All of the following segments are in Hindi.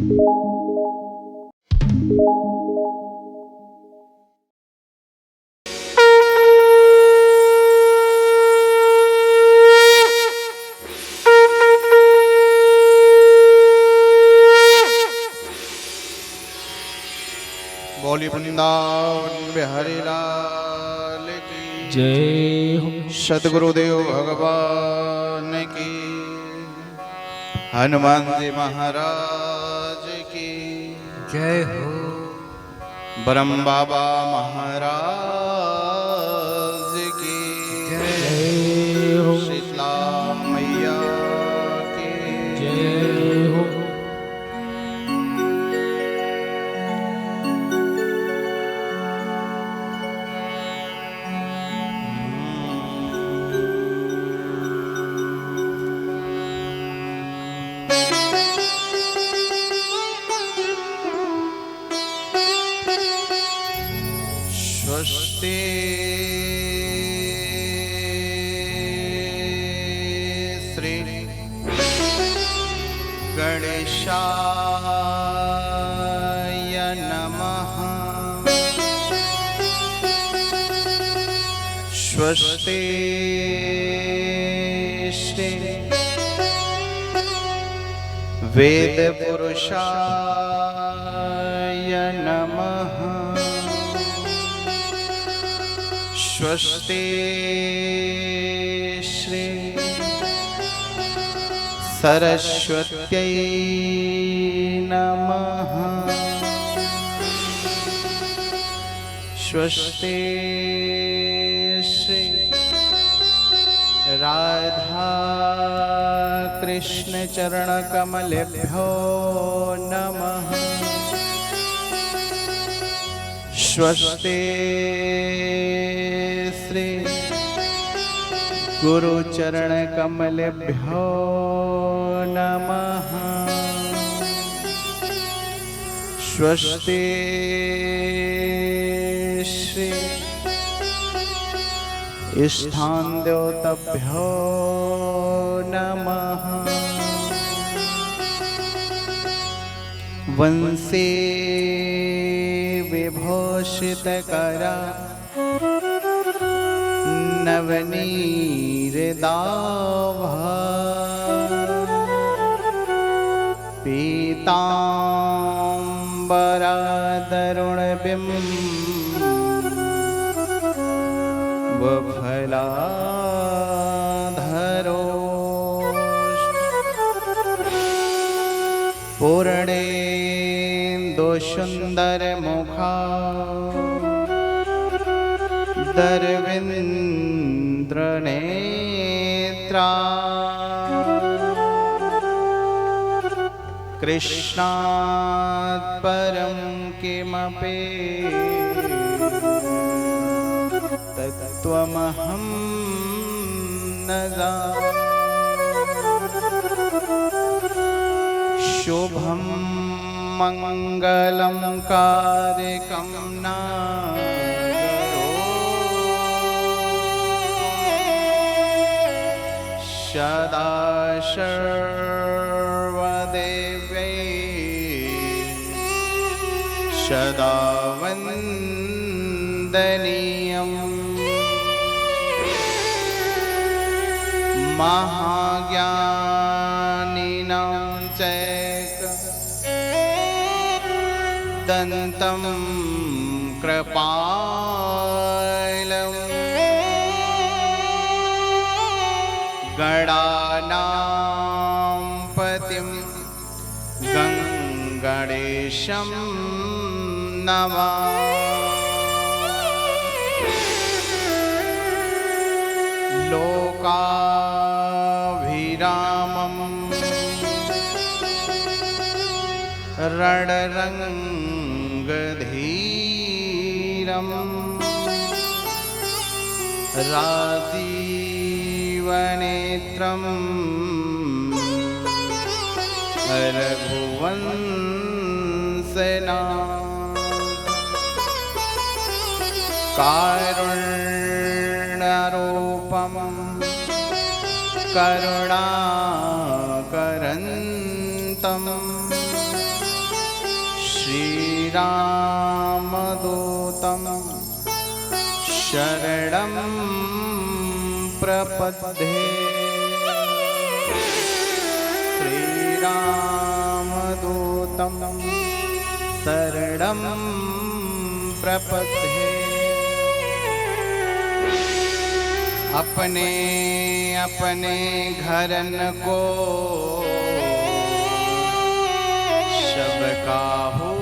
बोली वृंदावन बिहारी लाल की जय हो। सदगुरुदेव भगवान की, हनुमान जी महाराज की जय हो। ब्रह्म बाबा महाराज की जय हो। शीतला मैया की जय हो। स्वस्ति श्री गणेशाय नमः। स्वस्ति श्री वेद पुरुषाय नमः। स्वस्ति श्री सरस्वत्यै नमः। स्वस्ति श्री राधा कृष्ण चरण कमलेभ्यो नमः। स्वस्ति श्री गुरुचरण कमलेभ्यो नमः। स्वस्ति श्री इष्ठान देवताभ्यो नमः। वंशी विभूषितकरा नवनीरदाभा पीताम्बरादरुणबिम्बफलाधरो पूर्णेन्दुसुन्दरमुखा दरविन्द्रनेत्रा कृष्णात् परं किमपि तत्त्वमहं न जाने। शुभं मङ्गलं कारकं सदा सर्वदेवै सदा वन्दनीयम्। महाज्ञानिनां चैकदन्तं कृपालम् गणानां पतिं गणेशं नमामि। लोकाभिरामं रणरङ्गधीरं राजीवनेत्रं रघुवंशना कारुण्यारूपं करुणाकरन्तं श्रीरामदूतं शरणं प्रपद्ये श्रीरामदूतं शरणं प्रपद्ये अपने अपने घरन को शब काहू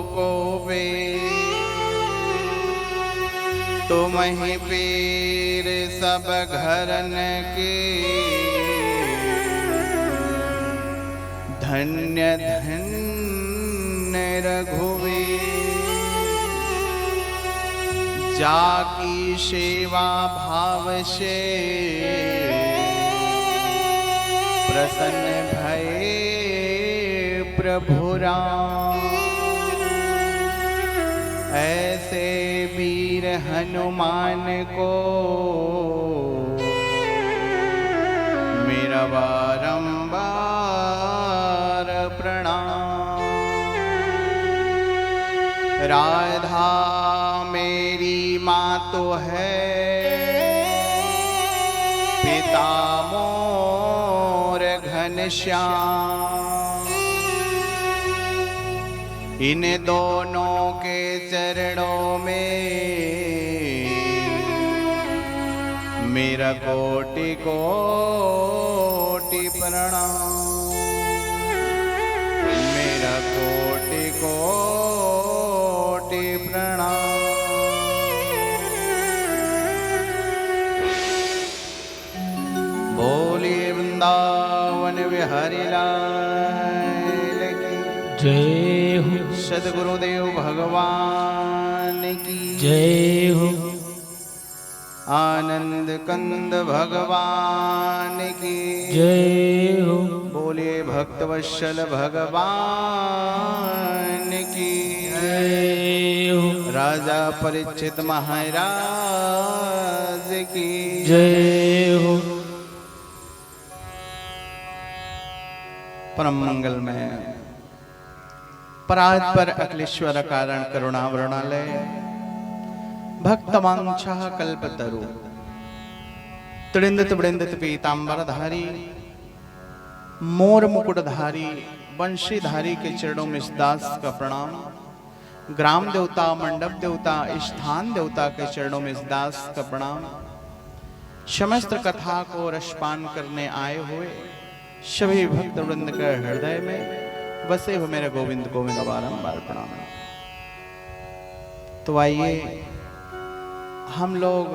को बे तुम ही पीर सब घरन के धन्य धन्य रघुवीर जाकी सेवा भाव से प्रसन्न भये प्रभु राम ऐसे वीर हनुमान को मेरा बारंबार प्रणाम। राधा मेरी माँ तो है पिता मोर घनश्याम इन दोनों के चरणों में मेरा कोटि कोटि प्रणाम मेरा कोटि कोटि प्रणाम। बोलिए वृंदावन बिहारी लाल की जय हो। सद्गुरुदेव भगवान की जय हो। आनंद कंद भगवान की जय हो। बोलिए भक्तवत्सल भगवान की जय हो। राजा परीक्षित महाराज की जय हो। परम मंगल में परात पर अखिलेश्वर कारण करुणा वरुणालय भक्तवांछा कल्पतरु त्रिंदित वृंदित पीतांबरधारी मोर मुकुटधारी वंशीधारी के चरणों में इस दास का प्रणाम। ग्राम देवता मंडप देवता स्थान देवता के चरणों में इस दास का प्रणाम। समस्त कथा को रसपान करने आए हुए सभी भक्त वृंद के हृदय में बसे हो मेरे गोविंद गोविंद बारंबार प्रणाम। तो आइए हम लोग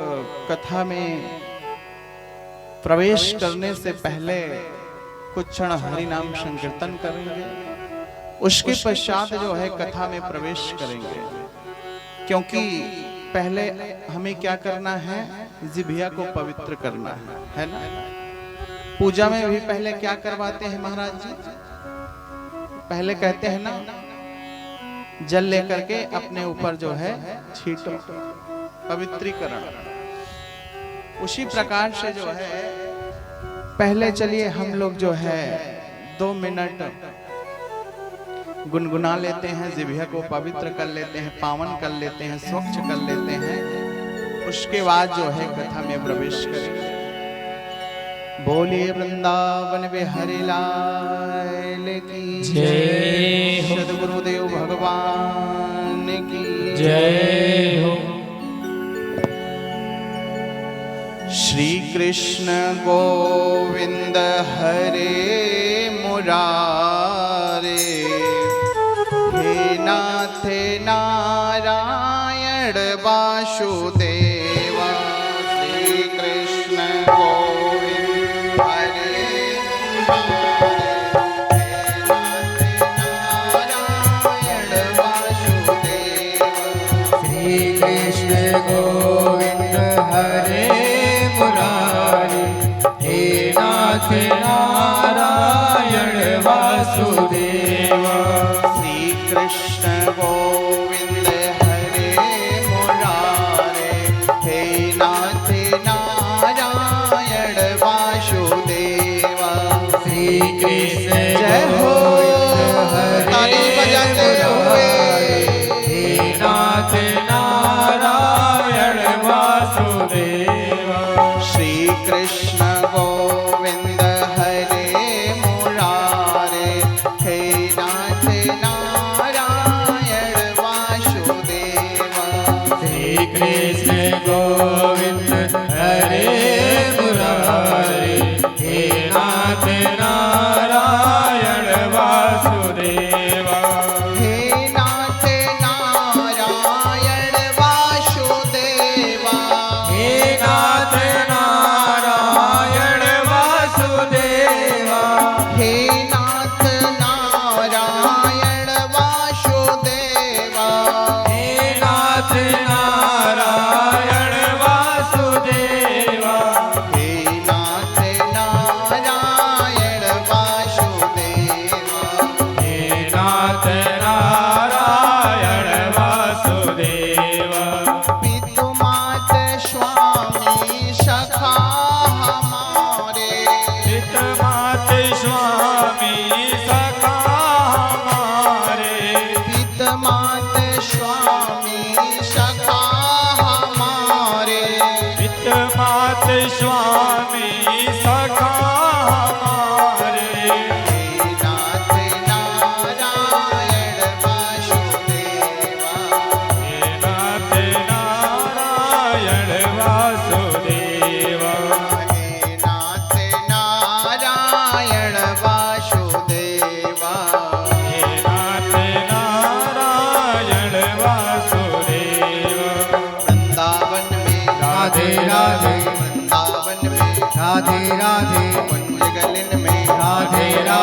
कथा में प्रवेश करने से पहले कुछ क्षण हरि नाम संकीर्तन करेंगे, उसके पश्चात जो है कथा में प्रवेश करेंगे। क्योंकि पहले हमें क्या करना है, जिभिया को पवित्र करना है ना। पूजा में भी पहले क्या करवाते हैं महाराज जी, पहले कहते हैं ना जल लेकर के अपने ऊपर जो है छींटो, पवित्रीकरण। उसी प्रकार से जो है पहले चलिए हम लोग जो है 2 मिनट गुनगुना लेते हैं, जिह्वा को पवित्र कर लेते हैं, पावन कर लेते हैं, स्वच्छ कर लेते हैं। उसके बाद जो है कथा में प्रवेश करेंगे। बोलिए वृंदावन बिहारी लाल की जय हो। सद्गुरुदेव भगवान की जय हो। श्री कृष्ण गोविंद हरे मुरारे हे नाथ नारायण वासुदेव। श्री कृष्ण गोविंद हरे श्री कृष्ण गोविंद हरे मुरारी हे नाथ नारायण वासुदेव। श्री कृष्ण गोविंद हरे मुरारे हे नाथ नारायण वासुदेव। श्री कृष्ण जय हो, ताली बजाते रहो।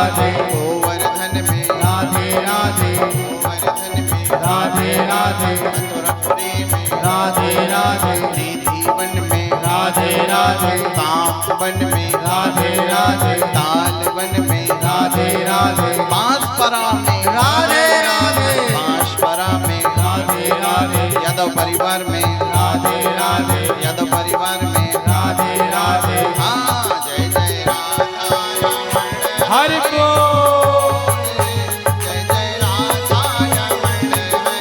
राधे गोवर्धन में राधे राधे गोवर्धन में राधे राधे मथुरापुरी में राधे राधे निधिवन में राधे राधे कामवन में राधे राधे तालवन में राधे राधे बांसपरा में राधे राधे बांसपरा में राधे राधे यादव परिवार में राधे राधे यादव परिवार में राधे राधे हाँ जय जय राधा हरि बोल जय जय राधा रमण हरि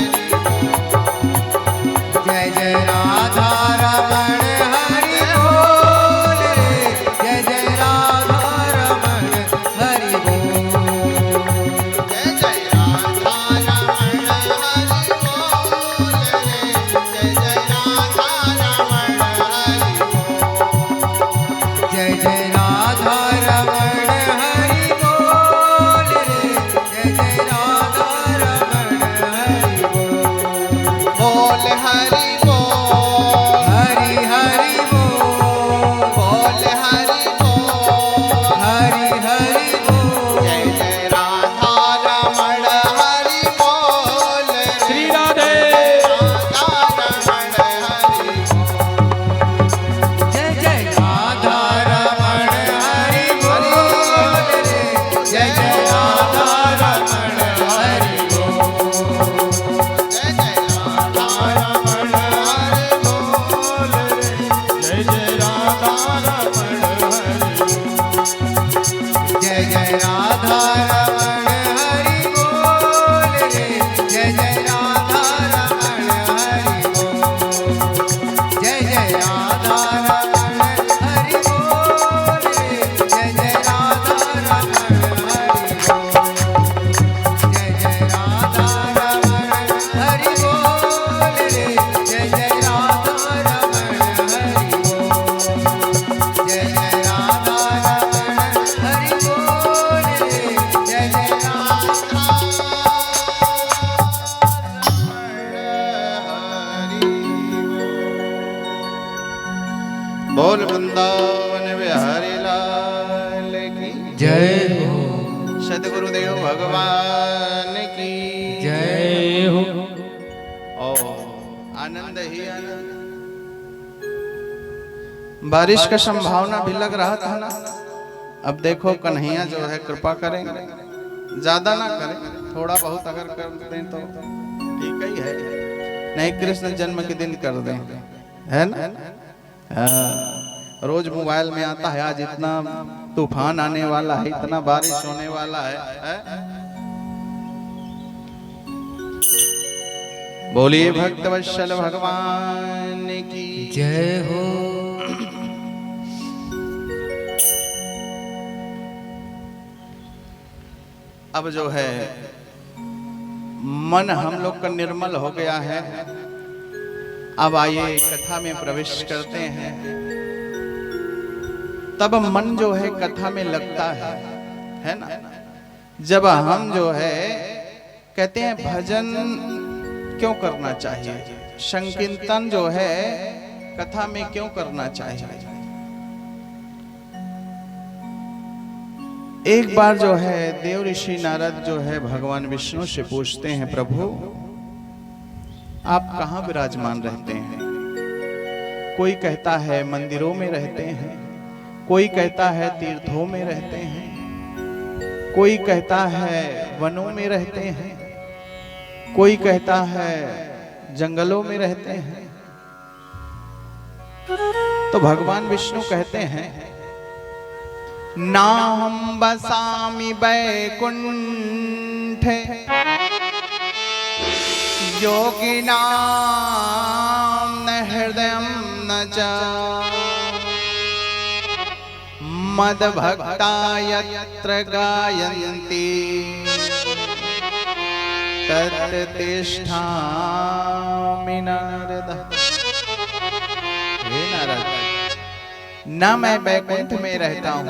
जय जय राधा रमण हरि बोल रे जय जय राधा रमण हरि बोल जय जय राधा रमण हरि बोल रे जय जय राधा रमण हरि बोल जय जय राधा रमण हरि बोल रे जय जय राधा रमण हरि बोल बोल हरि बोल हरि हरि बोल बोल हरि बोल हरि हरि बोल जय जय राधा रमण हरि बोल श्री राधे राधा रमण हरि जय जय राधा रमण हरि बोल रे जय जय राधा रमण हरि बोल जय जय राधा रमण हरि बोल जय जय राधा रमण हरि जय जय राधा रमण हरि बोल रे जय जय राधा रमण हरि बोल जय जय राधा रमण हरि बोल रे जय जय राधा रमण हरि बोल जय जय राधा रमण हरि बोल रे जय जय राधा रमण हरि बोल जय जय राधा रमण हरि बोल रे जय जय बोल वृंदावन बिहारी लाल की जय हो सदगुरुदेव भगवान की जय हो ओ आनंद ही आनंद। बारिश का संभावना भी लग रहा था ना। अब देखो कन्हैया जो है कृपा करेंगे, ज्यादा ना करें, थोड़ा बहुत अगर कर दें तो ठीक ही है, नहीं कृष्ण जन्म के दिन कर दें, है ना। हाँ, रोज मोबाइल में आता है आज इतना तूफान आने वाला है, इतना बारिश होने वाला है? बोलिए भक्तवत्सल भगवान की जय हो अब जो है मन हम लोग का निर्मल हो गया है। अब आइए कथा में प्रवेश करते हैं। तब मन जो है कथा में लगता है ना। जब हम जो है कहते हैं भजन क्यों करना चाहिए, संकीर्तन जो है कथा में क्यों करना चाहिए। एक बार जो है देव ऋषि नारद जो है भगवान विष्णु से पूछते हैं, प्रभु आप कहाँ विराजमान रहते हैं। कोई कहता है मंदिरों में रहते हैं, कोई कहता है तीर्थों में रहते हैं, कोई कहता है वनों में रहते हैं, कोई कहता है जंगलों में रहते हैं। तो भगवान विष्णु कहते हैं, नाहं बसामि वैकुंठे योगिनां न हृदयं न च मद्भक्ता यत्र गायन्ति तत्र तिष्ठामि नारद। हे नारद, ना मैं वैकुंठ में रहता हूँ,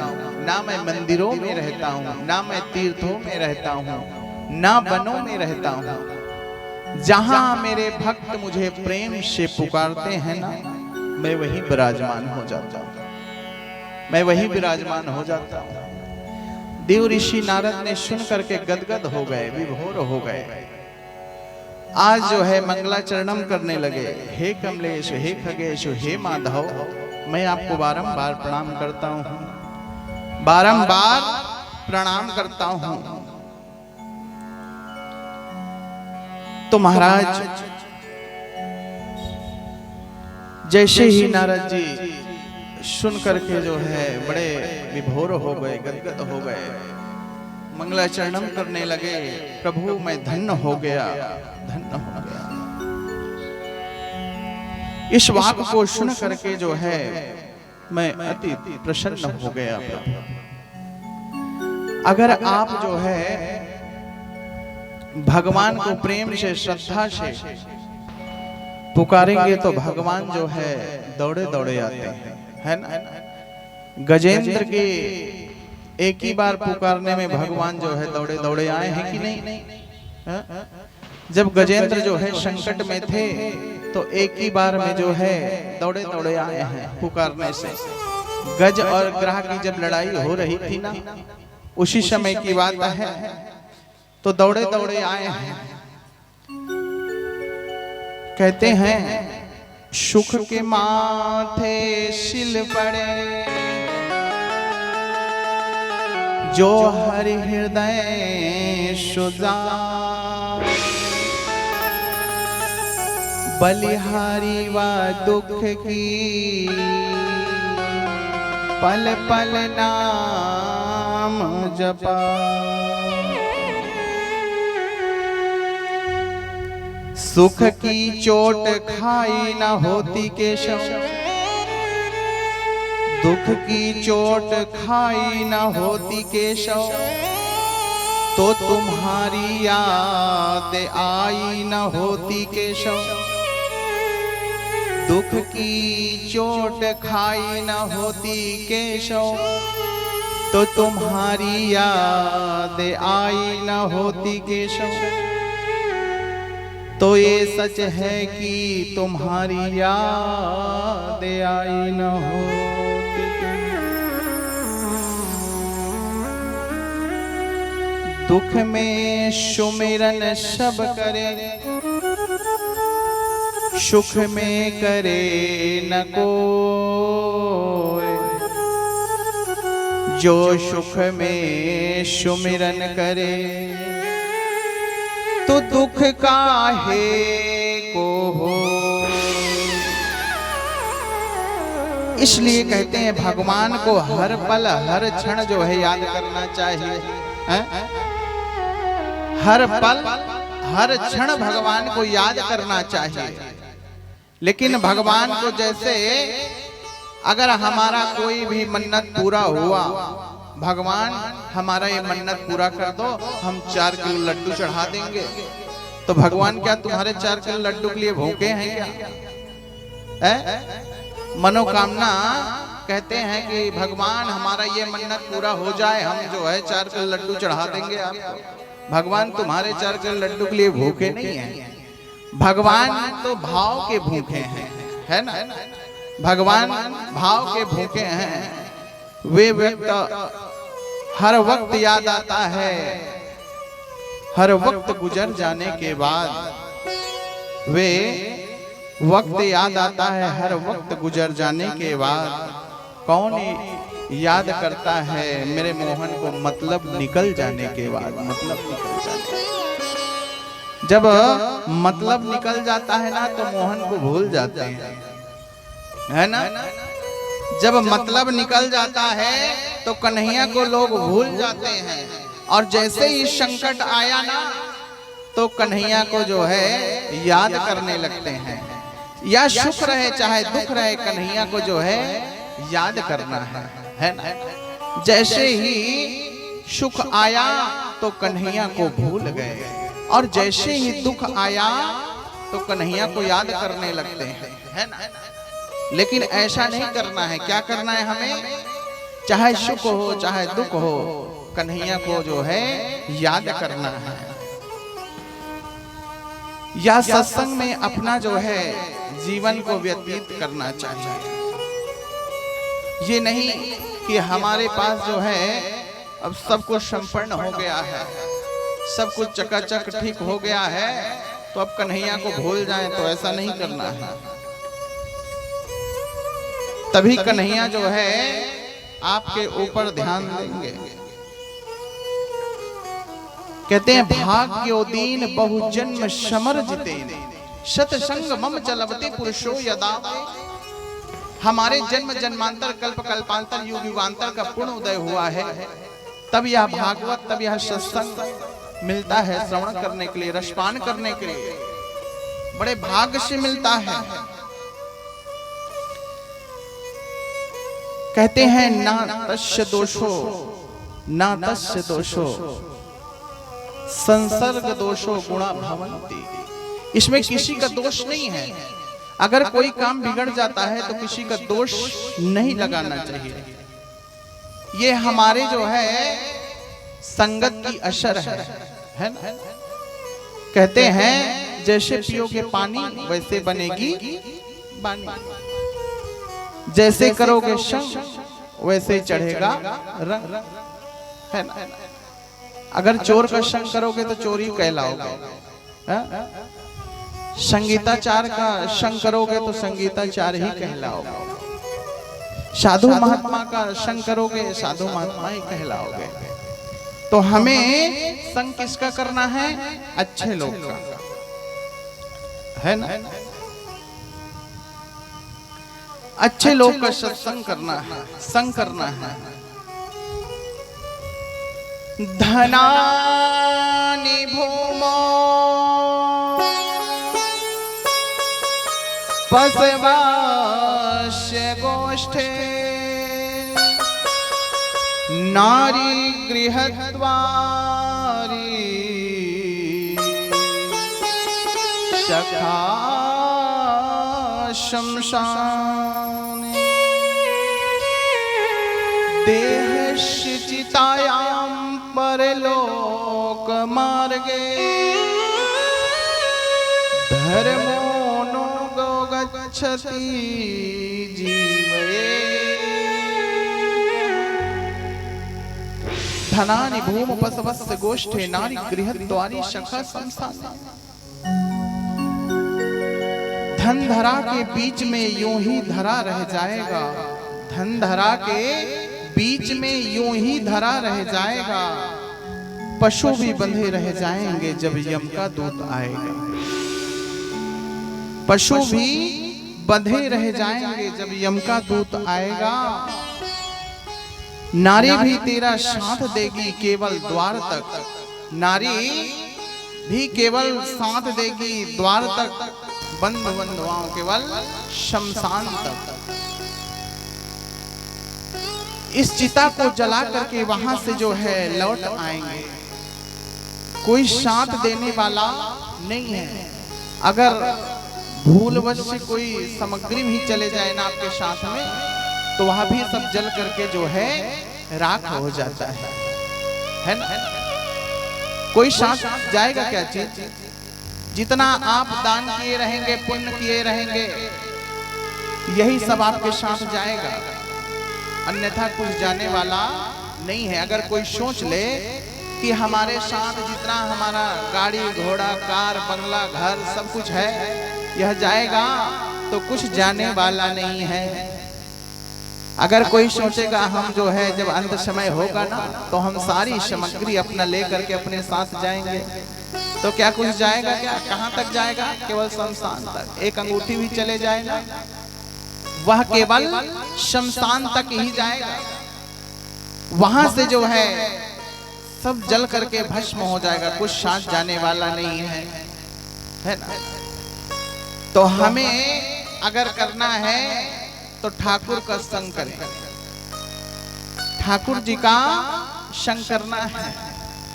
ना मैं मंदिरों में रहता हूँ, ना मैं तीर्थों में रहता हूँ, ना वनों में रहता हूँ। जहां मेरे भक्त मुझे प्रेम से पुकारते हैं ना, मैं वहीं विराजमान हो जाता हूँ, मैं वहीं विराजमान हो जाता हूँ। देव ऋषि नारद ने सुन करके गदगद हो गए, विभोर हो गए। आज जो है मंगलाचरणम करने लगे। हे कमलेश, हे खगेश, हे माधव, मैं आपको बारंबार प्रणाम करता हूं, बारंबार प्रणाम करता हूं। तो महाराज जैसे ही नारद जी सुन करके जो है बड़े विभोर हो गए, गदगद हो गए, मंगलाचरणम करने लगे। प्रभु मैं धन्य हो गया, धन्य हो गया। इस वाक्य को सुन करके जो है मैं अति प्रसन्न हो गया। अगर आप जो है भगवान को प्रेम से, श्रद्धा से पुकारेंगे तो भगवान जो है दौड़े दौड़े आते हैं, है ना। गजेंद्र के एक ही बार पुकारने में भगवान जो है दौड़े दौड़े आए हैं कि नहीं? है? जब गजेंद्र जो है संकट में थे तो एक ही बार में जो है दौड़े दौड़े आए हैं पुकारने से। गज और ग्रह की जब लड़ाई हो रही थी ना, उसी समय की बात है, तो दौड़े दौड़े आए हैं। कहते हैं सुख के माथे सिल पड़े, जो हरि हृदय सुजा, बलिहारी व दुख की पल पल नाम जपा। सुख की चोट खाई न होती केशव, दुख की चोट खाई न होती केशव, तो तुम्हारी याद आई न होती केशव। दुख की चोट खाई न होती केशव, तो तुम्हारी याद आई न होती केशव। तो ये सच है कि तुम्हारी याद आई न होती। दुख में सुमिरन सब करे, सुख में करे न कोई। जो सुख में सुमिरन करे, तो दुख काहे को हो। इसलिए कहते हैं भगवान को हर पल हर क्षण जो है याद करना चाहिए, है? हर पल हर क्षण भगवान को याद करना चाहिए। लेकिन भगवान को जैसे अगर हमारा कोई भी मन्नत पूरा हुआ, भगवान हमारा ये मन्नत पूरा कर दो, हम 4 किलो लड्डू चढ़ा देंगे, तो भगवान क्या तुम्हारे 4 किलो लड्डू के लिए भूखे हैं क्या? मनोकामना कहते हैं कि भगवान हमारा ये मन्नत पूरा हो जाए, हम जो है 4 किलो लड्डू चढ़ा देंगे आपको। भगवान तुम्हारे 4 किलो लड्डू के लिए भूखे नहीं हैं, भगवान तो भाव के भूखे हैं, है ना। भगवान भाव के भूखे हैं। वे व्यक्ति हर वक्त याद आता है, हर वक्त गुजर जाने के बाद वे वक्त याद आता है, हर वक्त गुजर जाने के बाद कौन याद करता है मेरे मोहन को मतलब निकल जाने के बाद। मतलब निकल जाने, जब मतलब निकल जाता है ना तो मोहन को भूल जाते हैं, है ना। जब मतलब निकल जाता है तो कन्हैया को लोग भूल जाते हैं, और जैसे ही संकट आया ना तो कन्हैया को जो है याद करने लगते हैं। या सुख रहे चाहे दुख रहे, कन्हैया को जो है याद करना है ना। जैसे ही सुख आया तो कन्हैया को भूल गए, और जैसे ही दुख आया तो कन्हैया को याद करने लगते हैं, है ना। लेकिन ऐसा नहीं करना है। क्या करना है हमें? चाहे सुख हो चाहे दुख हो, कन्हैया को जो है याद करना है। या सत्संग में अपना जो है जीवन को व्यतीत करना चाहिए। ये नहीं कि हमारे पास जो है अब सब कुछ संपन्न हो गया है, सब कुछ चकाचक ठीक हो गया है, तो अब कन्हैया को भूल जाएं, तो ऐसा नहीं करना है। तभी कन्हैया जो है आपके ऊपर ध्यान देंगे। कहते हैं भाग्योदीन बहुजन्म समर जितेन शतसंग मम चलवते पुरुषो यदा। हमारे जन्म जन्मांतर कल्प कल्पांतर युग युगांतर का पूर्ण उदय हुआ है, तब यह भागवत, तब यह सत्संग मिलता है श्रवण करने के लिए, रसपान करने के लिए, बड़े भाग्य से मिलता है। कहते हैं ना तस्य दोषो ना तस्य दोषो संसर्ग दोषो गुणा भवन्ति। इसमें किसी का दोष नहीं है। अगर कोई काम बिगड़ जाता है तो किसी का दोष नहीं लगाना चाहिए। ये हमारे जो है संगत की असर है ना। कहते हैं जैसे पियोगे पानी वैसे बनेगी बानी, जैसे करोगे संग वैसे चढ़ेगा रंग, है ना। अगर चोर का संग करोगे तो चोरी कहलाओगे, संगीताचार का संग करोगे तो संगीताचार ही कहलाओगे, साधु महात्मा का संग करोगे साधु महात्मा ही कहलाओगे। तो हमें संग किसका करना है? अच्छे लोग का, है ना। अच्छे लोग का सत्संग करना है, संग करना है। धनानि भूमो पशवास्य गोष्ठे नारी गृहद्वारी सखा शमशाने देहस्य चितायां परलोक मार्गे धर्मो नो गच्छति जीवे। धनानि भूम पशवस्य गोष्ठे नारी गृहद्वारी सखा शमशाने। धन धरा के बीच में यूं ही धरा रह जाएगा, धन धरा के बीच में यूं ही धरा रह जाएगा। पशु भी बंधे रह जाएंगे जब यम का दूत आएगा। पशु भी बंधे रह जाएंगे जब यम का दूत आएगा। नारी भी तेरा साथ देगी केवल द्वार तक, नारी भी केवल साथ देगी द्वार तक, बंधु बंधुआओं केवल शमशान तक। इस चिता को जला करके वहां से जो है लौट आएंगे। कोई साथ देने वाला नहीं है। अगर भूलवश से कोई सामग्री भी चले जाए ना आपके साथ में, तो वहां भी सब जल करके जो है राख हो जाता है ना। कोई साथ जाएगा क्या चीज? जितना आप दान किए रहेंगे, पुण्य किए रहेंगे, यही सब आपके साथ जाएगा, अन्यथा कुछ जाने वाला नहीं है। अगर कोई सोच ले कि हमारे साथ जितना हमारा गाड़ी घोड़ा कार बंगला घर सब कुछ है यह जाएगा, तो कुछ जाने वाला नहीं है। अगर कोई सोचेगा हम जो है जब अंत समय होगा ना तो हम सारी सामग्री अपना लेकर के अपने साथ जाएंगे, तो क्या कुछ जाएगा? क्या कहां तक जाएगा? केवल शमशान तक। एक अंगूठी भी चले जाए ना, वह केवल शमशान तक ही जाएगा। वहां से जो है सब जल करके भस्म हो जाएगा, कुछ साथ जाने वाला नहीं है ना। तो हमें अगर करना है तो ठाकुर का संग करें, ठाकुर जी का संग करना है,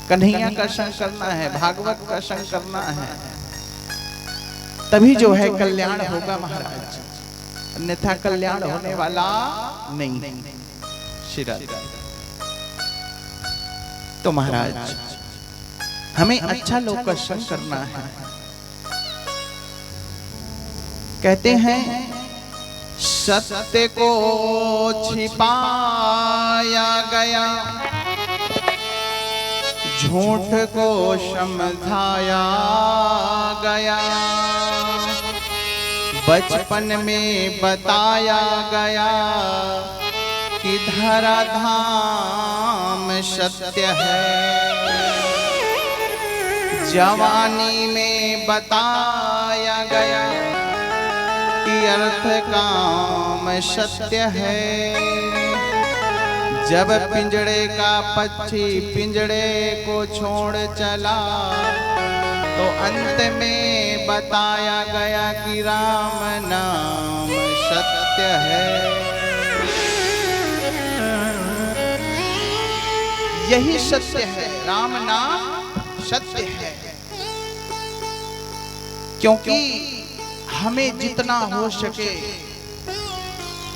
कन्हैया का संग करना है, भागवत का संग करना है, तभी जो है कल्याण होगा महाराज, अन्यथा कल्याण होने वाला नहीं। शिरा तो महाराज हमें अच्छा लोग का संग करना है। कहते हैं सत्य को छिपाया गया झूठ को समझाया गया, बचपन में बताया गया कि धरा धाम सत्य है। जवानी में बताया गया कि अर्थ काम सत्य है। जब पिंजड़े का पक्षी पिंजड़े को छोड़ चला तो अंत में बताया गया कि राम नाम सत्य है। यही सत्य है, राम नाम सत्य है। क्योंकि हमें जितना हो सके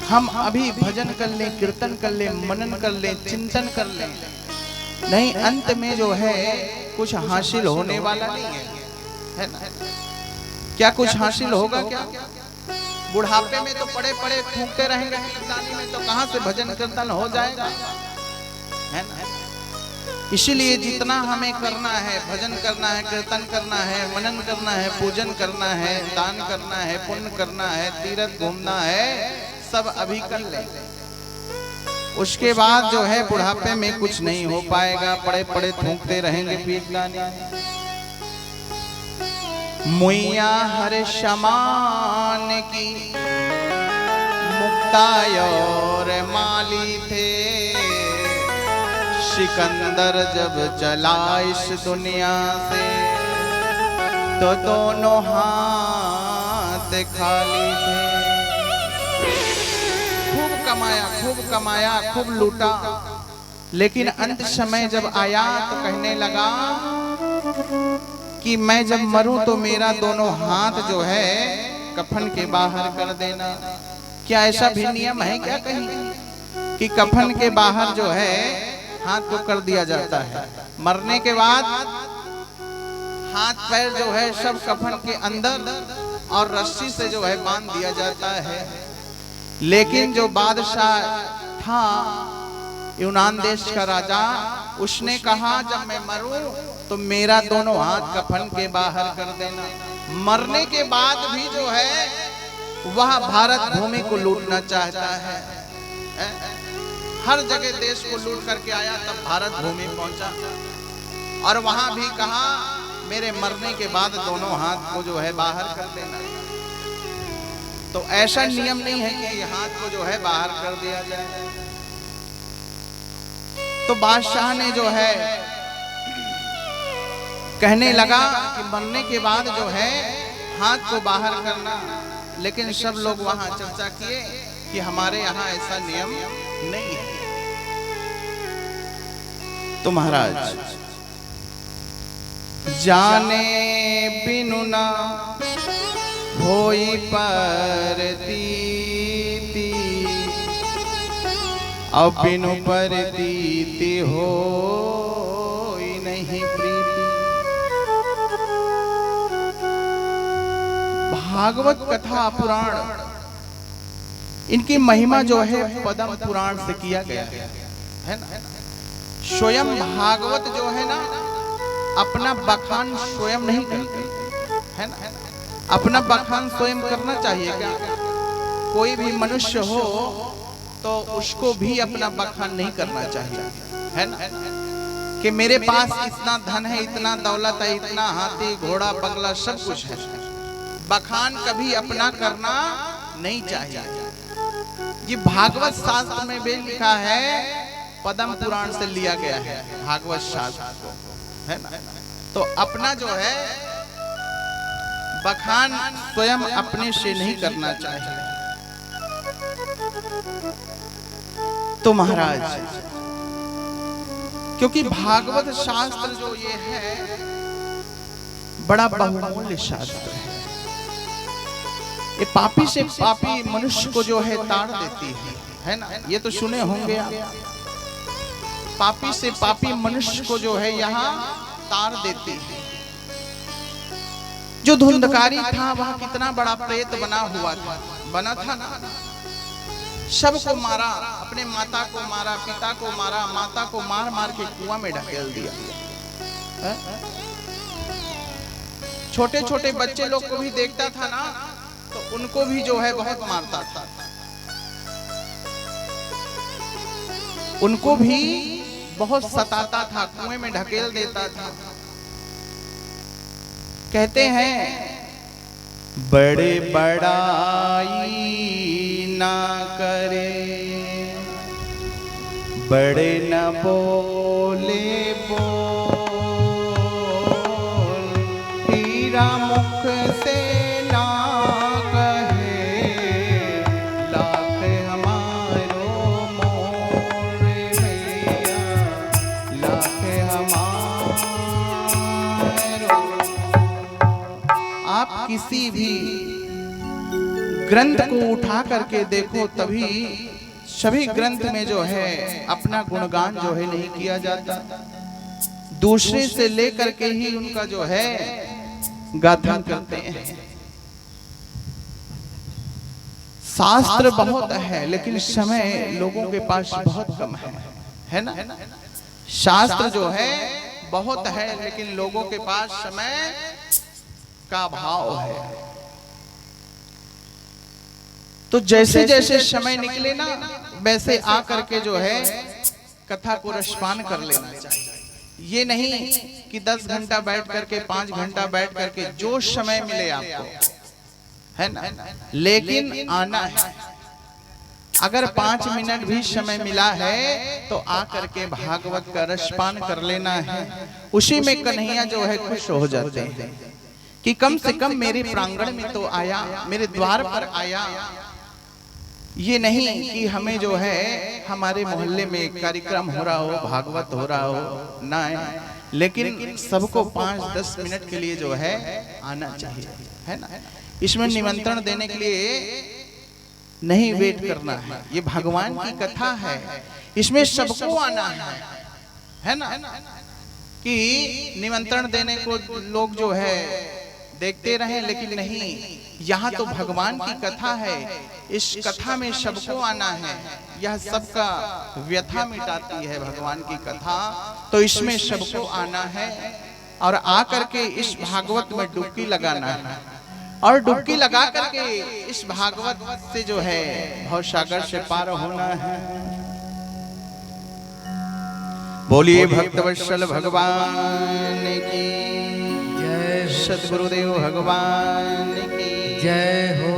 हम अभी भजन कर लें, कीर्तन कर लें, मनन कर लें, चिंतन कर लें, नहीं अंत में जो है कुछ हासिल होने वाला नहीं है ना? क्या कुछ हासिल होगा क्या? बुढ़ापे में तो पड़े पड़े फूंकते रहेंगे, किसानी में तो कहां से भजन कीर्तन हो जाएगा, है ना? इसीलिए जितना हमें करना है, भजन करना है, कीर्तन करना है, मनन करना है, पूजन करना है, दान करना है, पुण्य करना है, तीर्थ घूमना है, सब अभी कर ले। उसके बाद जो है बुढ़ापे में कुछ नहीं हो पाएगा, पड़े पड़े थूकते रहेंगे पीठदानी। मुइया हर शमान की मुक्ता और माली थे, सिकंदर जब चला इस दुनिया से तो दोनों हाथ खाली थे। खूब कमाया, खूब लूटा, लेकिन अंत समय जब आया तो कहने लगा कि मैं जब मरूं तो मेरा दोनों हाथ जो है कफन के बाहर कर देना। क्या ऐसा भी नियम है क्या कहीं कि कफन के बाहर जो है हाथ को कर दिया जाता है? मरने के बाद हाथ पैर जो है सब कफन के अंदर और रस्सी से जो है बांध दिया जाता है। लेकिन जो बादशाह था यूनान देश का राजा, उसने कहा जब मैं मरूं तो मेरा दोनों हाथ कफन के बाहर कर देना। मरने के बाद भी जो है वह भारत भूमि को लूटना चाहता है। हर जगह देश को लूट करके आया, तब भारत भूमि पहुंचा और वहां भी कहा मेरे मरने के बाद दोनों हाथ को जो है बाहर कर देना। तो ऐसा नियम नहीं है कि हाथ को जो है बाहर कर दिया जाए। तो बादशाह ने जो है कहने लगा कि मरने के बाद जो है हाथ को बाहर करना, लेकिन सब लोग वहां चर्चा किए कि हमारे यहाँ ऐसा नियम नहीं है। तो महाराज जाने बिनु ना होई परतीति, अब बिनु परतीति होई नहीं प्रीति। भागवत कथा पुराण इनकी महिमा जो है पद्म पुराण से किया गया है ना। स्वयं भागवत जो है ना अपना बखान स्वयं नहीं करते है ना। अपना बखान स्वयं करना चाहिए क्या? कोई भी मनुष्य हो तो उसको भी अपना बखान नहीं करना चाहिए, है ना। कि मेरे पास इतना धन है, इतना दौलत है, इतना हाथी घोड़ा बंगला सब कुछ है, बखान कभी अपना करना नहीं चाहिए। ये भागवत शास्त्र में भी लिखा है, पद्म पुराण से लिया गया है भागवत शास्त्र को, है ना। तो अपना जो है बखान स्वयं अपने से नहीं करना चाहिए। तो महाराज क्योंकि भागवत शास्त्र जो ये है बड़ा बहुमूल्य शास्त्र है। ये पापी से पापी मनुष्य को जो है ताड़ देती है ना। ये तो सुने होंगे आप, पापी से पापी मनुष्य को जो है यहाँ ताड़ देती है। जो धुंधकारी था वह कितना बड़ा प्रेत बना हुआ था, बना था ना। सबको मारा, अपने माता को मारा, पिता को मारा, माता को मार मार के कुआं में ढकेल दिया। छोटे छोटे बच्चे लोग को भी देखता था ना, तो उनको भी जो है बहुत मारता था, उनको भी बहुत सताता था, कुएं में ढकेल देता था। कहते हैं बड़े बड़ाई ना करे, बड़े न बोले बोल, हीरा मुख से ना कहे, लाख हमारो मोर भैया, लाख हमारो। आप किसी भी ग्रंथ को उठा करके देखो, तभी सभी ग्रंथ में जो है अपना गुणगान जो है नहीं किया जाता, दूसरे से लेकर के ही उनका जो है गाथन करते हैं। शास्त्र बहुत है लेकिन समय लोगों के पास बहुत कम है ना। शास्त्र जो है बहुत है लेकिन लोगों के पास समय का भाव है। तो जैसे जैसे समय निकले ना, वैसे आकर के जो है कथा को रसपान कर लेना चाहिए। ये नहीं कि 10 घंटा बैठ करके 5 घंटा बैठ करके जो समय मिले आपको, है ना, लेकिन आना है। अगर 5 मिनट भी समय मिला है तो आकर के भागवत का रसपान कर लेना है। उसी में कन्हैया जो है खुश हो जाते हैं कि कम से कम मेरे प्रांगण में तो आया, मेरे द्वार पर आया। ये नहीं कि हमें जो है हमारे मोहल्ले में एक कार्यक्रम हो रहा हो, भागवत हो रहा हो, ना है, लेकिन सबको 5-10 मिनट के लिए जो है आना चाहिए, है ना। इसमें निमंत्रण देने के लिए नहीं वेट करना है। ये भगवान की कथा है, इसमें सबको आना है ना। कि निमंत्रण देने को लोग जो है देखते रहें, लेकिन नहीं, यहाँ तो भगवान की कथा है, इस कथा में सबको आना है। यह सबका व्यथा मिटाती है भगवान की कथा, तो इसमें सबको आना है और आकर के इस भागवत में डुबकी लगाना है। और डुबकी लगा करके इस भागवत से जो है भवसागर से पार होना है। बोलिए भक्तवत्सल भगवान की जय, सद्गुरुदेव भगवान की जय हो।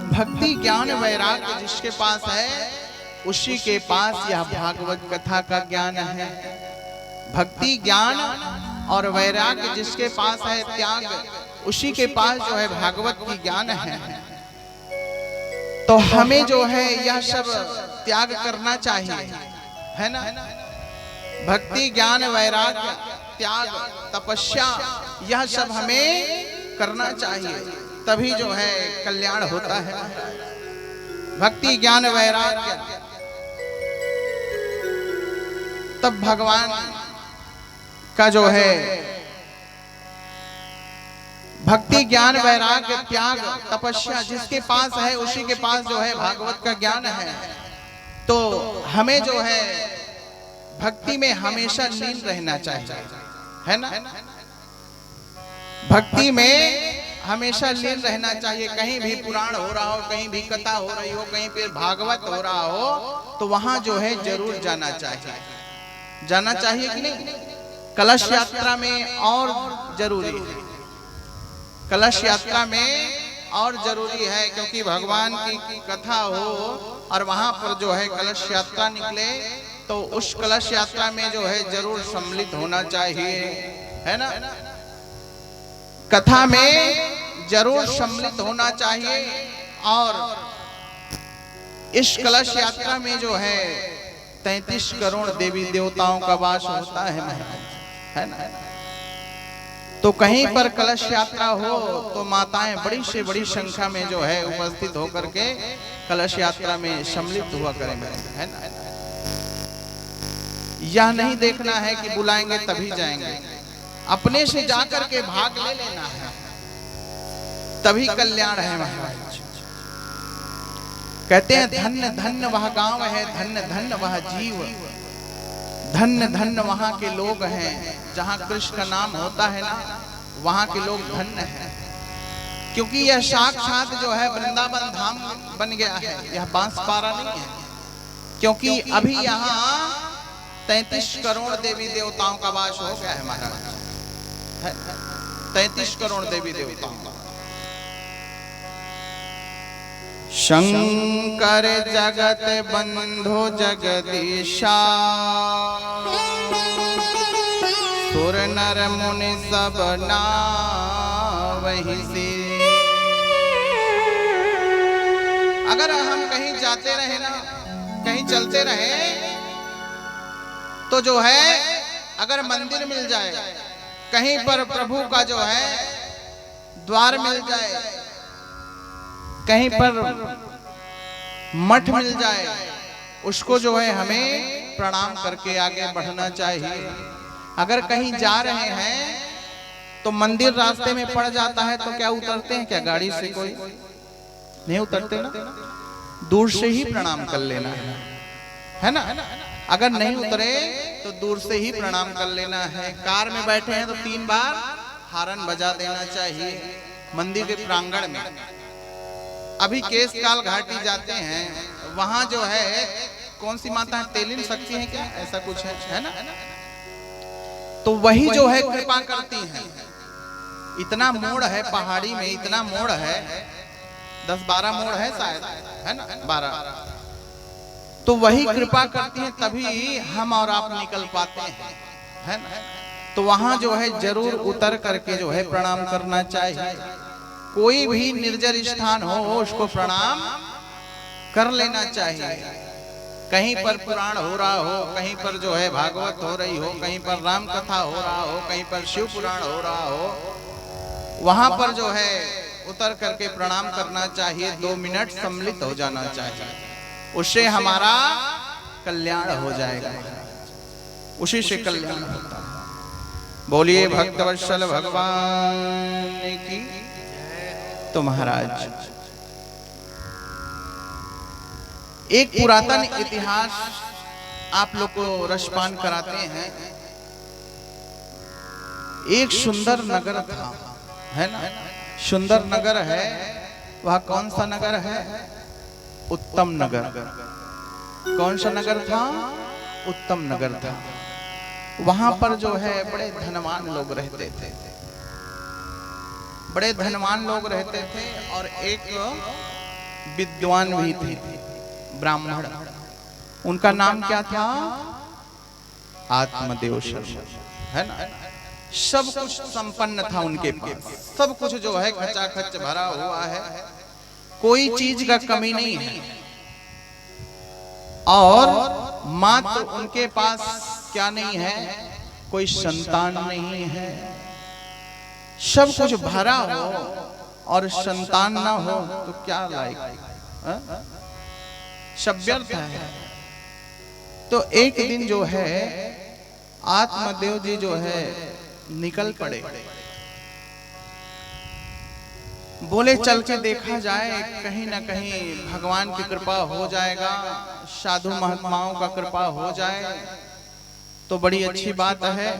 भक्ति ज्ञान वैराग्य जिसके पास है, उसी के पास यह भागवत कथा का ज्ञान है। भक्ति ज्ञान और वैराग्य जिसके पास है, त्याग, उसी के पास जो है भागवत की ज्ञान है। तो हमें जो है यह सब त्याग करना चाहिए, है ना। भक्ति ज्ञान वैराग्य त्याग तपस्या यह सब हमें करना चाहिए, तभी जो है कल्याण होता है। भक्ति ज्ञान वैराग्य, तब भगवान का जो है भक्ति ज्ञान वैराग्य त्याग तपस्या जिसके पास है, उसी के पास जो है भागवत का ज्ञान है। तो हमें जो है भक्ति में हमेशा लीन रहना चाहिए, है ना। भक्ति में हमेशा लीन रहना चाहिए। कहीं भी पुराण हो रहा हो, कहीं भी कथा हो रही हो, कहीं पे भागवत हो रहा हो, तो वहां जो है जरूर जाना चाहिए। जाना चाहिए कि नहीं। कलश यात्रा में और जरूरी है, कलश यात्रा में और जरूरी है, क्योंकि भगवान की कथा हो और वहां पर जो है कलश यात्रा निकले, तो उस कलश यात्रा में जो है जरूर सम्मिलित होना चाहिए, है ना। कथा में जरूर सम्मिलित होना चाहिए। और इस कलश यात्रा में जो है 33 करोड़ देवी देवताओं का वास होता है ना। तो कहीं पर कलश यात्रा हो तो माताएं बड़ी से बड़ी संख्या में जो है उपस्थित होकर के कलश यात्रा में सम्मिलित हुआ करेंगे, है ना। यह नहीं देखना है कि बुलाएंगे तभी जाएंगे, अपने से जाकर के भाग ले लेना है, तभी कल्याण है महाराज। कहते हैं धन्य धन्य वह गांव है, धन्य धन्य वह जीव, धन्य धन्य वहां के लोग हैं, जहां कृष्ण का नाम होता है ना, वहां के लोग धन्य हैं, क्योंकि यह साक्षात जो है वृंदावन धाम बन गया है, यह बांसपारा नहीं है। क्योंकि अभी यहाँ 33 करोड़ देवी देवताओं का वास हो गया है महाराज, 33 करोड़ देवी देवताओं का। शंकर जगत बंधु जगदीशा, सुर नर मुनि सब नावहि से। अगर हम कहीं जाते रहे ना, कहीं चलते रहे, तो जो है अगर मंदिर मिल जाए, कहीं पर प्रभु का जो है द्वार मिल जाए, कहीं पर मठ मिल जाए, उसको जो है हमें प्रणाम करके आगे बढ़ना चाहिए। अगर कहीं जा रहे हैं तो मंदिर रास्ते में पड़ जाता है तो क्या उतरते हैं क्या गाड़ी से? कोई नहीं उतरते ना, दूर से ही प्रणाम कर लेना है ना। अगर नहीं उतरे तो दूर से ही प्रणाम कर लेना है। कार में बैठे हैं तो 3 बार हारन बजा देना चाहिए मंदिर के प्रांगण में। अभी केशकाल घाटी जाते हैं, वहां जो है कौन सी माता है, तेलिन शक्ति है क्या, ऐसा कुछ है ना, तो वही जो है कृपा करती हैं। इतना मोड़ है पहाड़ी में, इतना मोड़ है, 10-12 मोड़ है शायद, है ना, 12, तो वही कृपा करती हैं, तभी हम और आप निकल पाते हैं, है ना। तो वहां जो है जरूर उतर करके जो है प्रणाम करना चाहिए। कोई भी निर्जर स्थान हो उसको प्रणाम कर लेना चाहिए। कहीं पर पुराण हो रहा हो, कहीं पर जो है भागवत हो रही हो, कहीं पर राम कथा हो रहा हो, कहीं पर शिव पुराण हो रहा हो, वहां पर जो है उतर करके प्रणाम करना चाहिए। 2 मिनट सम्मिलित हो जाना चाहिए, उससे हमारा कल्याण हो जाएगा, उसी से कल्याण होता है। बोलिए भक्तवत्सल भगवान की। तो महाराज एक पुरातन इतिहास आप लोग को रसपान कराते हैं। एक सुंदर नगर था, है ना, सुंदर नगर है। वह कौन सा नगर है? उत्तम नगर। कौन सा नगर था? उत्तम नगर था। वहां पर जो है बड़े धनवान लोग रहते थे, बड़े धनवान लोग रहते थे, और एक विद्वान भी थे, ब्राह्मण। उनका नाम क्या था? आत्मदेव शर्मा, है ना। सब कुछ संपन्न था उनके पास, सब कुछ जो है खचाखच भरा हुआ है, कोई चीज का कमी नहीं है। और मात्र उनके पास क्या नहीं है? कोई संतान नहीं है। सब कुछ भरा हो और संतान ना हो तो क्या लायक, सब व्यर्थ है। तो एक दिन जो है आत्मदेव जी जो है निकल पड़े, बोले चल के देखा जाए, कहीं ना कहीं भगवान की कृपा हो जाएगा, साधु महात्माओं का कृपा हो जाए तो बड़ी अच्छी बात है।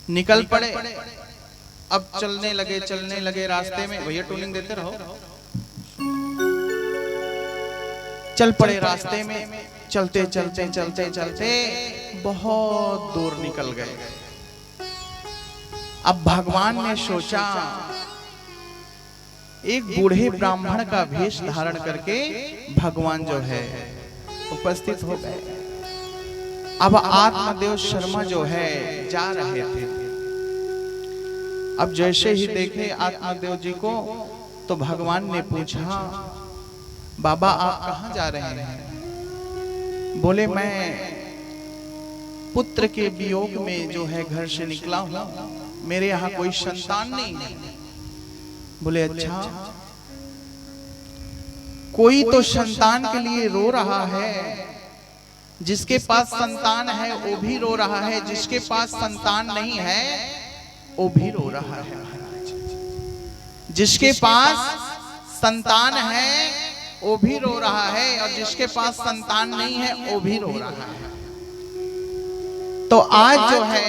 निकल पड़े, अब चलने लगे रास्ते में। भैया टूनिंग देते रहो। चल पड़े रास्ते में, चलते चलते चलते चलते बहुत दूर निकल गए। अब भगवान ने सोचा, एक बूढ़े ब्राह्मण का वेश धारण करके भगवान जो है उपस्थित हो गए। अब आत्मदेव शर्मा जो है जा रहे थे। अब जैसे ही देखे आत्मदेव जी को तो भगवान ने पूछा, बाबा आप कहाँ जा रहे हैं? बोले मैं पुत्र के वियोग में जो है घर से निकला हूं, मेरे यहाँ कोई संतान नहीं है। बोले अच्छा, कोई तो संतान के लिए रो रहा है, जिसके पास संतान है वो भी रो रहा है, जिसके पास संतान नहीं है वो भी रो रहा है। जिसके पास संतान है वो भी रो रहा है, और जिसके पास संतान नहीं है वो भी रो रहा है। तो आज जो है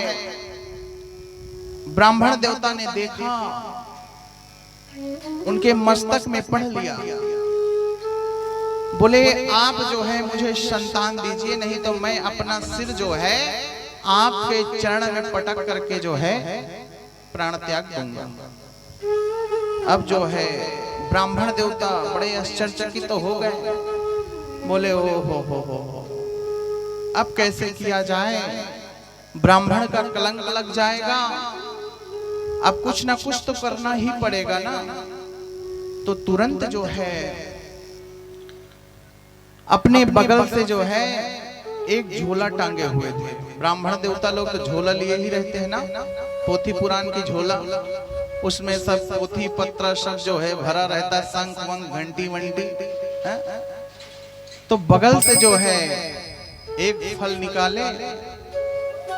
ब्राह्मण देवता ने देखा, उनके मस्तक में पढ़ लिया, बोले आप जो है मुझे संतान दीजिए, नहीं तो मैं अपना सिर जो है आपके चरण में पटक करके जो है प्राण त्याग दूंगा। अब जो है ब्राह्मण देवता बड़े आश्चर्यचकित तो हो गए, बोले ओ हो, अब कैसे किया जाए, ब्राह्मण का कलंक लग जाएगा, अब कुछ ना कुछ तो करना ही पड़ेगा ना। तो तुरंत जो है अपने बगल से जो है एक झोला टांगे हुए थे। ब्राह्मण देवता लोग तो झोला लिए ही रहते हैं ना, पोथी पुराण की झोला, उसमें सब पोथी पत्र सब जो है भरा रहता, शंख वंख घंटी वंटी। तो बगल से जो है एक फल निकाले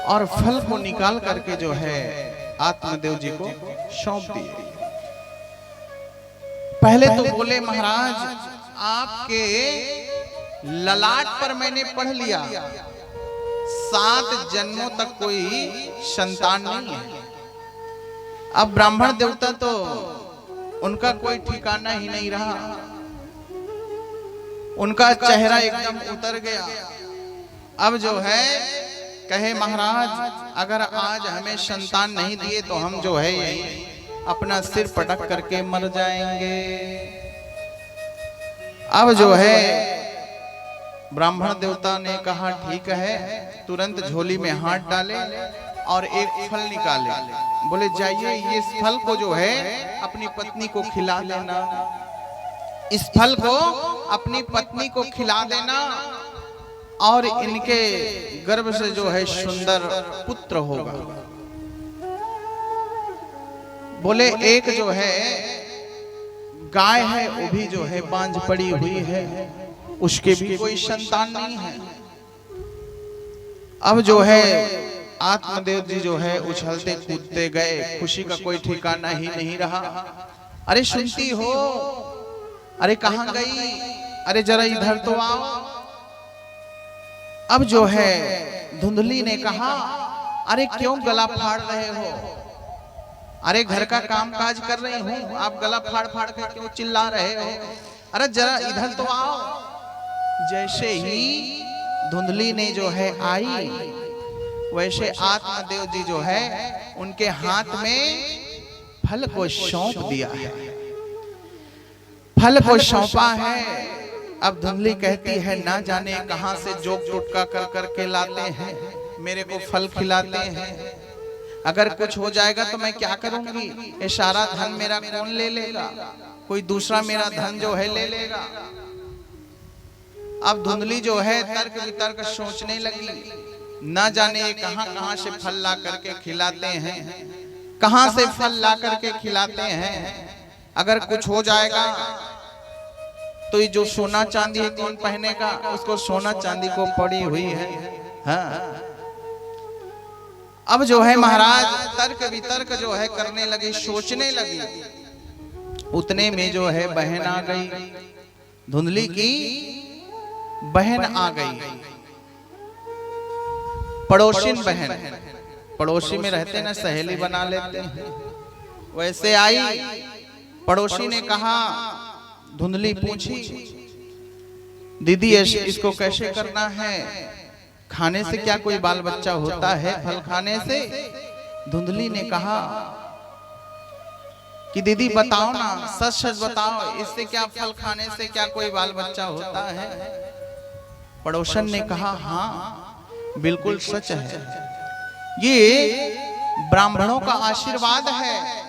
और फल को निकाल करके जो है आत्मदेव जी को सौंप दिए। पहले तो बोले महाराज आपके ललाट पर मैंने पढ़ लिया, 7 जन्मों तक कोई संतान नहीं है। अब ब्राह्मण देवता तो उनका कोई ठिकाना ही नहीं रहा, उनका चेहरा एकदम उतर गया। अब जो है कहे महाराज अगर आज हमें संतान नहीं दिए तो हम जो है यही अपना सिर पटक करके मर जाएंगे। अब जो है ब्राह्मण देवता ने कहा ठीक है, तुरंत झोली में हाथ डाले और एक फल निकाले, बोले जाइए ये फल को जो है अपनी पत्नी को खिला देना, इस फल को अपनी पत्नी को खिला देना और इनके गर्भ से जो है सुंदर पुत्र होगा। बोले एक जो है गाय है वो भी जो है बांझ पड़ी हुई है, उसके भी कोई संतान नहीं है। अब जो है आत्मदेव जी जो है उछलते कूदते गए, खुशी का कोई ठिकाना ही नहीं रहा। अरे सुनती हो, अरे कहां गई, अरे जरा इधर तो आओ। अब जो है धुंधली ने कहा अरे क्यों गला फाड़ रहे हो, अरे घर का काम काज कर रही हूं, आप गला फाड़ फाड़ के क्यों चिल्ला रहे हो, अरे जरा इधर तो आओ। जैसे ही धुंधली ने जो है आई, वैसे आत्मदेव जी जो है उनके हाथ में फल को सौंप दिया है, फल को सौंपा है। अब धुंधली कहती है ना जाने कहां से जोक टुटका कर करके लाते हैं, मेरे को फल खिलाते हैं, अगर कुछ हो जाएगा तो मैं क्या करूंगी, ये सारा धन मेरा कौन ले लेगा, कोई दूसरा मेरा धन जो है ले लेगा। अब धुंधली जो है तर्क वितर्क सोचने लगी, ना जाने ये कहां से फल ला करके खिलाते हैं, कहां से फल ला करके खिलाते हैं, अगर कुछ हो जाएगा तो ये जो सोना चांदी है कौन पहनेगा, उसको सोना चांदी को पड़ी हुई है। हाँ। अब जो है महाराज तर्क वितर्क जो है करने लगी, सोचने लगी, उतने में जो है बहन आ गई, धुंधली की बहन आ गई, पड़ोसिन बहन, पड़ोसी में रहते ना सहेली बना लेते हैं, वैसे आई। पड़ोसी ने कहा, धुंधली पूछी दीदी इसको कैसे करना है, खाने से क्या कोई बाल बच्चा होता है, फल खाने से। धुंधली ने कहा कि दीदी बताओ ना, सच सच बताओ, इससे क्या फल खाने से क्या कोई बाल बच्चा होता है। पड़ोसन ने कहा हाँ बिल्कुल सच है, ये ब्राह्मणों का आशीर्वाद है,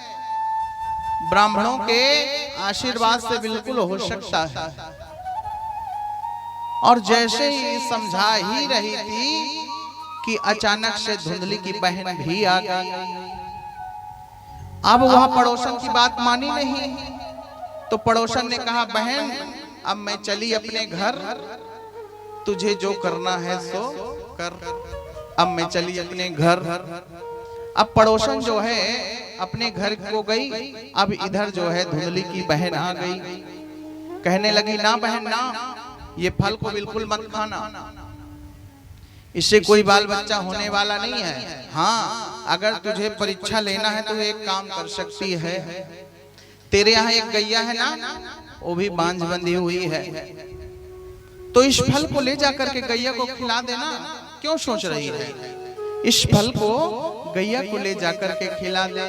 ब्राह्मणों के आशीर्वाद से बिल्कुल हो सकता है। और जैसे ही समझा ही रही थी कि अचानक से धुंधली की बहन भी आ गई। अब वह पड़ोसन की बात मानी नहीं, तो पड़ोसन ने कहा बहन अब मैं चली अपने घर, तुझे जो करना है सो कर, अब मैं चली अपने घर। अब पड़ोसन जो है अपने घर को गई, अब इधर जो है धुंधली की बहन आ गई, कहने लगी ना बहन ना, ये फल को बिल्कुल मत खाना, इससे कोई बाल बच्चा होने वाला नहीं है। हाँ, अगर तुझे परीक्षा लेना है तो एक काम कर सकती है, तेरे यहाँ एक गैया है ना, वो भी बांझ बंधी हुई है, तो इस फल को ले जाकर के गैया को खिला देना। क्यों सोच रही है? इस फल को गैया को ले जाकर के खिला दे,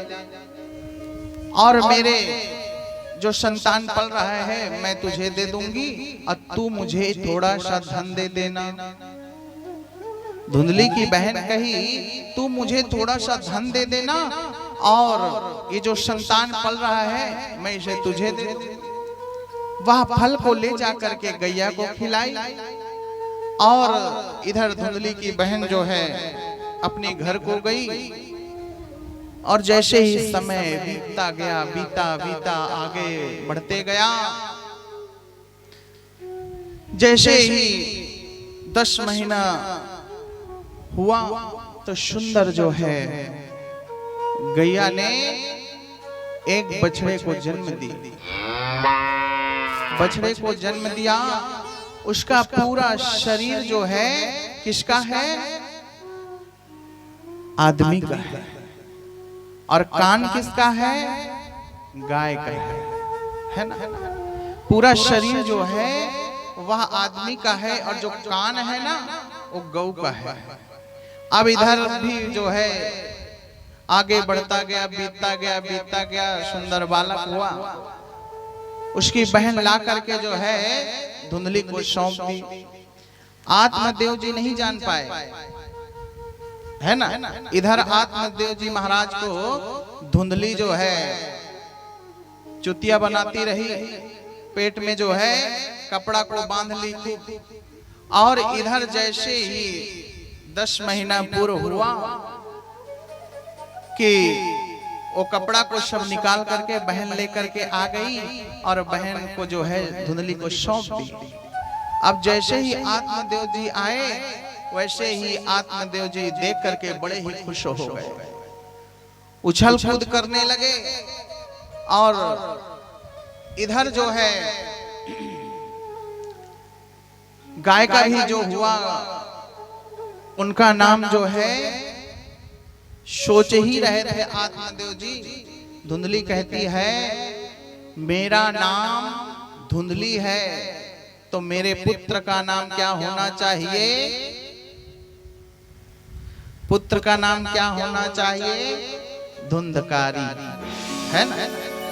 और मेरे जो संतान पल रहा है मैं तुझे दे दूंगी, और तू मुझे थोड़ा सा धन दे देना। धुंधली की बहन कही, तू मुझे थोड़ा सा धन दे देना, और ये जो संतान पल रहा है मैं इसे तुझे दे दूं। वह फल को ले जाकर के गैया को खिलाई, और इधर धुंधली की बहन जो है अपने घर को गई। और जैसे ही समय बीतता गया, बीता आगे बढ़ते गया, जैसे ही 10 महीना हुआ तो सुंदर जो है गैया ने एक बछड़े को जन्म दी। बछड़े को जन्म दिया, उसका पूरा शरीर जो है किसका है? आदमी का है, और कान किसका है? गाय का है ना। पूरा शरीर जो है वह आदमी का है, और जो कान है ना वो गौ का है। अब इधर भी जो है आगे बढ़ता गया, बीतता गया, सुंदर बालक हुआ। उसकी बहन ला करके जो है धुंधली को सौंप दी। आत्मदेव जी नहीं जान पाए, है ना। इधर आत्मदेव जी महाराज को धुंधली जो है चुतिया बनाती रही, पेट में जो है कपड़ा को बांध ली थी। और इधर जैसे ही 10 महीना पूरा हुआ कि वो कपड़ा को सब निकाल करके बहन लेकर के आ गई, और बहन को जो है धुंधली को सौंप दी। अब जैसे ही आत्मदेव जी आए, वैसे ही आत्मदेव जी देख करके बड़े ही खुश हो गए, उछल कूद करने लगे। और इधर जो है गाय का भी जो हुआ, उनका नाम जो है सोच ही रहे थे आत्मदेव जी। धुंधली कहती है, मेरा नाम धुंधली है तो मेरे पुत्र का नाम क्या होना चाहिए? पुत्र का नाम क्या होना चाहिए? धुंधकारी, है ना।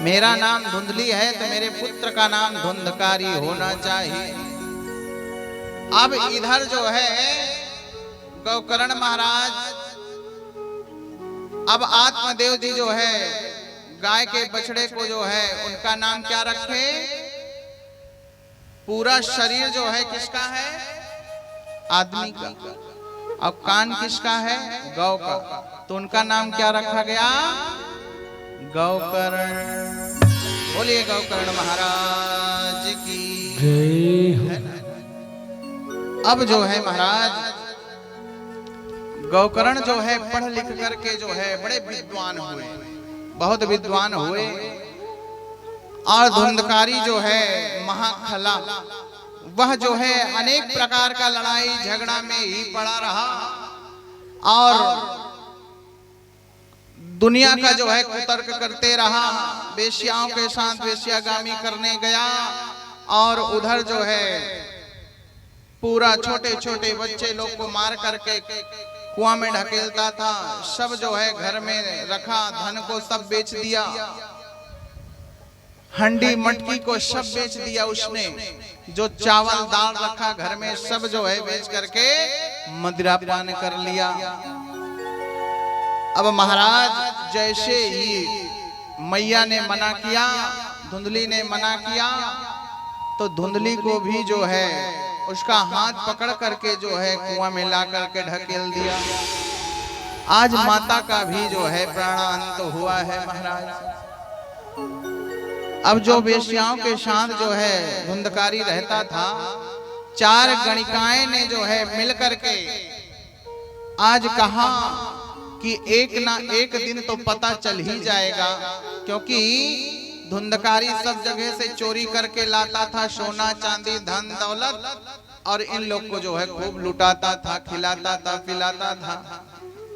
मेरा नाम धुंधली है तो मेरे पुत्र का नाम धुंधकारी होना चाहिए। अब इधर जो है गौकर्ण महाराज, अब आत्मदेव जी जो है गाय के बछड़े को जो है उनका नाम क्या रखे? पूरा शरीर जो है किसका है? आदमी का। अब कान किसका है? गौ का। तो उनका नाम क्या रखा गया? गौकर्ण। बोलिए गौकर्ण महाराज की जय। अब जो है महाराज गौकर्ण जो है पढ़ लिख करके जो है बड़े विद्वान हुए, बहुत विद्वान हुए। और धुंधकारी जो है महाखला, वह जो है अनेक प्रकार का लड़ाई झगड़ा में ही पड़ा रहा, और दुनिया का जो है कुतर्क करते रहा। वेश्याओं के साथ वेश्यागामी करने गया, और उधर जो है पूरा छोटे छोटे बच्चे लोग को मार करके कुआं में ढकेलता था। सब जो है घर में रखा धन को सब बेच दिया, हंडी मटकी को सब बेच दिया उसने। जो चावल दाल रखा घर में सब जो है बेच करके मदिरा पान कर लिया। अब महाराज जैसे ही मैया ने मना किया, धुंधली ने मना किया, तो धुंधली को भी जो है उसका हाथ पकड़ करके जो है कुआं में ला करके ढकेल दिया। आज माता का भी जो है प्राणांत हुआ है महाराज। अब जो वेश्याओं के साथ जो है धुंधकारी रहता था, 4 गणिकाएं ने जो है मिल करके आज कहा कि एक ना एक दिन तो पता चल ही जाएगा, क्योंकि धुंधकारी सब जगह से चोरी करके लाता था, सोना चांदी धन दौलत, और इन लोग को जो है खूब लुटाता था, खिलाता था, पिलाता था।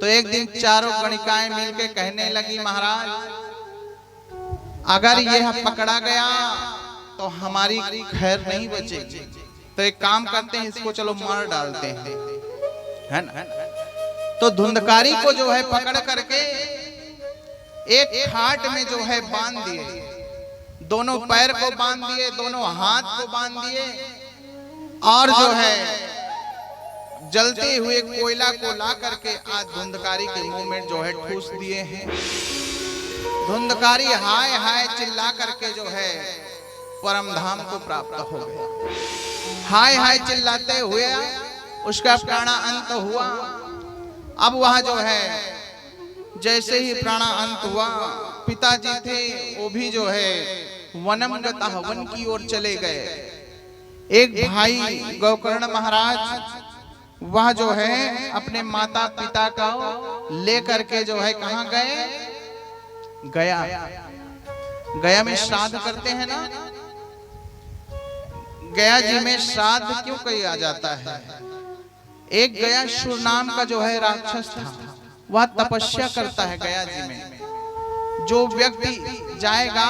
तो एक दिन चारों गणिकाएं मिलके कहने लगी, महाराज अगर यह पकड़ा गया तो हमारी खैर नहीं बचेगी, तो एक काम करते हैं, इसको चलो मार डालते हैं, है ना। तो धुंधकारी को जो है पकड़ करके एक खाट में जो है बांध दिए, दोनों पैर को बांध दिए, दोनों हाथ को बांध दिए, और जो है जलते हुए कोयला को ला करके आज धुंधकारी के मुंह में जो है ठूस दिए हैं। धुंधकारी हाय हाय चिल्ला करके जो है परम धाम को प्राप्त हो गया। हाय हाय चिल्लाते हुए उसका प्राणा अंत हुआ। अब वह जो है जैसे ही प्राणा अंत हुआ, पिताजी थे वो भी जो है वनम गतः, वन की ओर चले गए। एक भाई गोकर्ण महाराज वह जो है अपने माता पिता का ले करके जो है कहाँ गए, गया। गया में श्राद्ध करते हैं ना, गया जी में श्राद्ध क्यों किया जाता है। एक गया शुर नाम का जो है राक्षस था, वह तपस्या करता है गया जी में। जो व्यक्ति जाएगा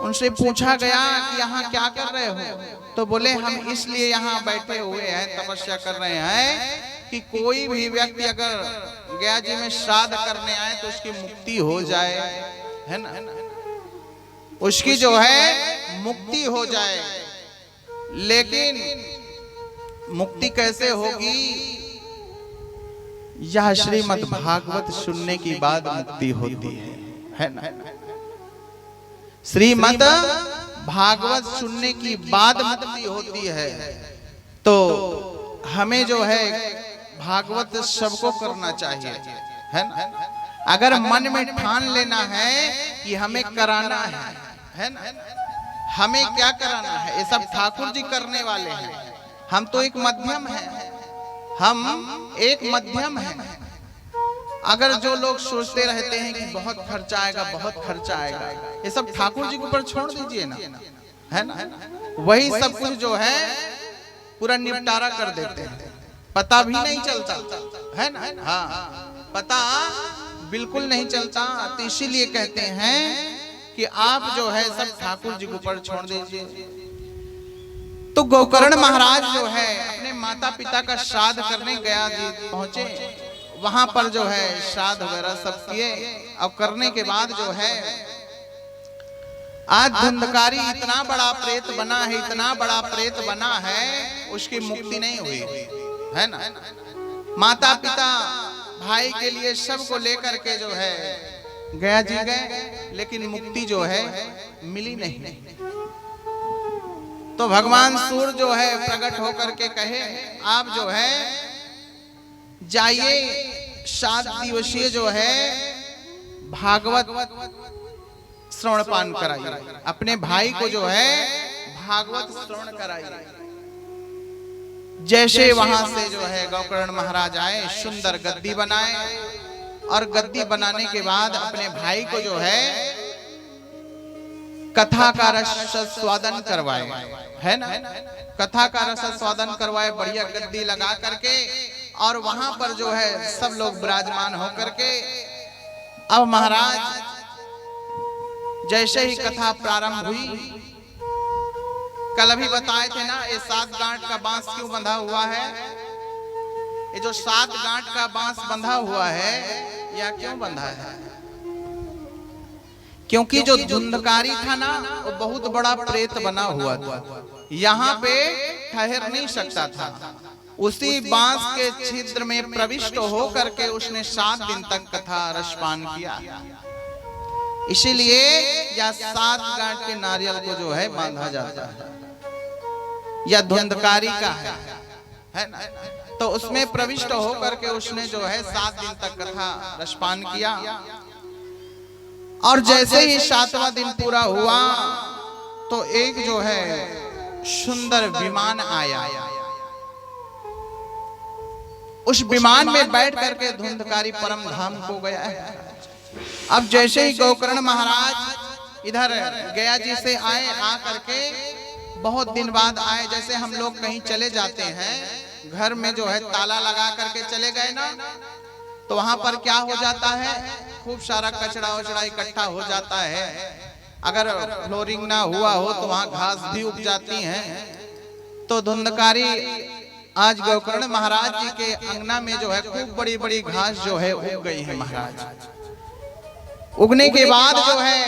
उनसे पूछा गया कि यहाँ क्या कर रहे हो, तो बोले हम इसलिए यहाँ बैठे हुए हैं, तपस्या कर रहे हैं कि कोई भी व्यक्ति अगर गया जी में श्राद्ध करने आए तो उसकी मुक्ति हो जाए, है ना, उसकी जो है मुक्ति हो जाए। लेकिन मुक्ति कैसे होगी, यह श्रीमद् भागवत सुनने की बाद मुक्ति होती है ना। श्रीमद् भागवत सुनने की बाद मुक्ति होती है। तो हमें जो है भागवत सबको करना चाहिए, है ना। अगर मन में ठान लेना है कि हमें कराना है ना, हमें क्या कराना है, ये सब ठाकुर जी करने वाले हैं, हम तो एक मध्यम हैं, हम एक मध्यम हैं। अगर जो लोग सोचते रहते हैं कि बहुत खर्चा आएगा, बहुत खर्चा आएगा, ये सब ठाकुर जी के ऊपर छोड़ दीजिए ना, है ना। वही सब कुछ जो है पूरा निपटारा कर देते हैं, पता भी नहीं चलता, है ना। हाँ, पता बिल्कुल नहीं चलता। तो इसीलिए कहते हैं कि आप जो है सब ठाकुर जी के ऊपर छोड़ दीजिए। तो गोकर्ण महाराज जो है अपने माता पिता का श्राद्ध करने गया जी पहुंचे, वहां पर जो है श्राद्ध वगैरह सब किए। अब करने के बाद जो है आज धुंधकारी इतना बड़ा प्रेत बना है, इतना बड़ा प्रेत बना है, उसकी मुक्ति नहीं हुई, है ना। माता पिता भाई के लिए सबको लेकर के जो है गया जी गए, लेकिन मुक्ति जो है मिली नहीं। तो भगवान सूर्य जो है प्रकट होकर के कहे, आप जो है जाइए 7 दिवसीय जो है भागवत श्रवण पान कराइए, अपने भाई को जो है भागवत श्रवण कराइए। जैसे वहां से जो है गोकर्ण महाराज आए, सुंदर गद्दी बनाए, और गद्दी बनाने के बाद अपने भाई को जो है कथा का रस स्वादन करवाए, है ना। कथा का रस स्वादन करवाए, बढ़िया गद्दी लगा करके, और वहां पर जो है सब लोग विराजमान होकर के। अब महाराज जैसे ही कथा प्रारंभ हुई, कल अभी बताए थे ना, ये 7 गांठ का बांस क्यों बंधा हुआ है। ये जो 7 गांठ का बांस बंधा हुआ है, यह क्यों बंधा है, क्योंकि जो धुंधकारी था ना, वो बहुत बड़ा प्रेत बना हुआ था, यहाँ पे ठहर नहीं सकता था। उसी बांस के छिद्र में प्रविष्ट होकर के उसने 7 दिन तक कथा रसपान किया। इसीलिए यह 7 गांठ के नारियल को जो है बांधा जाता है, यह धुंधकारी का है ना। तो उसमें प्रविष्ट होकर के उसने जो है 7 दिन तक कथा रसपान किया। और जैसे ही 7वां दिन पूरा हुआ तो एक जो है सुंदर विमान आया। उस विमान में बैठ करके धुंधकारी परम धाम को गया है। अब जैसे ही गोकर्ण महाराज इधर गया जी से आए, आ करके बहुत दिन बाद आए। जैसे हम लोग कहीं चले जाते हैं, घर में जो है ताला लगा करके चले गए ना, तो वहां पर क्या हो जाता है, खूब सारा कचरा वचड़ा इकट्ठा हो जाता है। अगर फ्लोरिंग ना हुआ हो तो वहां घास भी उग जाती है। तो धुंधकारी आज गोकर्ण महाराज जी के अंगना में जो है खूब बड़ी बड़ी घास जो है उग गई है महाराज। उगने के बाद जो है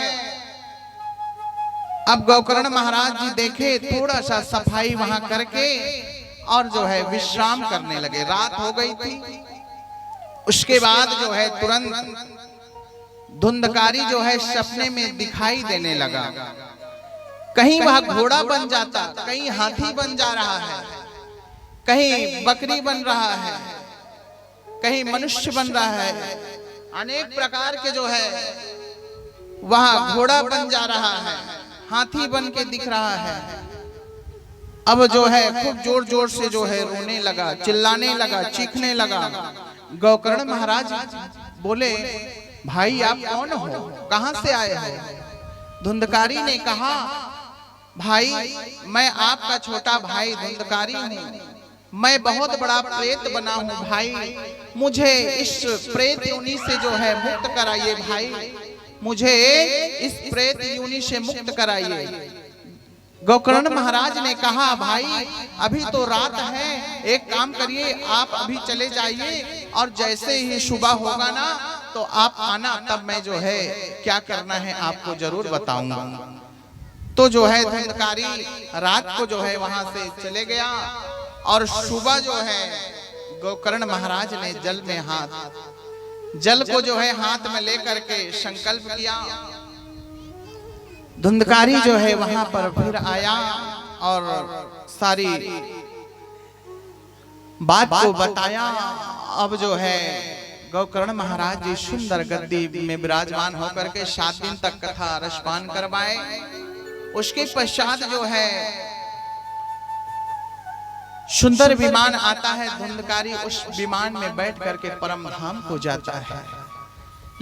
अब गोकर्ण महाराज जी देखे, थोड़ा सा सफाई वहां करके और जो है विश्राम करने लगे। रात हो गई थी। उसके बाद जो है तुरंत धुंधकारी जो है सपने में दिखाई देने लगा। कहीं वह घोड़ा बन जाता, कहीं हाथी बन जा रहा है, कहीं बकरी बन रहा है, कहीं मनुष्य बन रहा है। अनेक प्रकार के जो है वह घोड़ा बन जा रहा है, हाथी बन के दिख रहा है। अब जो है खूब जोर जोर से जो है रोने लगा, चिल्लाने लगा, चीखने लगा। गोकर्ण महाराज बोले, भाई आप कौन हो, कहां से आए हो? धुंधकारी ने कहा, भाई मैं आपका छोटा भाई धुंधकारी हूँ, मैं बहुत बड़ा प्रेत बना हूँ भाई, मुझे इस प्रेत योनि से जो है मुक्त कराइए भाई, मुझे इस प्रेत योनि से मुक्त कराइए। गोकर्ण महाराज ने कहा, भाई अभी तो रात है, एक काम करिए आप अभी चले जाइए और जैसे ही सुबह होगा ना तो आप आना, तब मैं जो है क्या करना है आपको जरूर बताऊंगा। तो जो है धुंधकारी रात को जो है वहां से चले गया और सुबह जो है गोकर्ण महाराज ने जल को जो है हाथ में लेकर के संकल्प किया। धुंधकारी जो है वहां पर फिर आया और सारी बात को बताया। अब जो है गोकर्ण महाराज जी सुंदर गद्दी में विराजमान होकर के 7 दिन तक कथा रसपान करवाए। उसके पश्चात जो है सुंदर विमान आता है, धुंधकारी उस विमान में बैठ करके परम धाम को जाता है।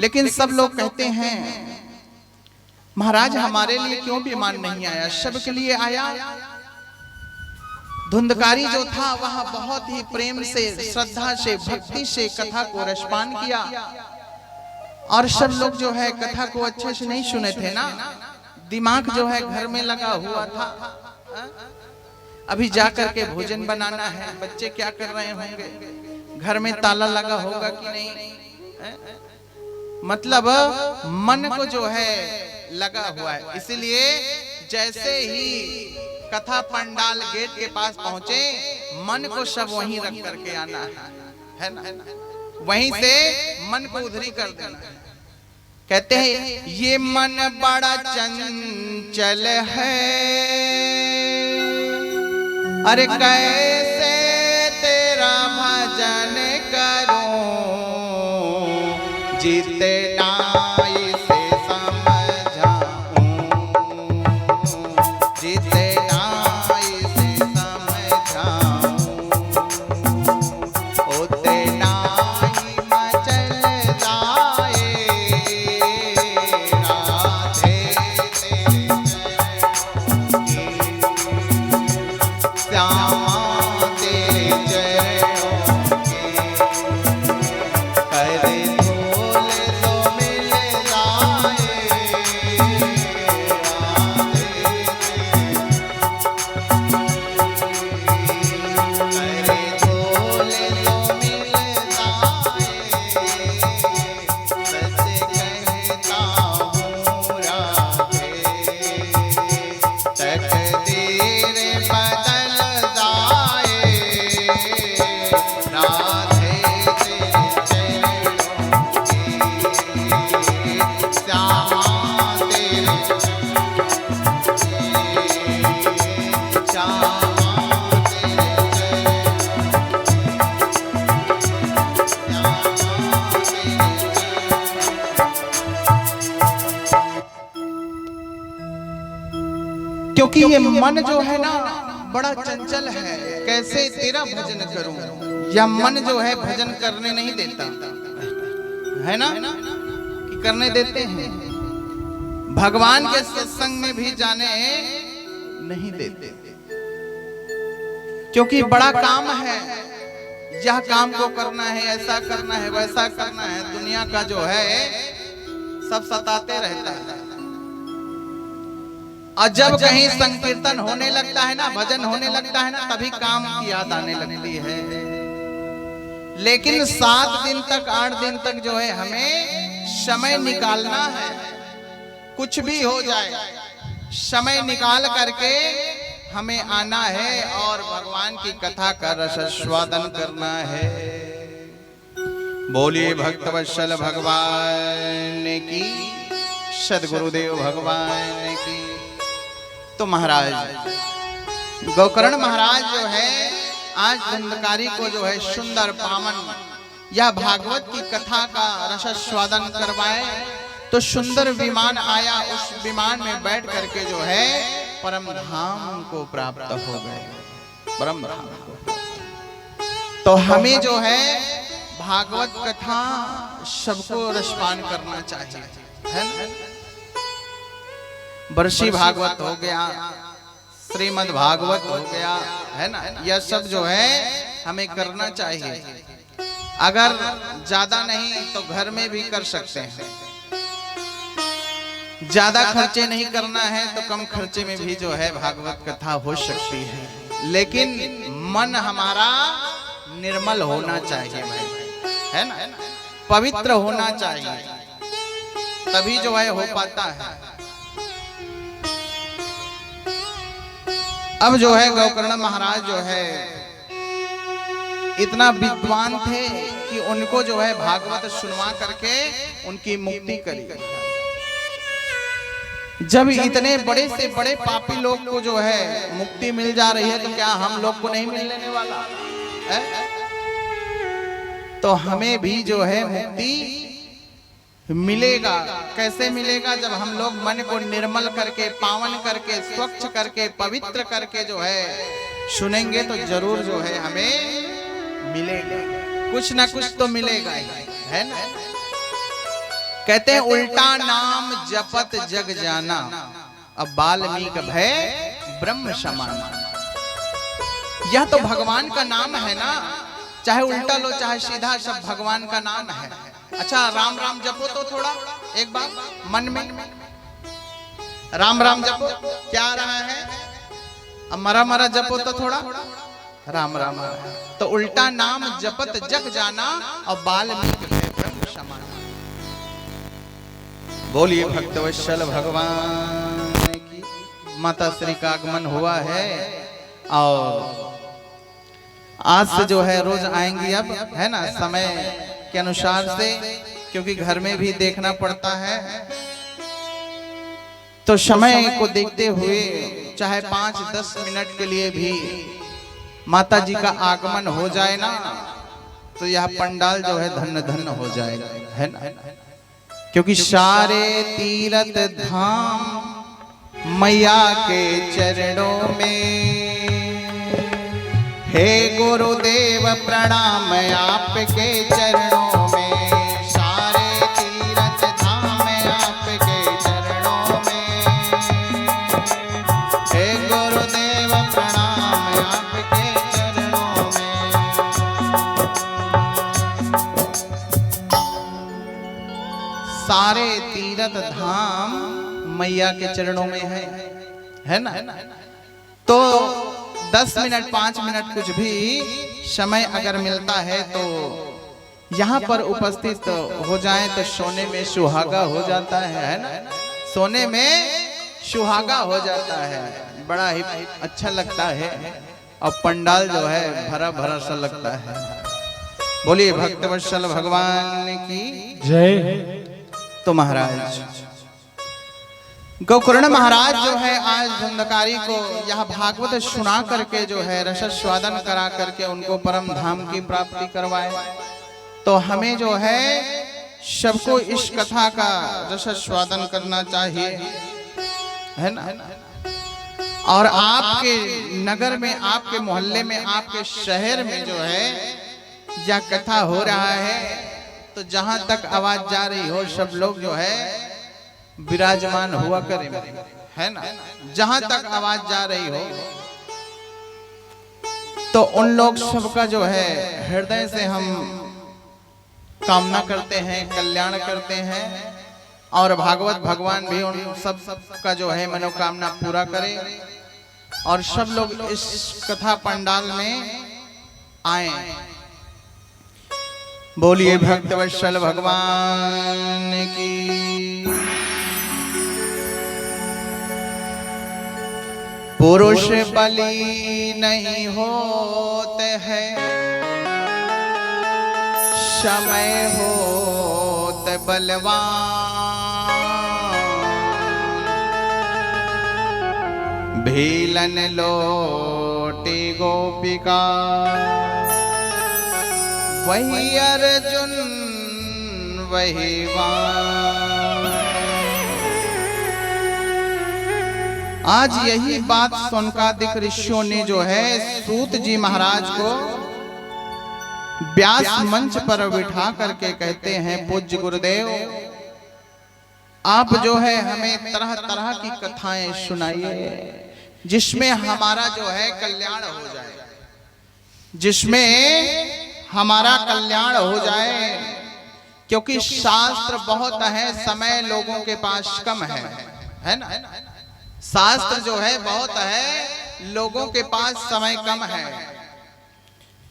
लेकिन सब लोग कहते हैं, महाराज हमारे लिए क्यों विमान नहीं आया, सबके लिए आया। धुंधकारी जो था वह बहुत ही प्रेम से, श्रद्धा से, भक्ति से कथा को रसपान किया। और सब लोग जो है कथा को अच्छे से नहीं सुने थे ना, दिमाग जो है घर में लगा हुआ था। अभी जाकर के भोजन बनाना है, बच्चे क्या कर रहे होंगे, घर में ताला लगा होगा कि नहीं, मतलब मन को जो है लगा हुआ है। इसलिए जैसे ही कथा पंडाल गेट के पास पहुंचे, मन को सब वहीं रख करके आना है ना, वहीं से मन को उधरी कर देना है। कहते हैं ये मन बड़ा चंचल है, अरे कैसे तेरा भजन करूं, जितना इसे समझाऊं, जितना इसे समझाऊं, उतना ही मचल जाए राधे तेरे चरणों की, श्यामा तेरे चरणों के, करे धूल तो मिल जाए क्योंकि ये मन जो है ना बड़ा चंचल है, कैसे तेरा भजन करूं, या मन जो है भजन करने नहीं देता है ना, कि करने देते हैं। भगवान के सत्संग में भी जाने नहीं देते, क्योंकि बड़ा काम है, यह काम को करना है, ऐसा करना है, वैसा करना है। दुनिया का जो है सब सताते रहता है। और जब कहीं संकीर्तन होने लगता है ना, भजन होने लगता है ना, तभी काम की याद आने लगती है। लेकिन 7 दिन तक 8 दिन तक जो है हमें समय निकालना है। कुछ भी हो जाए, समय निकाल करके हमें आना है और भगवान की कथा का रसास्वादन करना है। बोलिए भक्तवत्सल भगवान की, सद्गुरुदेव भगवान की। तो महाराज गोकर्ण महाराज जो है आज धंधकारी को जो है सुंदर पावन या भागवत की कथा का रसास्वादन करवाए। तो सुंदर विमान आया, उस विमान में बैठ करके जो है परम धाम को प्राप्त हो गए, परम धाम को। तो हमें जो है भागवत कथा सबको रसपान करना चाहिए, है ना। वर्षी भागवत हो गया, श्रीमद् भागवत हो गया, है ना। यह सब जो है हमें करना चाहिए। अगर ज्यादा नहीं तो घर में भी कर सकते हैं। ज्यादा खर्चे नहीं करना है तो कम खर्चे में भी जो है भागवत कथा हो सकती है। लेकिन मन हमारा निर्मल होना चाहिए भाई, है ना, पवित्र होना चाहिए, तभी जो है हो पाता है। अब जो है गोकर्ण महाराज जो है इतना विद्वान थे कि उनको जो है भागवत सुनवा करके उनकी मुक्ति करी। जब इतने बड़े से बड़े पापी लोग को जो है मुक्ति मिल जा रही है तो क्या हम लोग को नहीं मिलने वाला है? तो हमें भी जो है मुक्ति मिलेगा। कैसे मिलेगा? जब हम लोग मन को निर्मल करके, पावन करके, स्वच्छ करके, पवित्र करके जो है सुनेंगे तो जरूर जो है हमें मिलेगा, कुछ ना कुछ तो मिलेगा ही, है ना। कहते हैं उल्टा नाम जपत जग जाना, अब वाल्मीकि भय ब्रह्म समाना। यह तो भगवान का नाम है ना, चाहे उल्टा लो चाहे सीधा, सब भगवान का नाम है। अच्छा राम राम जपो तो थोड़ा एक बार मन में राम राम जपो, क्या आ रहा है? अब मरा मरा जपो तो थोड़ा राम राम। तो उल्टा नाम जपत जग जाना और वाल्मीकि भय ब्रह्म समाना। बोलिए भक्तवत्सल भगवान की। माता श्री का आगमन हुआ है और आज से जो है रोज आएंगी अब, है ना, समय के अनुसार से, क्योंकि घर में भी देखना पड़ता है। तो समय को देखते हुए चाहे 5-10 मिनट के लिए भी माता जी का आगमन हो जाए ना, तो यह पंडाल जो है धन्य धन्य हो जाएगा, है ना। क्योंकि सारे तीर्थ धाम मैया के चरणों में, हे गुरुदेव प्रणाम आपके चरणों में। सारे तीर्थ धाम आपके चरणों में, हे गुरुदेव प्रणाम आपके चरणों में। सारे तीर्थ धाम मैया के चरणों में है ना। तो 10 मिनट 5 मिनट कुछ भी समय अगर मिलता है तो यहाँ पर उपस्थित हो जाएं तो सोने में सुहागा हो जाता है ना। सोने में सुहागा हो जाता है, बड़ा ही अच्छा लगता है और पंडाल जो है भरा भरा सा लगता है। बोलिए भक्तवत्सल भगवान की जय। तो महाराज गोकर्ण महाराज जो है आज धंधकारी को यह भागवत सुना करके जो है रसास्वादन करा करके उनको परम धाम की प्राप्ति करवाए। तो हमें जो है सबको इस कथा का रसास्वादन करना चाहिए, है ना। और आपके नगर में, आपके मोहल्ले में, आपके शहर में जो है यह कथा हो रहा है, तो जहां तक आवाज जा रही हो सब लोग जो है विराजमान हुआ करें, है ना। जहां तक आवाज जा रही हो तो उन लोग सबका जो है हृदय से हम कामना करते हैं, कल्याण करते हैं, और भागवत भगवान भी उन सब का जो है मनोकामना पूरा करे, और सब लोग इस कथा पंडाल में आए। बोलिए भक्तवत्सल भगवान की। पुरुष बलि नहीं होते हैं, समय होते बलवान। भीलन लोटी गोपिका, वही अर्जुन वही वान। आज यही बात सौनकादिक ऋषियों ने जो है सूत जी महाराज को व्यास मंच पर बिठा करके कहते हैं, पूज्य गुरुदेव आप जो है हमें तरह तरह की कथाएं सुनाइए जिसमें हमारा जो है कल्याण हो जाए, जिसमें हमारा कल्याण हो जाए। क्योंकि शास्त्र बहुत है, समय लोगों के पास कम है ना। शास्त्र जो है बहुत है, लोगों के पास समय कम है,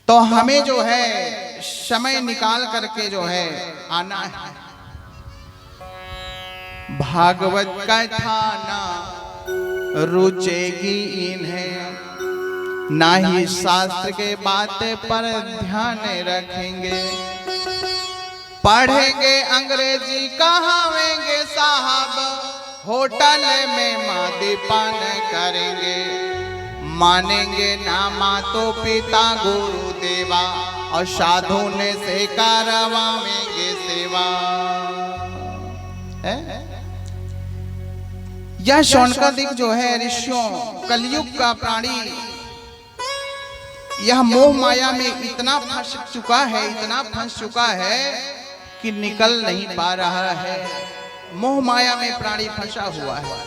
तो हमें जो है समय निकाल करके जो है आना है। भागवत कथा ना रुचेगी इन्हें, ना ही शास्त्र के बातें पर ध्यान रखेंगे। पढ़ेंगे अंग्रेजी कहावेंगे साहब, होटल में मद्यपान करेंगे। मानेंगे ना मातो पिता गुरु देवा, और साधु ने से करवाएंगे सेवा। यह शौनकादिक जो है ऋषियों, कलयुग का प्राणी यह मोह माया में इतना फंस चुका है, इतना फंस चुका है कि निकल नहीं पा रहा है। मोह माया में प्राणी फंसा हुआ है।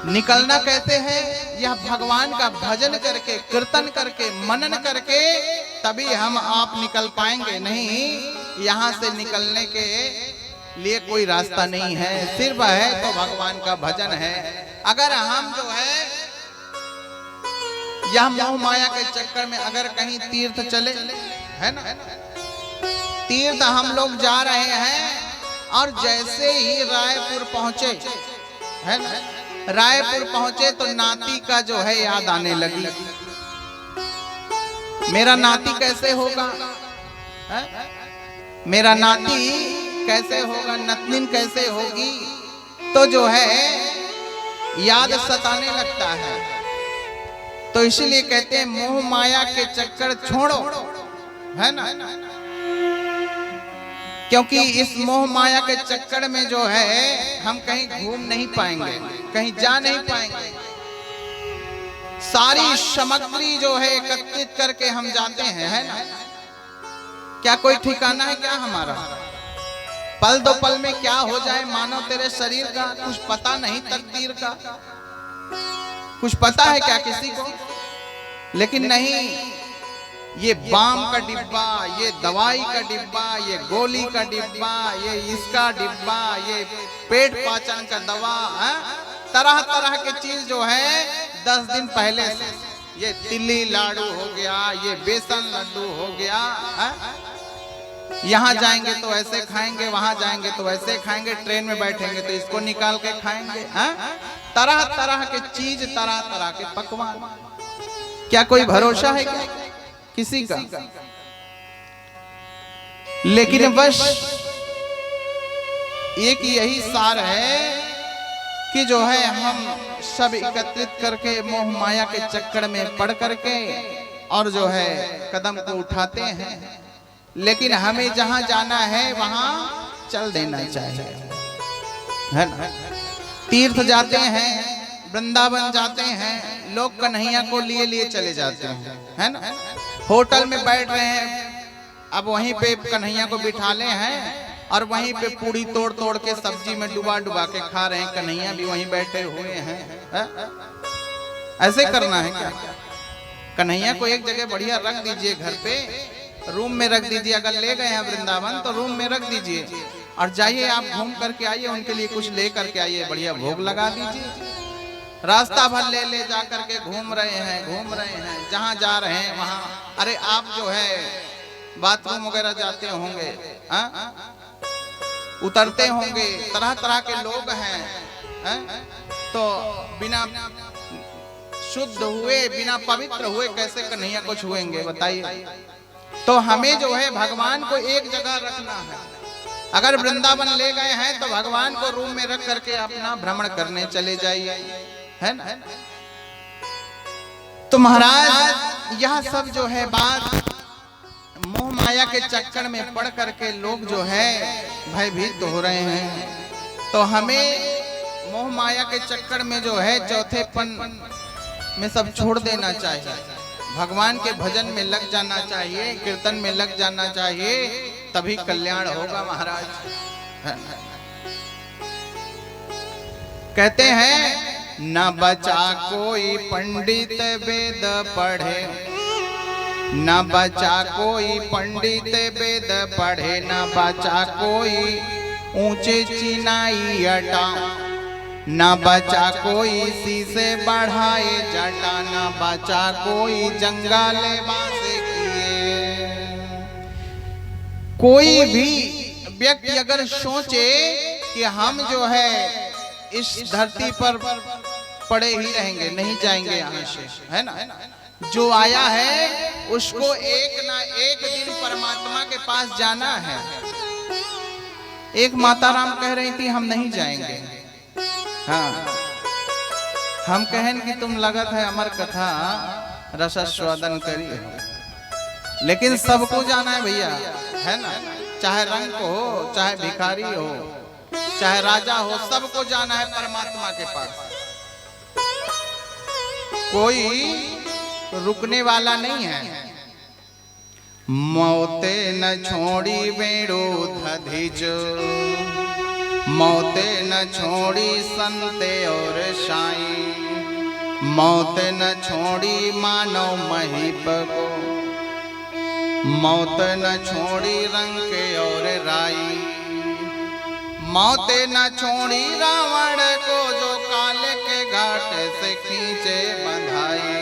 निकलना कैसे है? यह भगवान का भजन करके, कीर्तन करके, मनन करके तभी हम आप निकल पाएंगे। नहीं, यहाँ से निकलने के लिए कोई रास्ता नहीं है, सिर्फ है तो भगवान का भजन है। अगर हम जो है यह मोह माया के चक्कर में अगर कहीं तीर्थ चले, है ना, तीर्थ हम लोग जा रहे हैं, और जैसे ही रायपुर पहुंचे, है ना, रायपुर पहुंचे तो नाती का जो है याद आने लगी। मेरा नाती कैसे होगा, है? मेरा नाती कैसे होगा, नतनिन कैसे होगी, तो जो है याद सताने लगता है। तो इसीलिए कहते हैं मोह माया के चक्कर छोड़ो, है ना। क्योंकि इस मोह माया के चक्कर में जो है हम कहीं घूम नहीं पाएंगे, कहीं जा नहीं पाएंगे। सारी सामग्री जो है एकत्रित करके हम जाते हैं, है ना। क्या कोई ठिकाना है क्या हमारा? पल दो पल में क्या हो जाए मानो तेरे शरीर का, कुछ पता नहीं तकदीर का। कुछ पता है क्या किसी को? लेकिन नहीं, ये बाम का डिब्बा, ये दवाई का डिब्बा, ये गोली का डिब्बा, ये इसका डिब्बा, ये पेट पाचन का दवा, तरह तरह की चीज जो है 10 दिन पहले से, ये तिल्ली लाडू हो गया, ये बेसन लड्डू हो गया, यहाँ जाएंगे तो ऐसे खाएंगे, वहां जाएंगे तो ऐसे खाएंगे, ट्रेन में बैठेंगे तो इसको निकाल के खाएंगे, तरह तरह के चीज, तरह तरह के पकवान। क्या कोई भरोसा है क्या किसी का? लेकिन बस एक यही सार है कि जो है हम सब एकत्रित करके मोह माया के चक्कर में पड़ करके और जो है कदम को उठाते हैं, लेकिन हमें जहां जाना है वहां चल देना चाहिए, है ना। तीर्थ जाते हैं, वृंदावन जाते हैं, लोग कन्हैया को लिए लिए चले जाते हैं, है ना। होटल में बैठ रहे हैं, अब वहीं पे कन्हैया को बिठा ले हैं और वहीं पे पूड़ी तोड़ तोड़ के सब्जी में डुबा डुबा के खा रहे हैं। कन्हैया भी वहीं बैठे हुए हैं। ऐसे करना है क्या? कन्हैया को एक जगह बढ़िया रख दीजिए, घर पे रूम में रख दीजिए। अगर ले गए हैं वृंदावन तो रूम में रख दीजिए और जाइए आप घूम करके आइए, उनके लिए कुछ ले करके आइए, बढ़िया भोग लगा दीजिए। रास्ता भर ले ले जा करके घूम रहे हैं, जहां जा रहे हैं वहां। अरे आप जो है बाथरूम वगैरह जाते होंगे, उतरते होंगे, तरह तरह के लोग हैं, तो बिना शुद्ध हुए, बिना पवित्र हुए कैसे कन्हैया को छुएंगे बताइए? तो हमें जो है भगवान को एक जगह रखना है। अगर वृंदावन ले गए हैं तो भगवान को रूम में रख करके अपना भ्रमण करने चले जाइए, है ना? तो महाराज यह सब जो है बात मोह माया के चक्कर में पड़ करके लोग जो है भयभीत हो रहे हैं। तो हमें मोह माया के चक्कर में जो है चौथेपन में सब छोड़ देना चाहिए। भगवान के भजन में लग जाना चाहिए, कीर्तन में लग जाना चाहिए, तभी कल्याण होगा महाराज। कहते हैं न बचा कोई पंडित वेद पढ़े, न बचा कोई पंडित वेद पढ़े, न बचा कोई ऊंचे चिनाई अटा, न बचा कोई शीशे बढ़ाए जटा, न बचा कोई जंगल बासे किए। कोई भी व्यक्ति अगर सोचे कि हम जो है इस धरती पर पड़े ही रहेंगे, नहीं जाएंगे यहाँ से, है ना? जो आया है उसको एक ना एक दिन परमात्मा के पास जाना है। एक माता राम कह रही थी हम नहीं जाएंगे। हाँ, हम कहें कि तुम लगत है अमर कथा रसास्वादन करी हो, लेकिन सबको जाना है भैया, है ना? चाहे रंग को हो, चाहे भिखारी हो, चाहे राजा हो, सबको जाना है परमात्मा के पास। कोई रुकने वाला नहीं है। मौते न छोड़ी बेड़ो धधिज, मौते न छोड़ी संते और साई, मौत न छोड़ी मानव महीप को, मौत न छोड़ी रंग और राई, मौत न छोड़ी रावण को जो काल के घाट से खींचे बंधाई।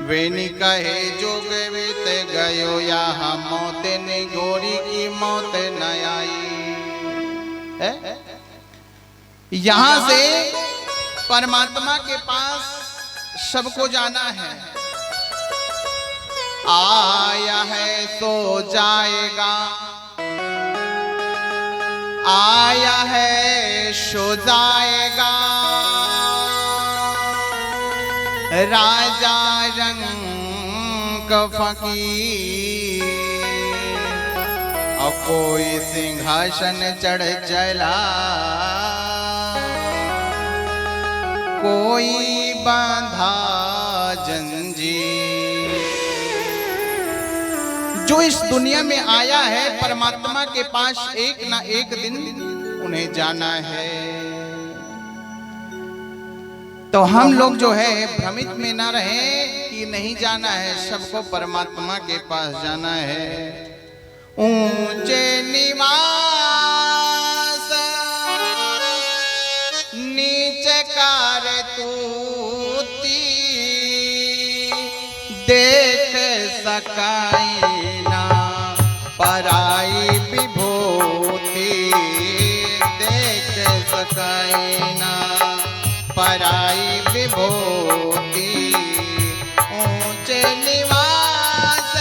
वेनी कहे जोग बीत गयो यहाँ, मौत ने गोरी की मौत न आई। यहाँ से परमात्मा के पास सबको जाना है। आया है सो जाएगा, आया है सो जाएगा, राजा रंग फकीर, और कोई सिंहासन चढ़ चला, कोई बांधा जंजीर। जो इस दुनिया में आया है परमात्मा के पास एक ना एक दिन उन्हें जाना है। तो हम लोग जो है भ्रमित में ना रहें कि नहीं जाना है, सबको परमात्मा के पास जाना है। ऊंचे निवास नीचे कार तूती, देख सकाई ना पराई विभूति, देख सकाई ना पराई विभूति। ऊंचे निवास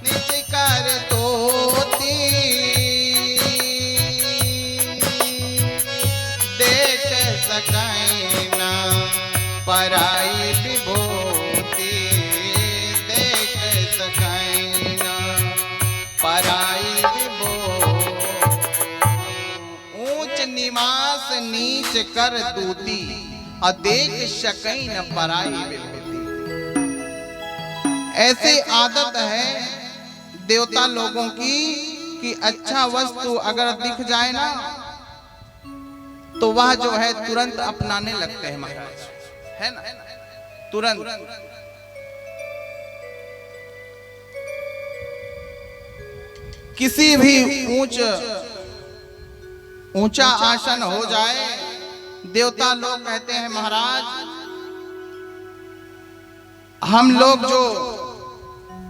नीचे कर तोती, देख सकाई ना पराई विभूति, देख सकाई ना पराई विभूति। ऊंच निवास नीच कर दूती, और देख सकई न पराई विभूति। ऐसी आदत है देवता लोगों की कि अच्छा वस्तु अगर दिख जाए ना तो वह जो है तुरंत अपनाने लगते हैं महाराज, है ना, तुरंत। किसी भी ऊंचा आसन हो जाए, देवता लोग कहते हैं महाराज हम लोग जो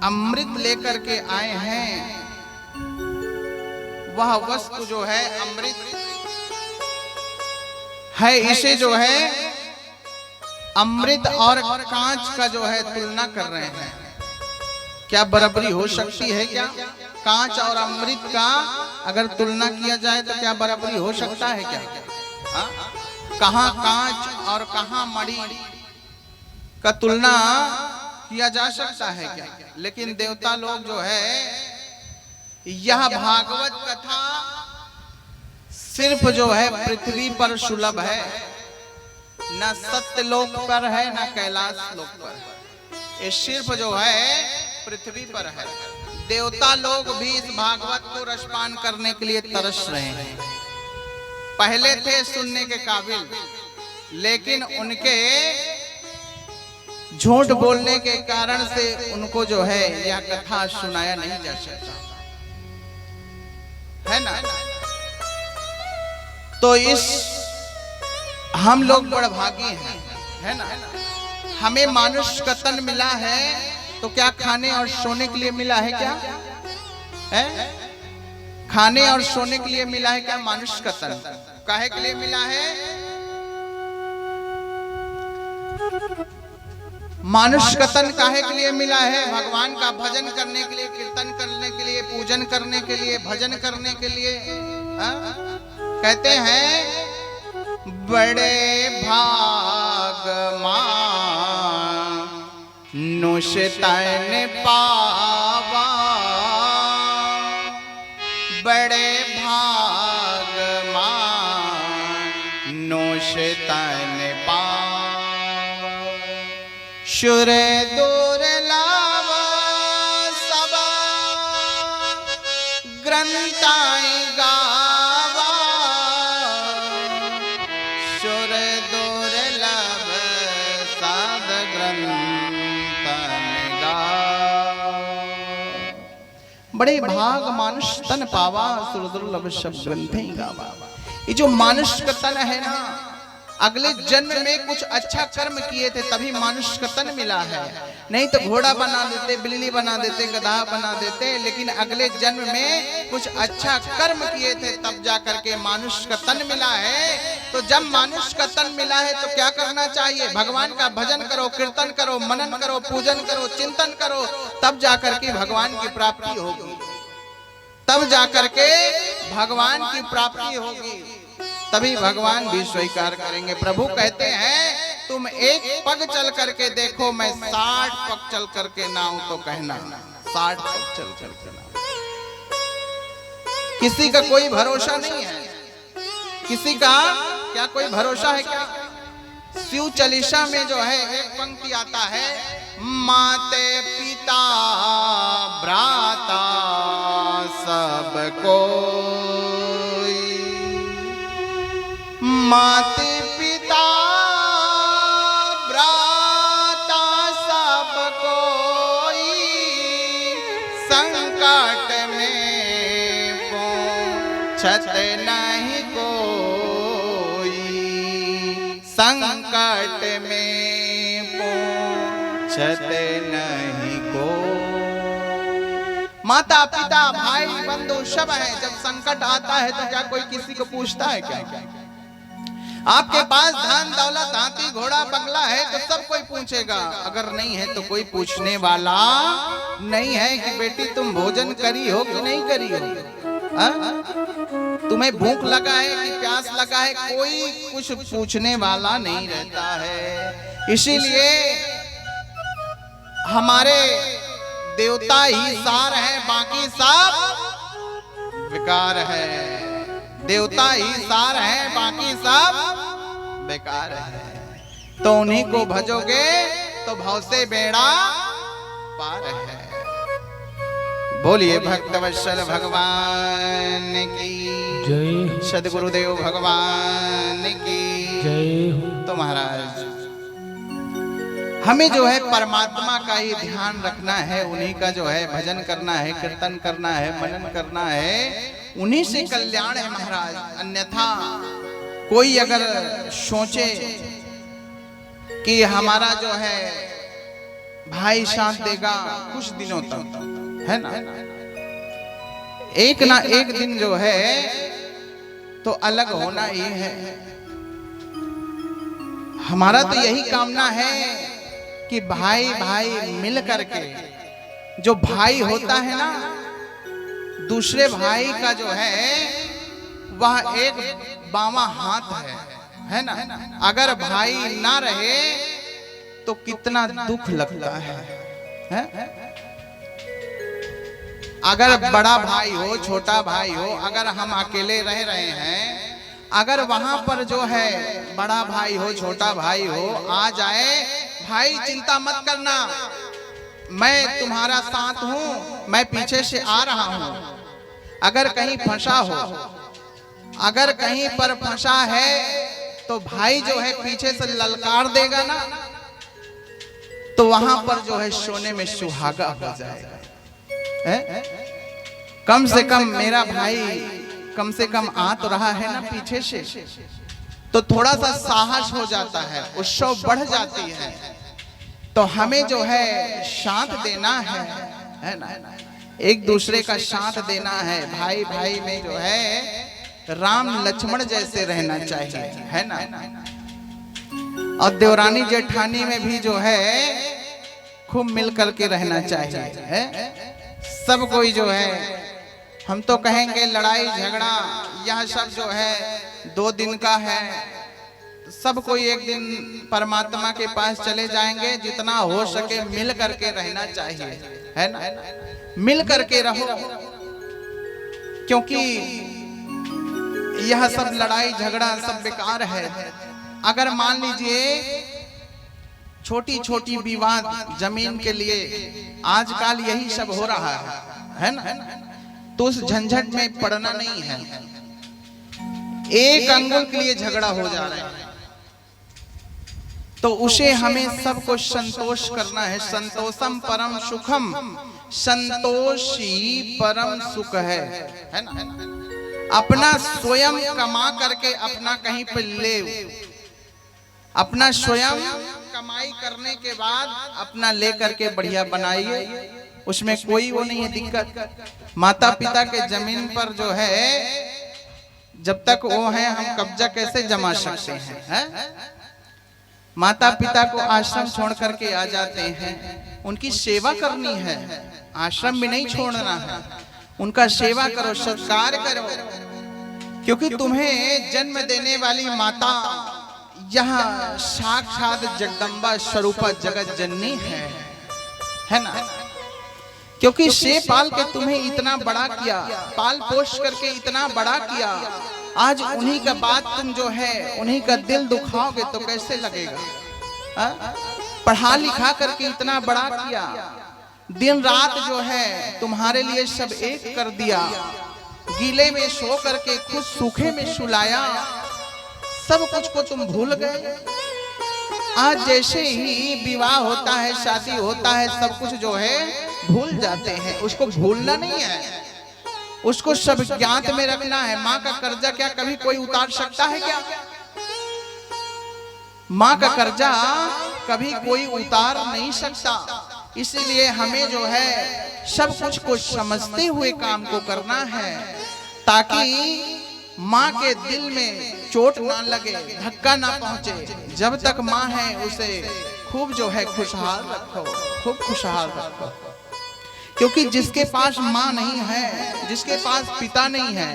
अमृत लेकर के आए हैं वह वस्तु जो है अमृत है, इसे जो है अमृत और कांच का जो है तुलना कर रहे हैं। क्या बराबरी हो सकती है क्या? कांच और अमृत का अगर तुलना किया जाए तो क्या बराबरी हो सकता है क्या? कहां कांच और कहां मणि का तुलना किया जा सकता है क्या? लेकिन देवता लोग जो है यह भागवत कथा सिर्फ जो है पृथ्वी पर सुलभ है, न सत्य लोक पर है न कैलाश लोक पर है, ये सिर्फ जो है पृथ्वी पर है। देवता लोग भी इस भागवत को रसपान करने के लिए तरस रहे हैं। पहले थे सुनने के काबिल, लेकिन उनके झूठ बोलने के कारण से उनको जो है यह कथा सुनाया नहीं जा सकता, है ना। तो इस हम लोग बड़भागी हैं, है ना। हमें मानुष का तन मिला है तो क्या खाने और सोने के लिए मिला है क्या? है? खाने और सोने के लिए मिला है क्या? मानुष का तन काहे के लिए मिला है? मानुष का तन काहे के लिए मिला है? भगवान का भजन करने के लिए, कीर्तन करने के लिए, पूजन करने के लिए, भजन करने के लिए। कहते हैं बड़े भाग मानुष तन पावा, बड़े भाग मानुष तन पावा, शुर दुर्लभ सब ग्रंथाई गावा, शुर दुर्लभ सब ग्रंथन गावा, बड़े भाग मानुष तन पावा, सुर दुर्लभ सब ग्रंथाई गावा। ये जो मानुष का तन है ना, अगले जन्म में कुछ अच्छा कर्म किए थे तभी मानुष का तन मिला है, नहीं तो घोड़ा बना देते, बिल्ली बना देते, गधा बना देते। लेकिन अगले जन्म में कुछ अच्छा कर्म किए थे तब जाकर के मानुष का तन मिला है। तो जब मानुष का तन मिला है तो क्या करना चाहिए? भगवान का भजन करो, कीर्तन करो, मनन करो, पूजन करो, चिंतन करो, तब जाकर के भगवान की प्राप्ति होगी, तब जाकर के भगवान की प्राप्ति होगी, तभी भगवान भी स्वीकार करेंगे। प्रभु कहते हैं तुम एक पग चल करके देखो, मैं 60 पग चल करके ना हूं तो कहना, 60 पग चल करके ना। किसी का कोई भरोसा नहीं है, किसी का क्या कोई भरोसा है क्या? शिव चालीसा में जो है एक पंक्ति आता है, माते पिता भ्राता सबको, माते पिता भ्राता सब कोई, संकट में पूछत नहीं कोई, संकट में पूछत नहीं कोई। माता पिता भाई बंधु सब है, जब संकट आता है तो क्या कोई किसी को पूछता है क्या? आपके पास धन दौलत हाथी घोड़ा बंगला है तो सब कोई पूछेगा, अगर नहीं है तो कोई पूछने वाला नहीं है कि बेटी तुम भोजन करी हो कि नहीं करी हो, तुम्हें भूख लगा है कि प्यास लगा है, कोई कुछ पूछने वाला नहीं रहता है। इसीलिए हमारे देवता ही सार है, बाकी सब बेकार है। देवता ही सार है, बाकी सब बेकार है। तो उन्हीं को भजोगे तो भव से बेड़ा पार है। बोलिए भक्तवत्सल भगवान की जय, सदगुरुदेव भगवान की जय हो। तो महाराज हमें जो है परमात्मा का ही ध्यान रखना है, उन्हीं का जो है भजन करना है, कीर्तन करना है, मनन करना है, उन्हीं से कल्याण है महाराज। अन्यथा कोई अगर सोचे कि हमारा जो है भाई साथ देगा कुछ दिनों तक, है ना, एक ना एक दिन जो है तो अलग होना ही है। हमारा तो यही कामना है कि भाई भाई मिल करके, जो भाई होता है ना दूसरे भाई का जो है वह एक बामा हाथ है ना। अगर भाई ना रहे तो कितना दुख लगता है? अगर बड़ा भाई हो, छोटा भाई हो, अगर हम अकेले रह रहे हैं, अगर वहां पर जो है बड़ा भाई हो, छोटा भाई हो, आ जाए, भाई चिंता मत करना, मैं तुम्हारा साथ हूं, मैं पीछे से आ रहा हूं। अगर कहीं फंसा हो, अगर कहीं पर फंसा है तो भाई जो है पीछे से ललकार देगा ना, तो वहां पर जो है सोने में सुहागा हो जाएगा। कम से कम मेरा भाई कम से कम आ तो रहा है ना पीछे से, तो थोड़ा सा साहस हो जाता है, उत्सव बढ़ जाती है। तो हमें जो है साथ देना है ना, एक दूसरे का साथ देना है। भाई भाई में जो है राम लक्ष्मण जैसे रहना चाहिए, है ना। और देवरानी जेठानी में भी जो है खूब मिल करके रहना चाहिए, है? सब कोई जो है, हम तो कहेंगे लड़ाई झगड़ा यह सब जो है 2 दिन का है। सब कोई एक दिन परमात्मा के पास चले जाएंगे। जितना हो सके मिल करके रहना चाहिए, है ना, मिल करके रहो, क्योंकि यह सब लड़ाई झगड़ा सब बेकार है। अगर मान लीजिए छोटी छोटी विवाद जमीन के लिए आजकल यही सब हो रहा है ना, तो उस झंझट में पड़ना नहीं है। एक अंगुल के लिए झगड़ा हो जा रहा है तो उसे हमें सबको संतोष करना है। संतोषम परम सुखम, संतोष ही परम सुख है ना। अपना स्वयं कमा करके अपना कहीं पर ले, अपना स्वयं कमाई करने के बाद अपना ले करके बढ़िया बनाइए, उसमें कोई वो नहीं है दिक्कत। माता पिता के जमीन पर जो है जब तक वो है हम कब्जा कैसे जमा सकते हैं? माता पिता को आश्रम छोड़ करके आ जाते हैं, उनकी सेवा करनी है, आश्रम में नहीं छोड़ना है। उनका सेवा करो, सत्कार करो, क्योंकि तुम्हें जन्म देने वाली माता यहाँ साक्षात जगदम्बा स्वरूपा जगत जननी है ना। क्योंकि से पाल के तुम्हें इतना बड़ा किया, पाल पोष करके इतना बड़ा किया, आज उन्हीं का बात तुम जो है उन्हीं का दिल दुखाओगे तो कैसे लगेगा? पढ़ा लिखा करके इतना बड़ा किया, दिन रात जो है तुम्हारे लिए सब एक कर दिया, गीले में सो करके खुद सूखे में सुलाया, सब कुछ को तुम भूल गए। आज जैसे ही विवाह होता है, शादी होता है, सब कुछ जो है भूल जाते हैं। उसको भूलना नहीं है, उसको सब ज्ञात में रखना है। माँ का कर्जा क्या कभी कोई उतार सकता है क्या? माँ का कर्जा कभी कोई उतार नहीं सकता। इसलिए हमें जो है सब कुछ को समझते हुए काम को करना है, ताकि माँ के दिल में चोट ना लगे, धक्का ना पहुंचे। जब तक माँ है उसे खूब जो है खुशहाल रखो, खूब खुशहाल रखो। क्योंकि जिसके पास माँ नहीं है, जिसके पास पिता नहीं है,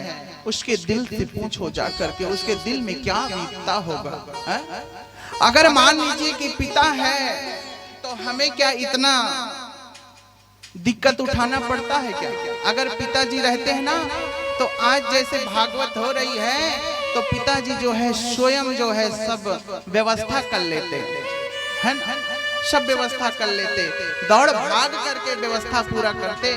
उसके दिल से पूछो जा करके उसके दिल में क्या बीतता होगा, है? अगर मान लीजिए कि पिता है तो हमें क्या इतना दिक्कत उठाना पड़ता है क्या? अगर पिताजी रहते हैं ना, तो आज जैसे भागवत हो रही है तो पिताजी जो है स्वयं जो है सब व्यवस्था कर लेते हैं, सब व्यवस्था कर लेते, दौड़ भाग करके व्यवस्था पूरा करते,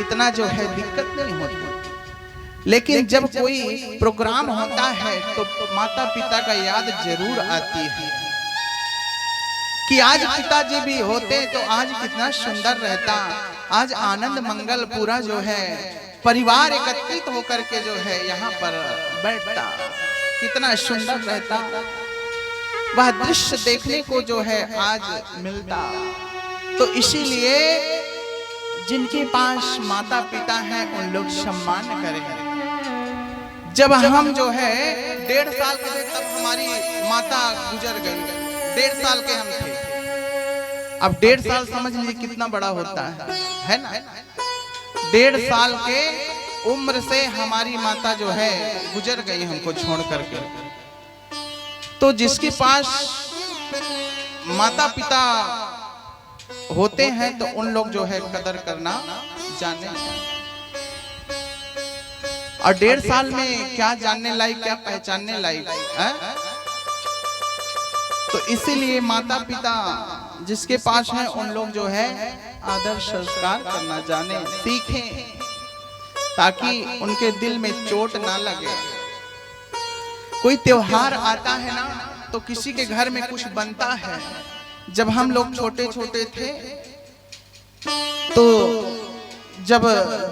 इतना जो है दिक्कत नहीं होती। लेकिन जब कोई प्रोग्राम होता है तो माता पिता का याद जरूर आती है कि आज पिताजी भी होते तो आज कितना सुंदर रहता, आज आनंद मंगल पूरा जो है परिवार एकत्रित होकर के जो है यहाँ पर बैठता, कितना सुंदर रहता। वह दृश्य देखने को जो है आज मिलता। तो इसीलिए जिनके पास माता पिता हैं उन लोग सम्मान करें। जब हम जो है 1.5 साल के थे तब हमारी माता गुजर गई, 1.5 साल के हम थे। अब 1.5 साल समझ लीजिए कितना बड़ा होता है ना। 1.5 साल के उम्र से हमारी माता जो है गुजर गई हमको छोड़ करके। तो जिसके पास माता पिता होते हैं तो उन लोग जो है कदर करना जाने। और 1.5 साल में क्या जानने लायक, क्या पहचानने लायक है। तो इसीलिए माता पिता जिसके पास है उन लोग जो है आदर संस्कार करना जाने, सीखें, ताकि उनके दिल में चोट ना लगे। कोई त्योहार आता है ना तो किसी के घर में कुछ बनता है। जब हम लोग छोटे छोटे थे तो जब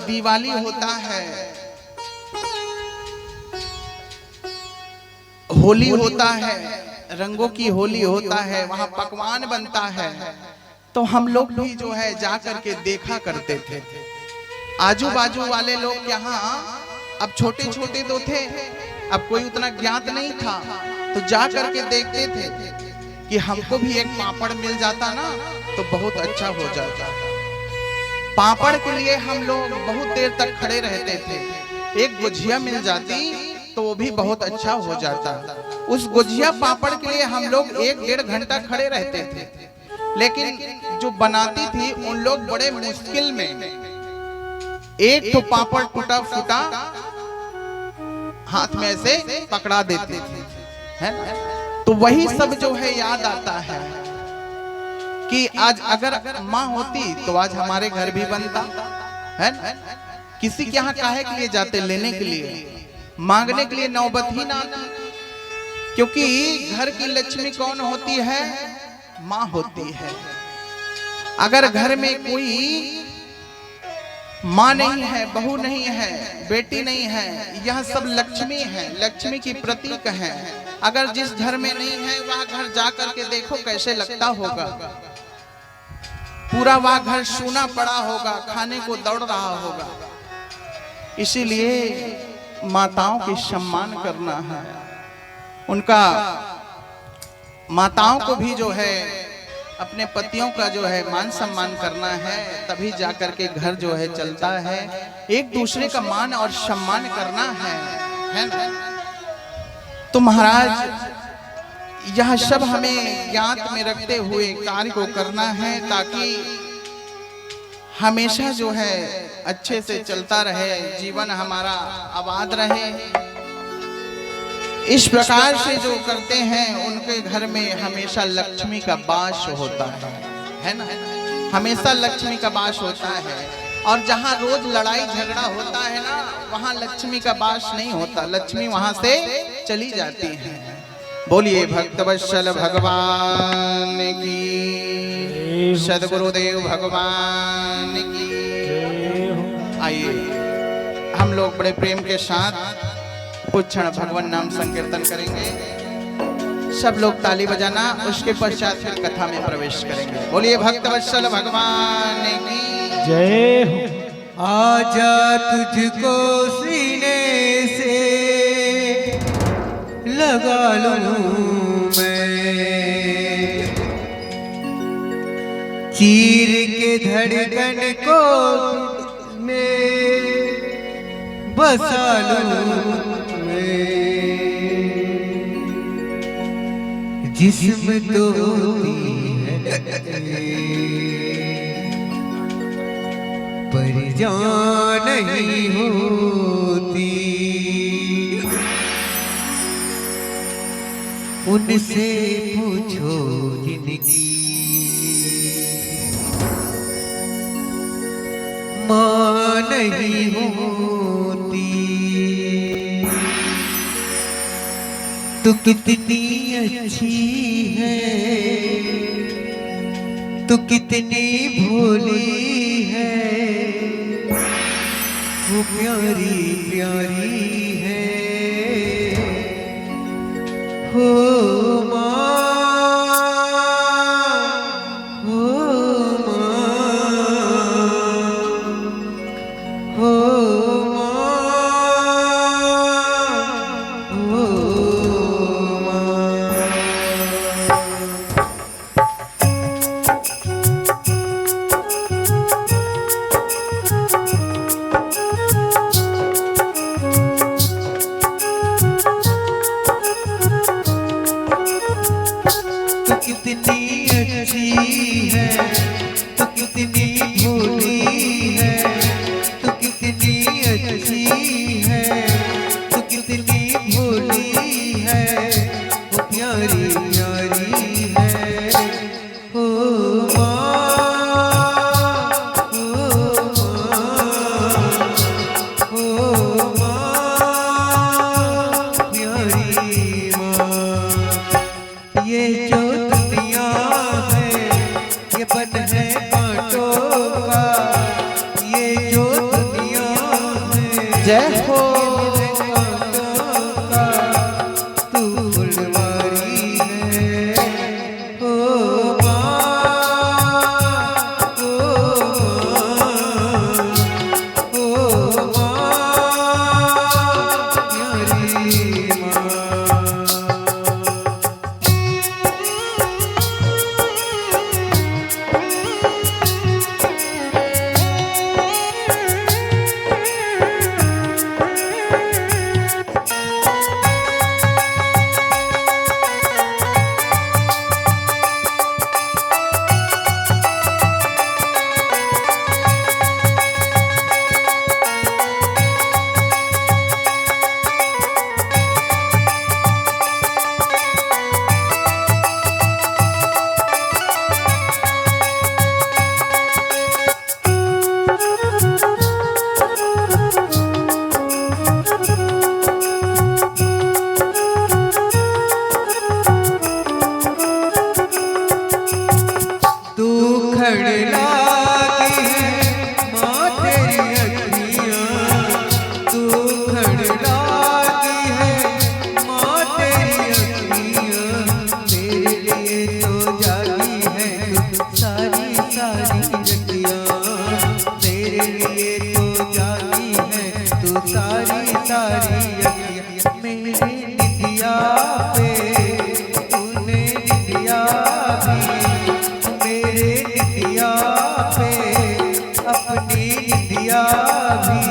दिवाली होता है, होली होता है, रंगों की होली होता है, वहां पकवान बनता है, तो हम लोग भी जो है जा करके देखा करते थे। आजू बाजू वाले लोग यहाँ अब छोटे छोटे तो थे, अब कोई उतना ज्ञात नहीं था, तो जा करके देखते थे कि हमको भी एक पापड़ मिल जाता ना तो बहुत अच्छा हो जाता। पापड़ के लिए हम लोग बहुत देर तक खड़े रहते थे। एक गुझिया मिल जाती तो वो भी बहुत अच्छा हो जाता। उस गुझिया पापड़ के लिए हम लोग 1-1.5 घंटा खड़े रहते थे। लेकिन जो बनाती थी उन लोग बड़े मुश्किल में एक तो पापड़ टूटा फूटा हाथ में से पकड़ा देते थे, है ना। तो वही सब जो है याद आता है कि आज अगर माँ होती तो आज हमारे घर भी बनता, है ना। किसी के यहाँ काहे के लिए जाते, लेने के लिए, मांगने के लिए नौबत ही ना आती। क्योंकि घर की लक्ष्मी कौन होती है? माँ होती है। अगर घर में कोई माँ नहीं है, बहू नहीं है, बेटी नहीं है, यह सब लक्ष्मी है, लक्ष्मी की प्रतीक है। अगर जिस घर में नहीं है वह घर जा करके देखो कैसे लगता होगा। पूरा वह घर सूना पड़ा होगा, खाने को दौड़ रहा होगा। इसीलिए माताओं की सम्मान करना है, उनका माताओं को भी जो है अपने पतियों का जो है मान सम्मान करना है, तभी जाकर के घर जो है चलता है। एक दूसरे का मान और सम्मान करना है ना। तो महाराज यह सब हमें ज्ञात में रखते हुए कार्य को करना है, ताकि हमेशा जो है अच्छे से चलता रहे, जीवन हमारा आबाद रहे। इस प्रकार से जो करते हैं उनके घर में हमेशा लक्ष्मी का वास होता है ना। हमेशा लक्ष्मी का वास होता है। और जहाँ रोज लड़ाई झगड़ा होता है ना, वहाँ लक्ष्मी का वास नहीं होता, लक्ष्मी वहाँ से चली जाती है। बोलिए भक्तवत्सल भगवान की, सद्गुरुदेव भगवान की। आइए हम लोग बड़े प्रेम के साथ कुछ क्षण भगवान नाम संकीर्तन करेंगे। सब लोग ताली बजाना, उसके पश्चात फिर कथा में प्रवेश करेंगे। बोलिए भक्तवत्सल भगवान की जय हो। आजा तुझको सीने से लगा लूं मैं, चीर के धड़कन को में बसा लूं मैं। जिस्म तो होती है पर जान नहीं होती, उनसे पूछो जिनकी माँ नहीं होती तू कितनी अच्छी है, तू कितनी भोली है, वो प्यारी प्यारी है हो माँ, हो माँ, हो माँ, हो माँ। तू कितनी अच्छी है, तू कितनी भोली है, तू कितनी अच्छी है, तू कितनी भोली है, वो प्यारी प्यारी है हो माँ, हो माँ, प्यारी माँ। ये जो दुनिया है ये बन है कांटों का, ये जो दुनिया है जय हो ये कांटों का, तू फुलवारी है हो माँ, हो माँ, प्यारी माँ। तू खड़लाती है माँ तेरी अखियाँ, तू खड़लाती है माँ तेरी अखियाँ, मेरे लिए तो जागी है तू सारी सारी रतियाँ, मेरे लिए तो जागी है तू सारी सारी रतियाँ, मेरे निदिया पे तूने निदिया भी, मेरे निदिया पे अपनी निदिया भी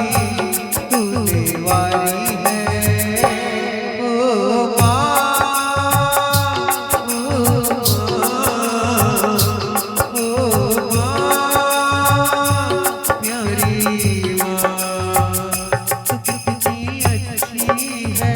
तूने वारी है ओ माँ, ओ माँ, प्यारी माँ। तू कितनी अच्छी है,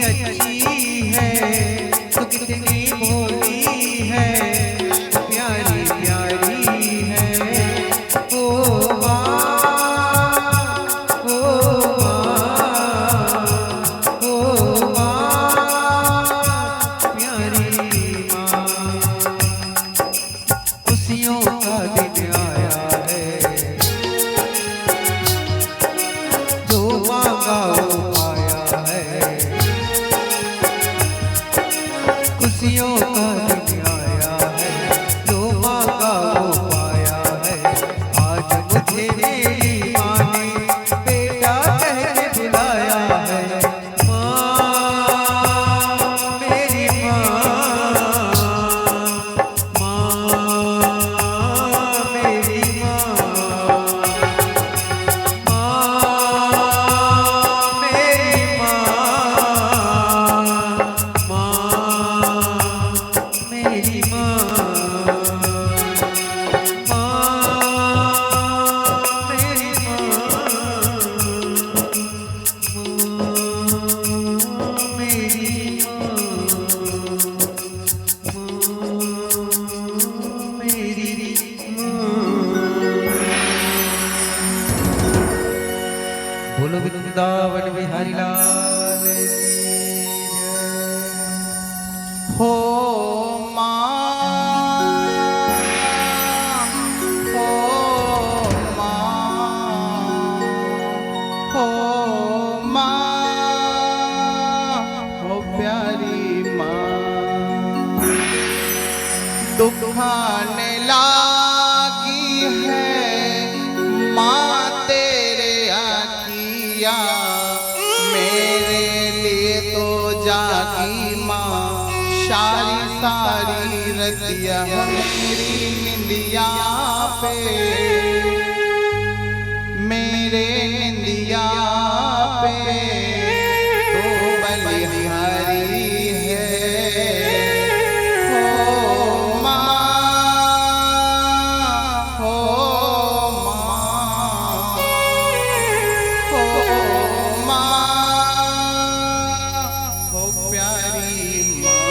अच्छी है, तू कितनी भोली है, प्यारी प्यारी है। ओ माँ, ओ माँ, ओ माँ, प्यारी माँ। खुशियों का दिन आया है, जो मांगा वो पाया है। खुशियों का दिन आया है, जो मांगा वो पाया है। आज मुझे मेरी माँ ने बेटा कह के बुलाया है। माँ, मेरी माँ, माँ, मेरी माँ, मेरी माँ, मेरी माँ, मेरी बोलो वृंदावन बिहारी लाल की जय। हो माँ, हो माँ, हो माँ, हो प्यारी माँ। दुखाने लागी है माँ तेरे आखिया, मेरे लिए तो जागी माँ सारी सारी रतिया मेरी निंदिया पे, मेरे निंदिया पे तो बलिहारी है। हो माँ, हो माँ, हो माँ, हो प्यारी माँ।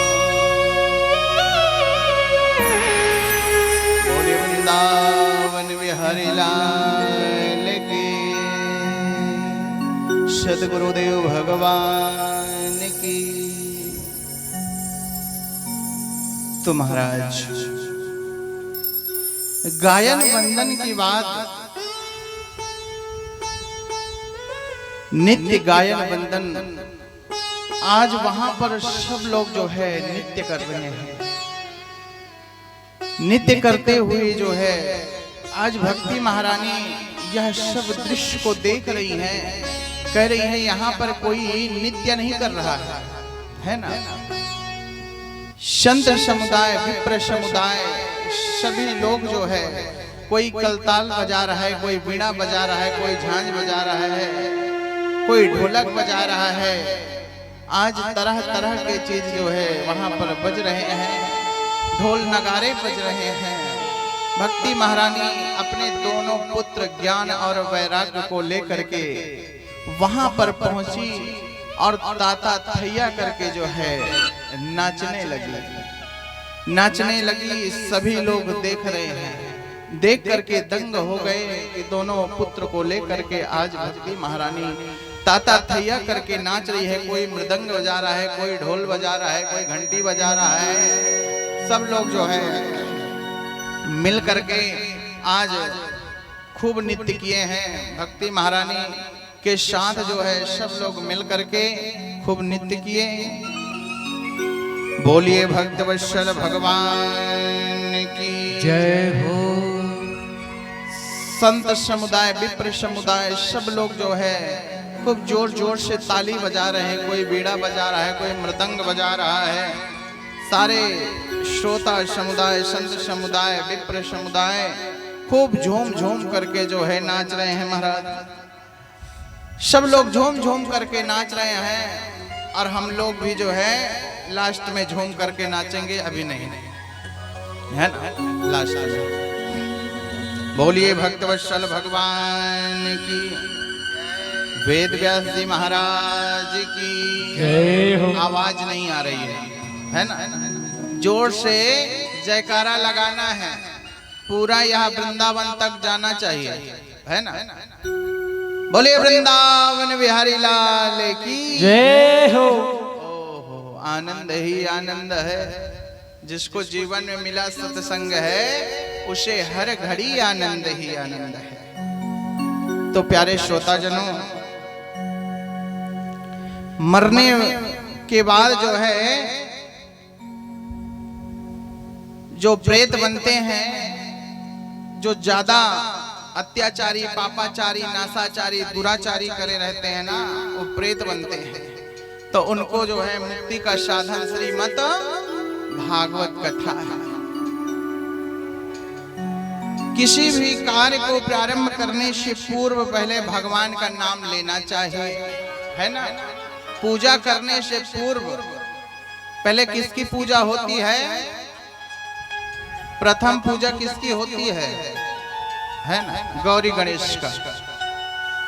बोले वृंदावन बिहारी लाल की, सद्गुरुदेव भगवान की। तो महाराज गायन वंदन की बात, नित्य गायन वंदन, आज वहां पर सब लोग जो है नित्य कर रहे हैं। नित्य करते हुए जो है आज भक्ति महारानी यह सब दृश्य को देख रही हैं, कह रही है यहाँ पर कोई नित्य नहीं कर रहा है ना। संत समुदाय, विप्र समुदाय, सभी लोग जो है कोई कलताल बजा रहा है, कोई वीणा बजा रहा है, कोई झांझ बजा रहा है, कोई ढोलक बजा रहा है। आज तरह तरह के चीज जो है वहां पर बज रहे हैं, ढोल नगारे बज रहे हैं। भक्ति महारानी अपने दोनों पुत्र ज्ञान और वैराग्य को लेकर के वहां पर पहुंची और ताता थैया करके जो है नाचने लगी। सभी लोग देख रहे हैं, देख करके दंग हो गए कि दोनों पुत्र को लेकर के आज भक्ति महारानी ताता थैया करके नाच रही है। कोई मृदंग बजा रहा है, कोई ढोल बजा रहा है, कोई घंटी बजा रहा है। सब लोग जो है मिल करके आज खूब नृत्य किए हैं। भक्ति महारानी के साथ जो है सब लोग मिल करके खूब नृत्य किए। बोलिए भक्तवत्सल भगवान की जय हो। संत समुदाय, विप्र समुदाय सब लोग जो है खूब जोर जोर से ताली बजा रहे हैं, कोई बीड़ा बजा रहा है, कोई मृदंग बजा रहा है। सारे श्रोता समुदाय, संत समुदाय, विप्र समुदाय खूब झूम झूम करके जो है नाच रहे हैं महाराज। सब लोग झूम झूम करके नाच रहे हैं और हम लोग भी जो है लास्ट में झूम करके नाचेंगे, अभी नहीं है ना, लास्ट में। बोलिए भक्तवत्सल भगवान की, वेद व्यास जी महाराज की जय आवाज नहीं आ रही है ना? जोर से जयकारा लगाना है, पूरा यह वृंदावन तक जाना चाहिए, है ना? बोले वृंदावन बिहारी लाल की जय हो। ओहो, आनंद ही आनंद है। जिसको जीवन में मिला सत्संग है, उसे हर घड़ी आनंद ही आनंद है। तो प्यारे श्रोताजनों, मरने के बाद जो है, जो प्रेत बनते हैं, जो ज्यादा अत्याचारी, पापाचारी, नासाचारी, दुराचारी करे रहते हैं ना, वो प्रेत बनते हैं। तो उनको जो है मुक्ति का साधन श्रीमद् भागवत कथा है। किसी भी कार्य को प्रारंभ करने से पूर्व पहले भगवान का नाम लेना चाहिए, है ना? पूजा करने से पूर्व पहले किसकी पूजा होती है? प्रथम पूजा किसकी होती है ना? गौरी गणेश का।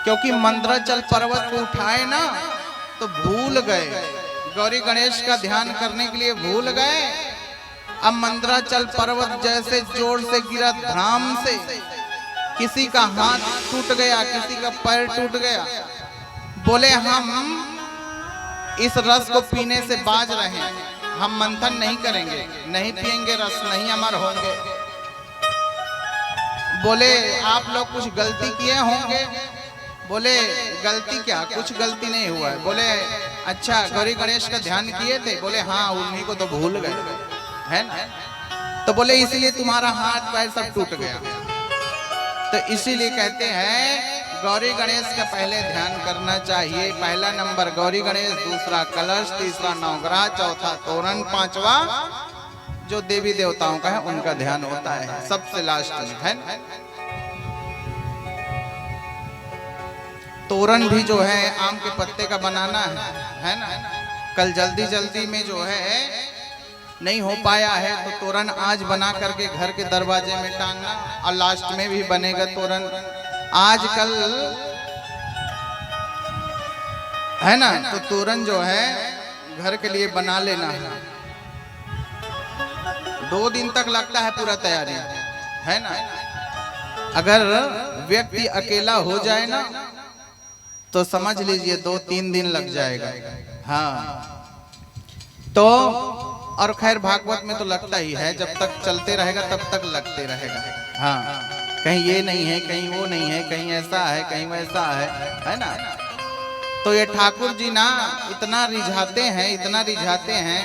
क्योंकि मंद्राचल पर्वत को उठाए ना तो भूल गए, गौरी गणेश का ध्यान करने के लिए भूल गए। अब मंद्राचल पर्वत जैसे जोर से गिरा, धड़ाम से, किसी का हाथ टूट गया, किसी का पैर टूट गया। बोले हम इस रस को पीने से बाज रहे हैं, हम मंथन नहीं करेंगे, नहीं पिएंगे रस, नहीं अमर होंगे। बोले आप लोग कुछ गलती किए होंगे। बोले गलती क्या? कुछ गलती नहीं हुआ है। बोले अच्छा, गौरी गणेश का ध्यान किए थे? बोले हाँ, उन्हीं को तो भूल गए, है ना? तो बोले इसीलिए तुम्हारा हाथ पैर सब टूट गया। तो इसीलिए कहते हैं गौरी गणेश का पहले ध्यान करना चाहिए। पहला नंबर गौरी गणेश, दूसरा कलश, तीसरा नवग्रह, चौथा तोरण, पांचवा जो देवी देवताओं का है उनका ध्यान होता है सबसे लास्ट में, है ना? तोरण भी जो है आम के पत्ते का बनाना है ना? कल जल्दी जल्दी में जो है नहीं हो पाया है, तो तोरण आज बना करके घर के दरवाजे में टांगना, और लास्ट में भी बनेगा तोरण आजकल, है ना? तो तोरण जो है घर के लिए बना लेना है। 2 दिन तक लगता है पूरा तैयारी, है ना? अगर व्यक्ति अकेला हो जाए ना तो समझ लीजिए 2-3 दिन लग जाएगा। हाँ, तो और खैर भागवत में तो लगता ही है, जब तक चलते रहेगा तब तक लगते रहेगा। हाँ, कहीं ये नहीं है, कहीं वो नहीं है, कहीं ऐसा है, कहीं वैसा है ना? तो ये ठाकुर जी ना इतना रिझाते हैं, इतना रिझाते हैं,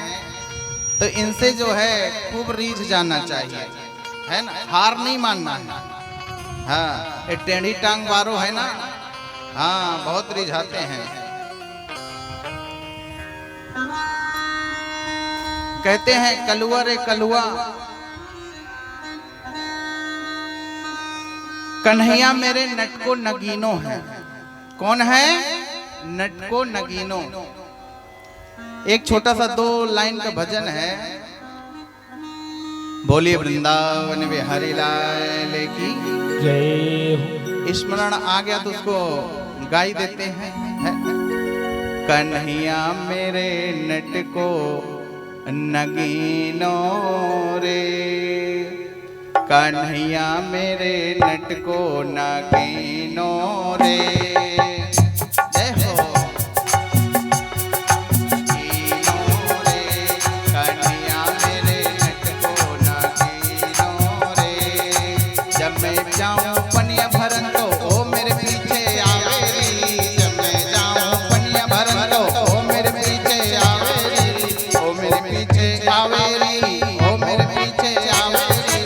तो इनसे जो है खूब रिझ जाना चाहिए, है ना? हार नहीं मानना है। हाँ, ये टेढ़ी टांग वारो है ना, हाँ, बहुत रिझाते हैं। कहते हैं कलुआ रे कलुआ, कन्हैया मेरे नटको नगीनो है। कौन है? नटको नगीनो। एक छोटा सा 2 लाइन का भजन है। बोलिए वृंदावन बिहारी लाल की जय हो। स्मरण आ गया तो उसको गाई देते हैं, है? कन्हैया मेरे नटको नगीनो रे, कन्हैया मेरे नटको नगीनो रे। जय हो। नगीनो रे, कन्हैया मेरे नटको नगीनो रे। जब मैं जाऊं पनिया भरन तो ओ मेरे पीछे आवेरी, जब मैं जाऊं पनिया भरन तो ओ मेरे पीछे आवेरी, ओ मेरे पीछे आवेरी, ओ मेरे पीछे आवेरी।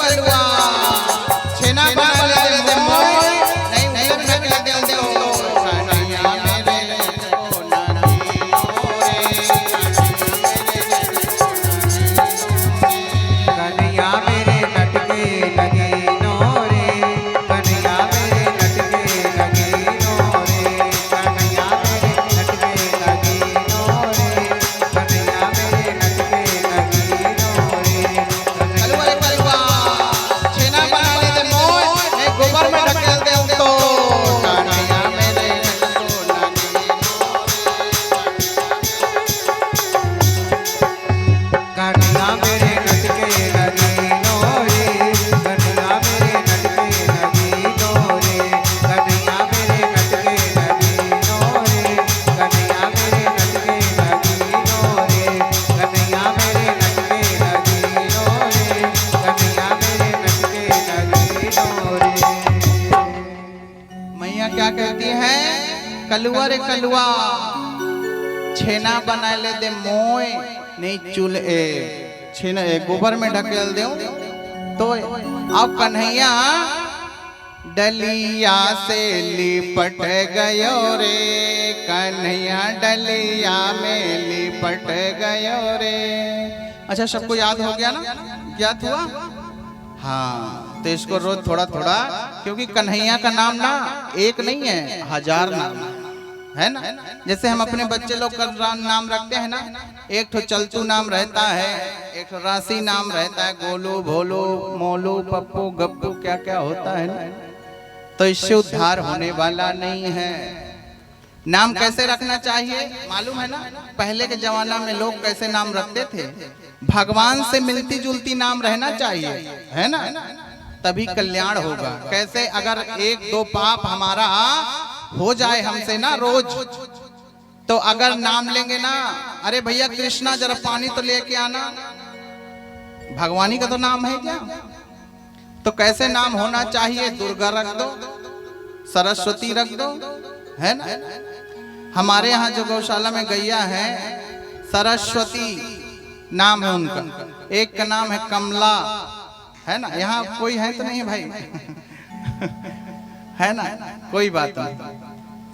कलुआ छेना बना ले दे मोय नहीं उतर ढक दे दे कन्हैया मेरे को नहीं रे कन्हैया मेरे लटके लगे नोरे कन्हैया मेरे लटके लगे नोरे कन्हैया मेरे लटके लगे नोरे कन्हैया मेरे लटके लगे नोरे कलुआ छेना बना ले दे मोय नहीं गोबर में ढकेल दे तो कन्हैया मेरे को नहीं कन्हैया मेरे लटके लगे नोरे कन्हैया मेरे लटके लगे नोरे कन्हैया मेरे लटके लगे नोरे कन्हैया मेरे लटके लगे नोरे कन्हैया मेरे लटके लगे नोरे कन्हैया मेरे लटके लगे नोरे। मैया क्या कहती है कलुआ रे कलुआ छेना बना ले दे मोय नहीं चूल्हे छेना गोबर में ढकेल दे तो अब कन्हैया डलिया से लिपट गयो रे कन्हैया डलिया में लिपट गयो रे। अच्छा सबको याद हो गया ना याद हुआ हाँ तो इसको रोज थोड़ा थोड़ा क्योंकि कन्हैया का नाम ना एक नहीं है 1000 नाम है ना। जैसे हम अपने बच्चे लोग का नाम रखते हैं ना एक तो चलतू नाम रहता है एक तो राशि नाम रहता है गोलू भोलू मोलू पप्पू गप्पू क्या क्या होता है ना। तो इससे उद्धार होने वाला नहीं है। नाम कैसे रखना चाहिए मालूम है ना पहले के जमाना में लोग कैसे नाम रखते थे भगवान से मिलती जुलती नाम रहना चाहिए है ना तभी कल्याण होगा। कैसे अगर 1-2 पाप हमारा हो जाए हमसे ना रोज तो अगर नाम लेंगे ना अरे भैया कृष्णा जरा पानी तो लेके आना भगवानी का तो नाम है क्या। तो कैसे नाम होना चाहिए दुर्गा रख दो सरस्वती रख दो है ना। हमारे यहाँ जो गौशाला में गैया है सरस्वती नाम है उनका एक का नाम है कमला है ना। यहाँ कोई है तो नहीं भाई है ना कोई बात नहीं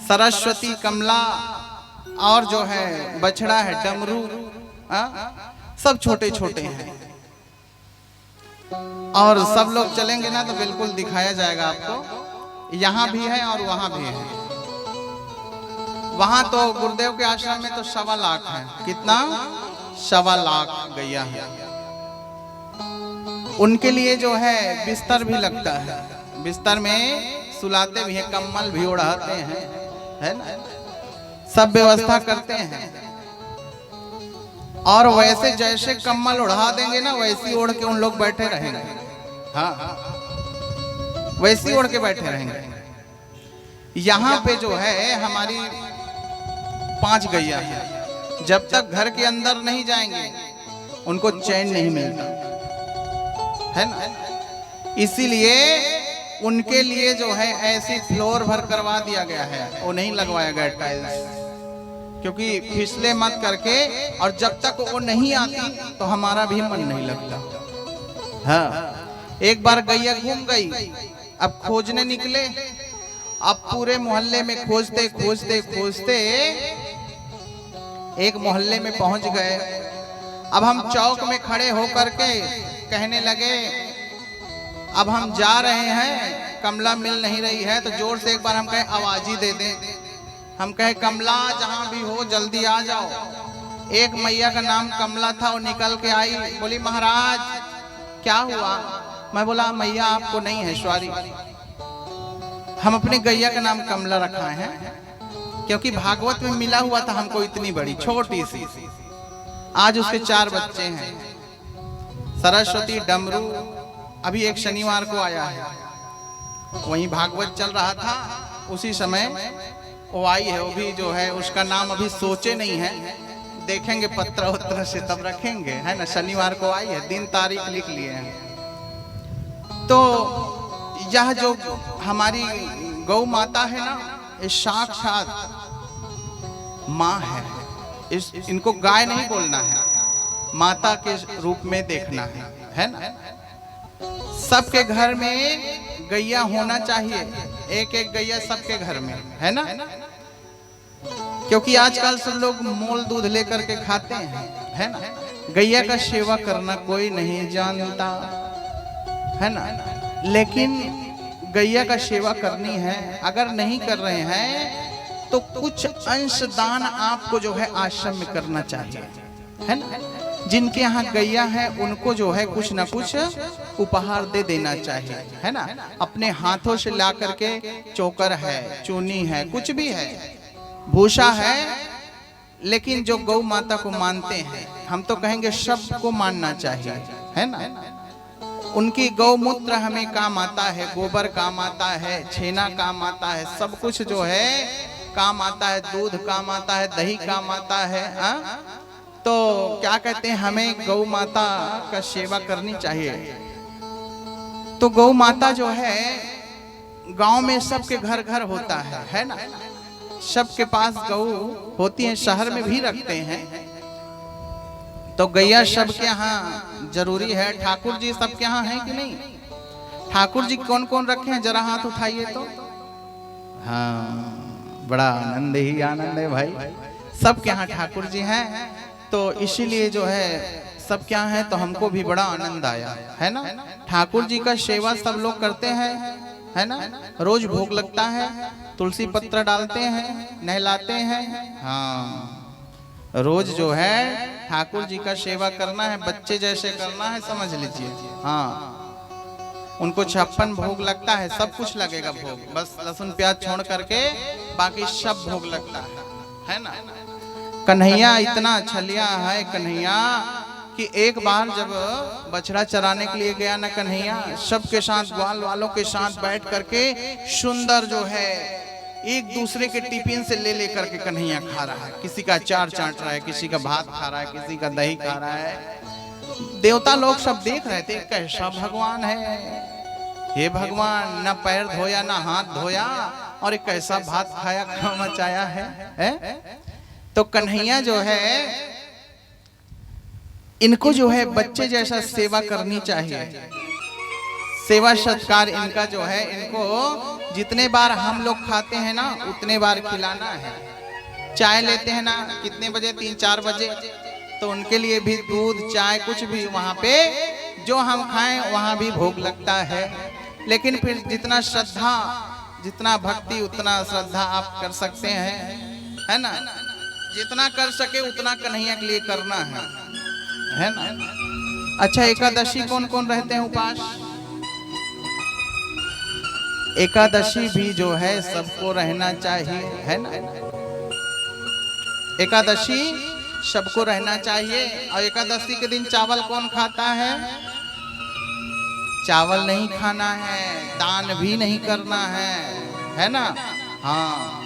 सरस्वती कमला और जो है बछड़ा है डमरू सब छोटे छोटे हैं और सब लोग चलेंगे ना तो बिल्कुल दिखाया जाएगा आपको। यहाँ भी है और वहां भी है। वहां तो गुरुदेव के आश्रम में तो 1.25 लाख है। कितना 1.25 लाख गैया है। उनके लिए जो है बिस्तर भी लगता है बिस्तर में सुलाते भी हैं कम्बल भी ओढ़ाते हैं है ना सब व्यवस्था करते हैं। और वैसे जैसे कम्बल उड़ा देंगे ना वैसी ओढ़ के उन लोग बैठे रहेंगे। हाँ वैसी ओढ़ के बैठे रहेंगे। यहाँ पे जो है हमारी 5 गैया है। जब तक घर के अंदर नहीं जाएंगे उनको चैन नहीं मिलता है ना। इसीलिए उनके लिए जो है ऐसी फ्लोर भर करवा दिया गया है वो नहीं लगवाया गया टाइल्स क्योंकि फिसले मत करके। और जब तक वो नहीं आती तो हमारा भी मन नहीं लगता। हाँ एक बार गैया घूम गई अब खोजने निकले। अब पूरे मोहल्ले में खोजते खोजते खोजते एक मोहल्ले में पहुंच गए। अब हम चौक में खड़े होकर के कहने लगे अब हम जा रहे हैं कमला मिल नहीं रही है। तो जोर से एक बार हम कहे आवाज ही दे दें। हम कहे कमला जहां भी हो जल्दी आ जाओ। एक मैया का नाम कमला था वो निकल के आई बोली महाराज क्या हुआ। मैं बोला मैया आपको नहीं है सॉरी हम अपने गैया का नाम कमला रखा है क्योंकि भागवत में मिला हुआ था हमको इतनी बड़ी छोटी सी। आज उसके 4 बच्चे हैं सरस्वती डमरू। अभी एक शनिवार को आया है वहीं भागवत चल रहा था उसी समय वो आई है। वो भी जो है उसका नाम अभी सोचे नहीं है देखेंगे पत्र उत्तर से तब रखेंगे है ना। शनिवार को आई है दिन तारीख लिख लिए हैं। तो यह जो हमारी गौ माता है ना ये साक्षात माँ है। इनको गाय नहीं बोलना है माता के रूप में देखना है ना। सबके घर में गैया होना चाहिए, एक एक गैया सबके घर में, है ना? क्योंकि आजकल सब लोग मोल दूध लेकर के खाते हैं, है ना? गैया का सेवा करना कोई नहीं जानता, है ना? लेकिन गैया का सेवा करनी है। अगर नहीं कर रहे हैं तो कुछ अंश दान आपको जो है आश्रम में करना चाहिए, है ना? जिनके यहाँ गैया है उनको जो है कुछ ना कुछ उपहार दे देना चाहिए, है ना? अपने हाथों से ला करके, चोकर है, चूनी है, कुछ भी है, भूसा है, लेकिन जो गौ माता को मानते हैं, हम तो कहेंगे सबको मानना चाहिए, है ना? उनकी गौमूत्र हमें काम आता है, गोबर काम आता है, छेना काम आता है, सब कुछ जो है काम आता है, दूध काम आता है, दही काम आता है। तो क्या कहते हैं, हमें गौ माता का सेवा करनी चाहिए। तो गौ माता जो है गांव में सबके घर घर होता है ना? सबके पास गौ होती है, शहर में भी रखते हैं। तो गैया सबके यहाँ जरूरी है। ठाकुर जी सबके यहाँ है कि नहीं? ठाकुर जी कौन कौन रखे हैं, जरा हाथ उठाइए तो। हाँ, बड़ा आनंद ही आनंद है भाई, सबके यहाँ ठाकुर जी हैं। तो इसीलिए जो है सब क्या है, तो हमको भी बड़ा आनंद आया, है ना? ठाकुर जी का सेवा सब लोग करते हैं, है ना? रोज भोग लगता है, तुलसी पत्र डालते हैं, नहलाते हैं। हाँ, रोज जो है ठाकुर जी का सेवा करना है, बच्चे जैसे करना है, समझ लीजिए। हाँ, उनको 56 भोग लगता है, सब कुछ लगेगा भोग, बस लहसुन प्याज छोड़ करके बाकी सब भोग लगता है ना? कन्हैया इतना छलिया है कन्हैया कि एक बार जब बछड़ा चराने के लिए गया ना कन्हैया, सबके साथ, ग्वाल वालों के साथ बैठ करके सुंदर जो है एक दूसरे के टिफिन से ले लेकर के कन्हैया खा रहा है। किसी का अचार चाट रहा है, किसी का भात खा रहा है, किसी का दही खा रहा है। देवता लोग सब देख रहे थे, कैसा भगवान है, हे भगवान, ना पैर धोया ना हाथ धोया, और एक कैसा भात खाया, खा मचाया है? तो कन्हैया जो है इनको जो है बच्चे जैसा सेवा करनी चाहिए। सेवा सत्कार इनका जो है, इनको जितने बार हम लोग खाते हैं ना उतने बार खिलाना है। चाय लेते हैं ना कितने बजे, 3-4 बजे, तो उनके लिए भी दूध चाय कुछ भी वहाँ पे जो हम खाएं वहाँ भी भोग लगता है। लेकिन फिर जितना श्रद्धा, जितना भक्ति, उतना श्रद्धा आप कर सकते हैं, है ना? जितना कर सके उतना कन्हैया के लिए करना है ना? अच्छा, एकादशी कौन कौन रहते हैं उपास? एकादशी भी जो है सबको रहना चाहिए, है ना? एकादशी सबको रहना चाहिए। और एकादशी के दिन चावल कौन खाता है? चावल नहीं खाना है, दान भी नहीं करना है ना? हाँ,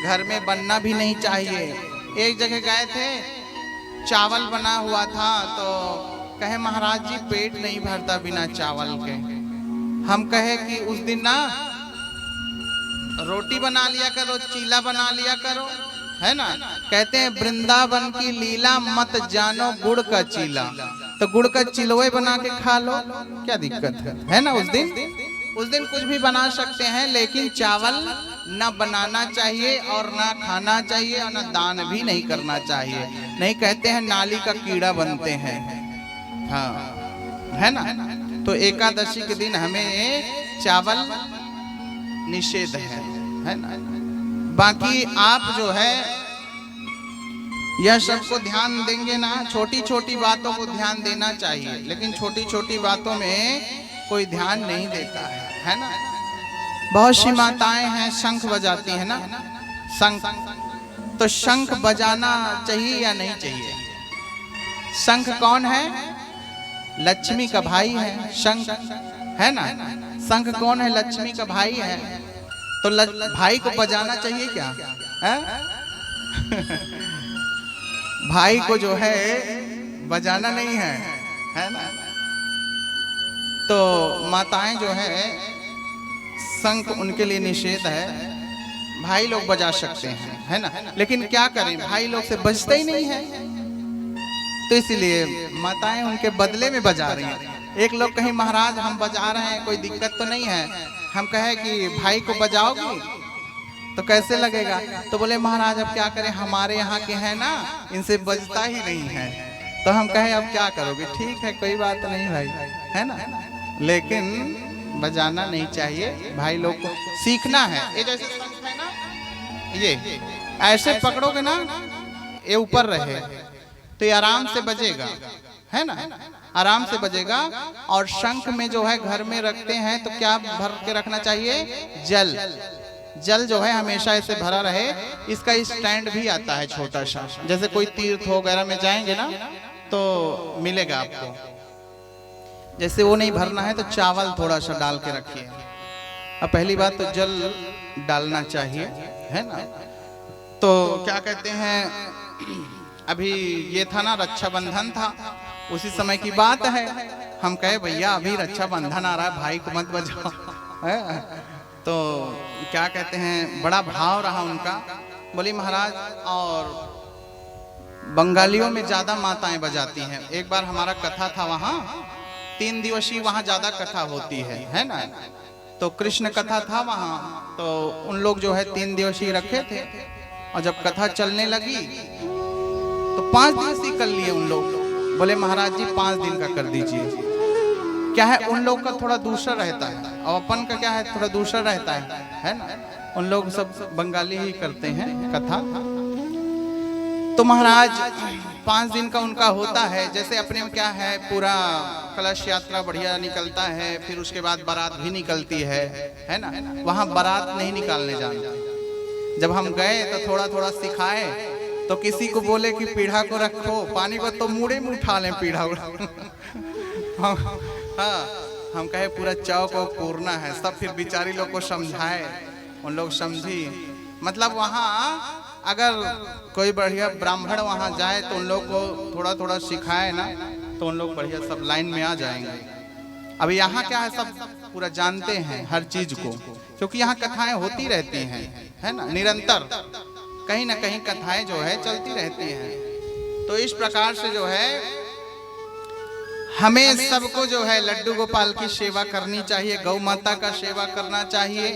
घर में बनना भी नहीं चाहिए। एक जगह गए थे, चावल बना हुआ था, तो कहे महाराज जी पेट नहीं भरता बिना चावल के। हम कहे कि उस दिन ना रोटी बना लिया करो, चीला बना लिया करो, है ना? कहते हैं वृंदावन की लीला मत जानो गुड़ का चीला, तो गुड़ का चिलवे बना के खा लो, क्या दिक्कत है ना? उस दिन कुछ भी बना सकते हैं, लेकिन चावल ना बनाना चाहिए और ना खाना चाहिए और ना दान भी नहीं करना चाहिए। नहीं, कहते हैं नाली का कीड़ा बनते हैं, हाँ, है ना? तो एकादशी के दिन हमें चावल निषेध है ना? बाकी आप जो है यह सबको ध्यान देंगे ना, छोटी छोटी बातों को ध्यान देना चाहिए, लेकिन छोटी छोटी बातों में कोई ध्यान नहीं देता है ना? बहुत सी माताएं हैं शंख बजाती है ना, शंख, तो शंख बजाना चाहिए या नहीं चाहिए? शंख कौन है? लक्ष्मी का भाई है शंख, है ना? शंख कौन है? लक्ष्मी का भाई है। तो भाई को बजाना चाहिए क्या? भाई को जो है बजाना नहीं है ना? तो माताएं जो है शंख उनके लिए निषेध है, भाई लोग बजा सकते हैं, है ना? लेकिन क्या करें, भाई लोग से बजते ही नहीं है, तो इसलिए माताएं उनके बदले में बजा रही हैं। एक लोग कहीं महाराज हम बजा रहे हैं, कोई दिक्कत तो नहीं है। हम कहे कि भाई को बजाओगी तो कैसे लगेगा? तो बोले महाराज अब क्या करें, हमारे यहाँ के हैं ना, इनसे बजता ही नहीं है। तो हम कहे अब क्या करोगे? ठीक है कोई बात नहीं भाई, है ना, लेकिन बजाना नहीं चाहिए, भाई लोग को सीखना है। ये जैसे शंख है ना, ये ऐसे पकड़ोगे ना, ये ऊपर रहे तो ये आराम से बजेगा, है ना, आराम से बजेगा। और शंख में जो है घर में रखते हैं तो क्या भर के रखना चाहिए? जल। जल जो है हमेशा ऐसे भरा रहे। इसका स्टैंड भी आता है छोटा सा, जैसे कोई तीर्थ वगैरह में जाएंगे ना तो मिलेगा आपको। जैसे वो नहीं भरना है तो चावल थोड़ा सा डाल के रखिए। अब पहली बात तो जल डालना चाहिए, है ना। तो क्या कहते हैं, अभी ये था ना रक्षाबंधन था, उसी समय की बात है। हम कहे भैया अभी रक्षाबंधन आ रहा है, भाई को मत बजाओ, है? तो क्या कहते हैं, बड़ा भाव रहा उनका। बोली महाराज, और बंगालियों में ज्यादा माताएं बजाती हैं। एक बार हमारा कथा था वहाँ, 3 दिवसीय वहाँ ज्यादा कथा होती है ना। तो कृष्ण कथा था वहाँ, तो उन लोग जो है 3 दिवसीय रखे थे। और जब कथा चलने लगी तो 5 दिवसीय कर लिए उन लोग। बोले महाराज जी 5 दिन का कर दीजिए। क्या है, उन लोग का थोड़ा दूसरा रहता है और अपन का क्या है, थोड़ा दूसरा रहता है ना। उन लोग सब बंगाली ही करते हैं कथा। तो महाराज 5 दिन का उनका होता है। जैसे अपने में क्या है, पूरा कलश यात्रा बढ़िया निकलता है, फिर उसके बाद बारात भी निकलती है ना। वहाँ बारात नहीं निकालने जानते। जब हम गए तो थोड़ा थोड़ा सिखाए, तो किसी को बोले कि पीढ़ा को रखो, पानी को तो मुड़े में उठा लें पीढ़ा हाँ, हम कहे पूरा चौक को पूरना है सब। फिर बिचारी लोग को समझाए, उन लोग समझी। मतलब वहाँ अगर कोई बढ़िया ब्राह्मण वहाँ जाए तो उन लोग को थोड़ा थोड़ा सिखाए ना, तो उन लोग बढ़िया सब लाइन में आ जाएंगे। अब यहाँ क्या है, सब पूरा जानते हैं हर चीज को, क्योंकि यहाँ कथाएं होती रहती हैं, है ना, निरंतर कहीं ना कहीं कथाएं जो है चलती रहती हैं। तो इस प्रकार से जो है हमें सबको जो है लड्डू गोपाल की सेवा करनी चाहिए, गौ माता का सेवा करना चाहिए,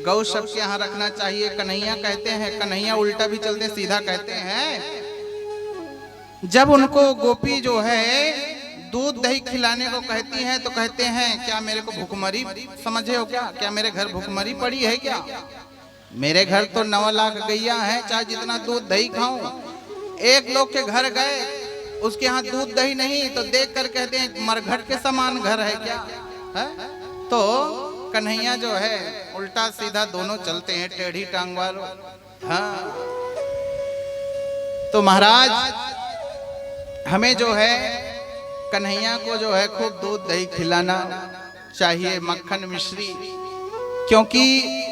गौ सबके यहाँ रखना चाहिए। कन्हैया कहते हैं, कन्हैया उल्टा भी चलते सीधा कहते हैं, जब उनको गोपी जो है दूध दही खिलाने को कहती हैं तो कहते हैं क्या मेरे को भूखमरी समझे हो क्या मेरे घर भूखमरी पड़ी है क्या? मेरे घर तो 9 लाख गैया है, चाहे जितना दूध दही खाऊं। एक लोग के घर गए, उसके यहाँ दूध दही नहीं, तो देख कर कहते हैं मरघट के समान घर है क्या है? तो कन्हैया जो है उल्टा सीधा दोनों चलते हैं, टेढ़ी टांग वालों। हाँ, तो महाराज हमें जो है कन्हैया को जो है खूब दूध दही खिलाना चाहिए, मक्खन मिश्री। क्योंकि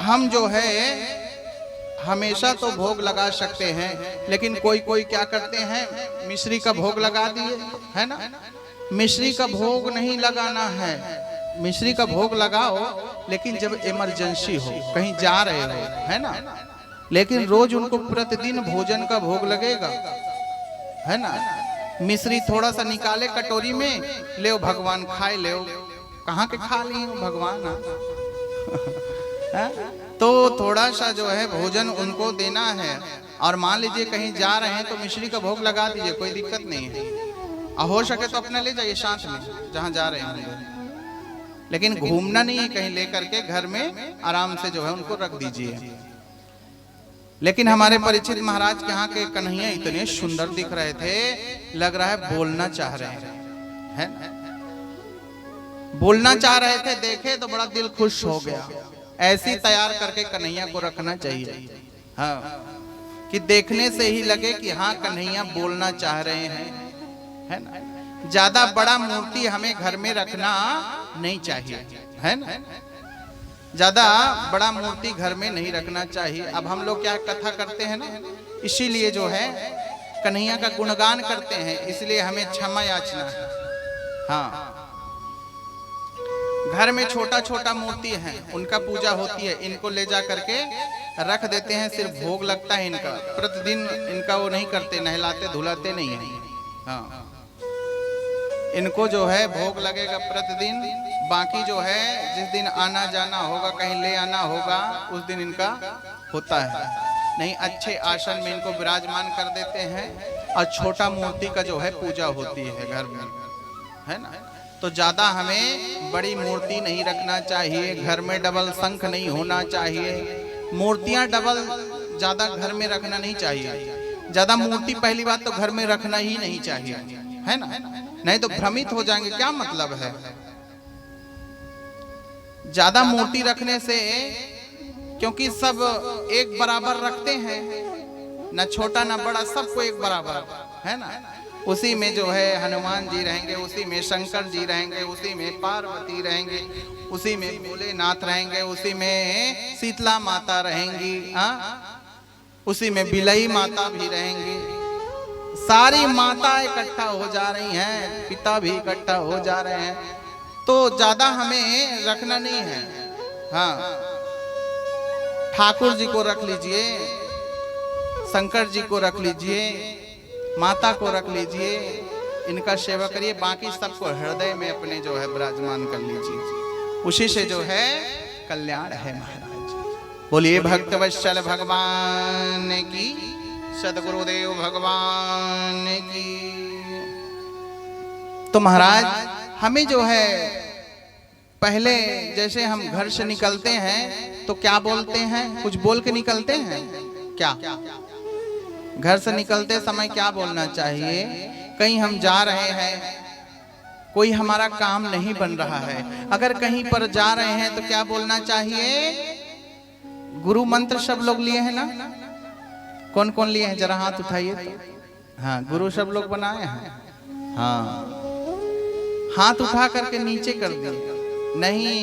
हम जो है हमेशा तो भोग लगा सकते हैं, लेकिन कोई कोई क्या करते हैं, मिश्री का भोग लगा दिए, है ना। मिश्री का भोग नहीं लगाना है, मिश्री का भोग लगाओ लेकिन जब इमरजेंसी हो, कहीं जा रहे हो, है ना। लेकिन रोज उनको प्रतिदिन भोजन का भोग लगेगा, है ना। मिश्री थोड़ा सा निकाले कटोरी में, ले भगवान खाए, ले कहाँ के खा ली भगवान तो थोड़ा सा जो है भोजन उनको देना है। और मान लीजिए कहीं जा रहे हैं तो मिश्री का भोग लगा दीजिए, कोई दिक्कत नहीं है। और हो सके तो अपने ले जाइए साथ में जहाँ जा रहे हैं, लेकिन घूमना नहीं है, कहीं लेकर के घर में आराम से जो है उनको रख दीजिए। लेकिन हमारे परिचित महाराज के यहाँ के कन्हैया इतने सुंदर दिख रहे थे, लग रहा है बोलना चाह रहे हैं, बोलना चाह रहे थे। देखे तो बड़ा दिल खुश हो गया। ऐसी तैयार करके कन्हैया को रखना चाहिए, हाँ, कि देखने से ही लगे कि हाँ कन्हैया बोलना चाह रहे हैं, है ना। ज्यादा बड़ा मूर्ति हमें घर में रखना नहीं चाहिए, है ना। ज्यादा बड़ा मूर्ति घर में नहीं रखना चाहिए। अब हम लोग क्या कथा करते हैं ना, इसीलिए जो है कन्हैया का गुणगान करते हैं, इसलिए हमें क्षमा याचना है। हाँ, घर में छोटा छोटा मूर्ति है, उनका पूजा होती है, इनको ले जा करके रख देते हैं, सिर्फ भोग लगता है इनका। प्रतिदिन इनका वो नहीं करते, नहलाते धुलाते नहीं है। हाँ, इनको जो है भोग लगेगा प्रतिदिन। बाकी जो है जिस दिन आना जाना होगा, कहीं ले आना होगा, उस दिन इनका होता है। नहीं, अच्छे आसन में इनको विराजमान कर देते हैं और छोटा मूर्ति का जो है पूजा होती है घर में, है ना। तो ज्यादा हमें बड़ी मूर्ति नहीं रखना चाहिए, घर में डबल शंख नहीं होना चाहिए, मूर्तियां डबल ज्यादा घर में रखना नहीं चाहिए। ज्यादा मूर्ति पहली बात तो घर में रखना ही नहीं चाहिए, है ना, नहीं तो भ्रमित हो जाएंगे। क्या मतलब है ज्यादा मूर्ति रखने से? क्योंकि सब एक बराबर रखते हैं, ना छोटा ना बड़ा, सबको एक बराबर, है ना। उसी में जो है हनुमान जी रहेंगे, उसी में शंकर जी रहेंगे, उसी में पार्वती रहेंगे, उसी में भोलेनाथ रहेंगे, उसी में शीतला माता रहेंगी, उसी में बिलई माता भी रहेंगी। सारी माता इकट्ठा हो जा रही हैं, पिता भी इकट्ठा हो जा रहे हैं, तो ज्यादा हमें रखना नहीं है। हाँ, ठाकुर जी को रख लीजिए, शंकर जी को रख लीजिए, माता को रख लीजिए, इनका सेवा करिए। बाकी सबको हृदय में अपने जो है विराजमान कर लीजिए, उसी से जो है कल्याण है महाराज। बोलिए भक्तवत्सल भगवान की, सदगुरुदेव भगवान की। तो महाराज हमें जो है पहले जैसे हम घर से निकलते हैं तो क्या बोलते हैं? कुछ बोल के निकलते हैं क्या? घर से निकलते समय क्या बोलना चाहिए? कहीं हम जा रहे हैं, कोई हमारा काम नहीं बन रहा है, अगर कहीं पर जा रहे हैं तो क्या बोलना चाहिए? गुरु मंत्र सब लोग लिए हैं ना? कौन कौन लिए हैं जरा हाथ उठाइए तो। हाँ, गुरु सब लोग बनाए हैं। हाँ, हाथ उठा करके नीचे कर दिए। नहीं,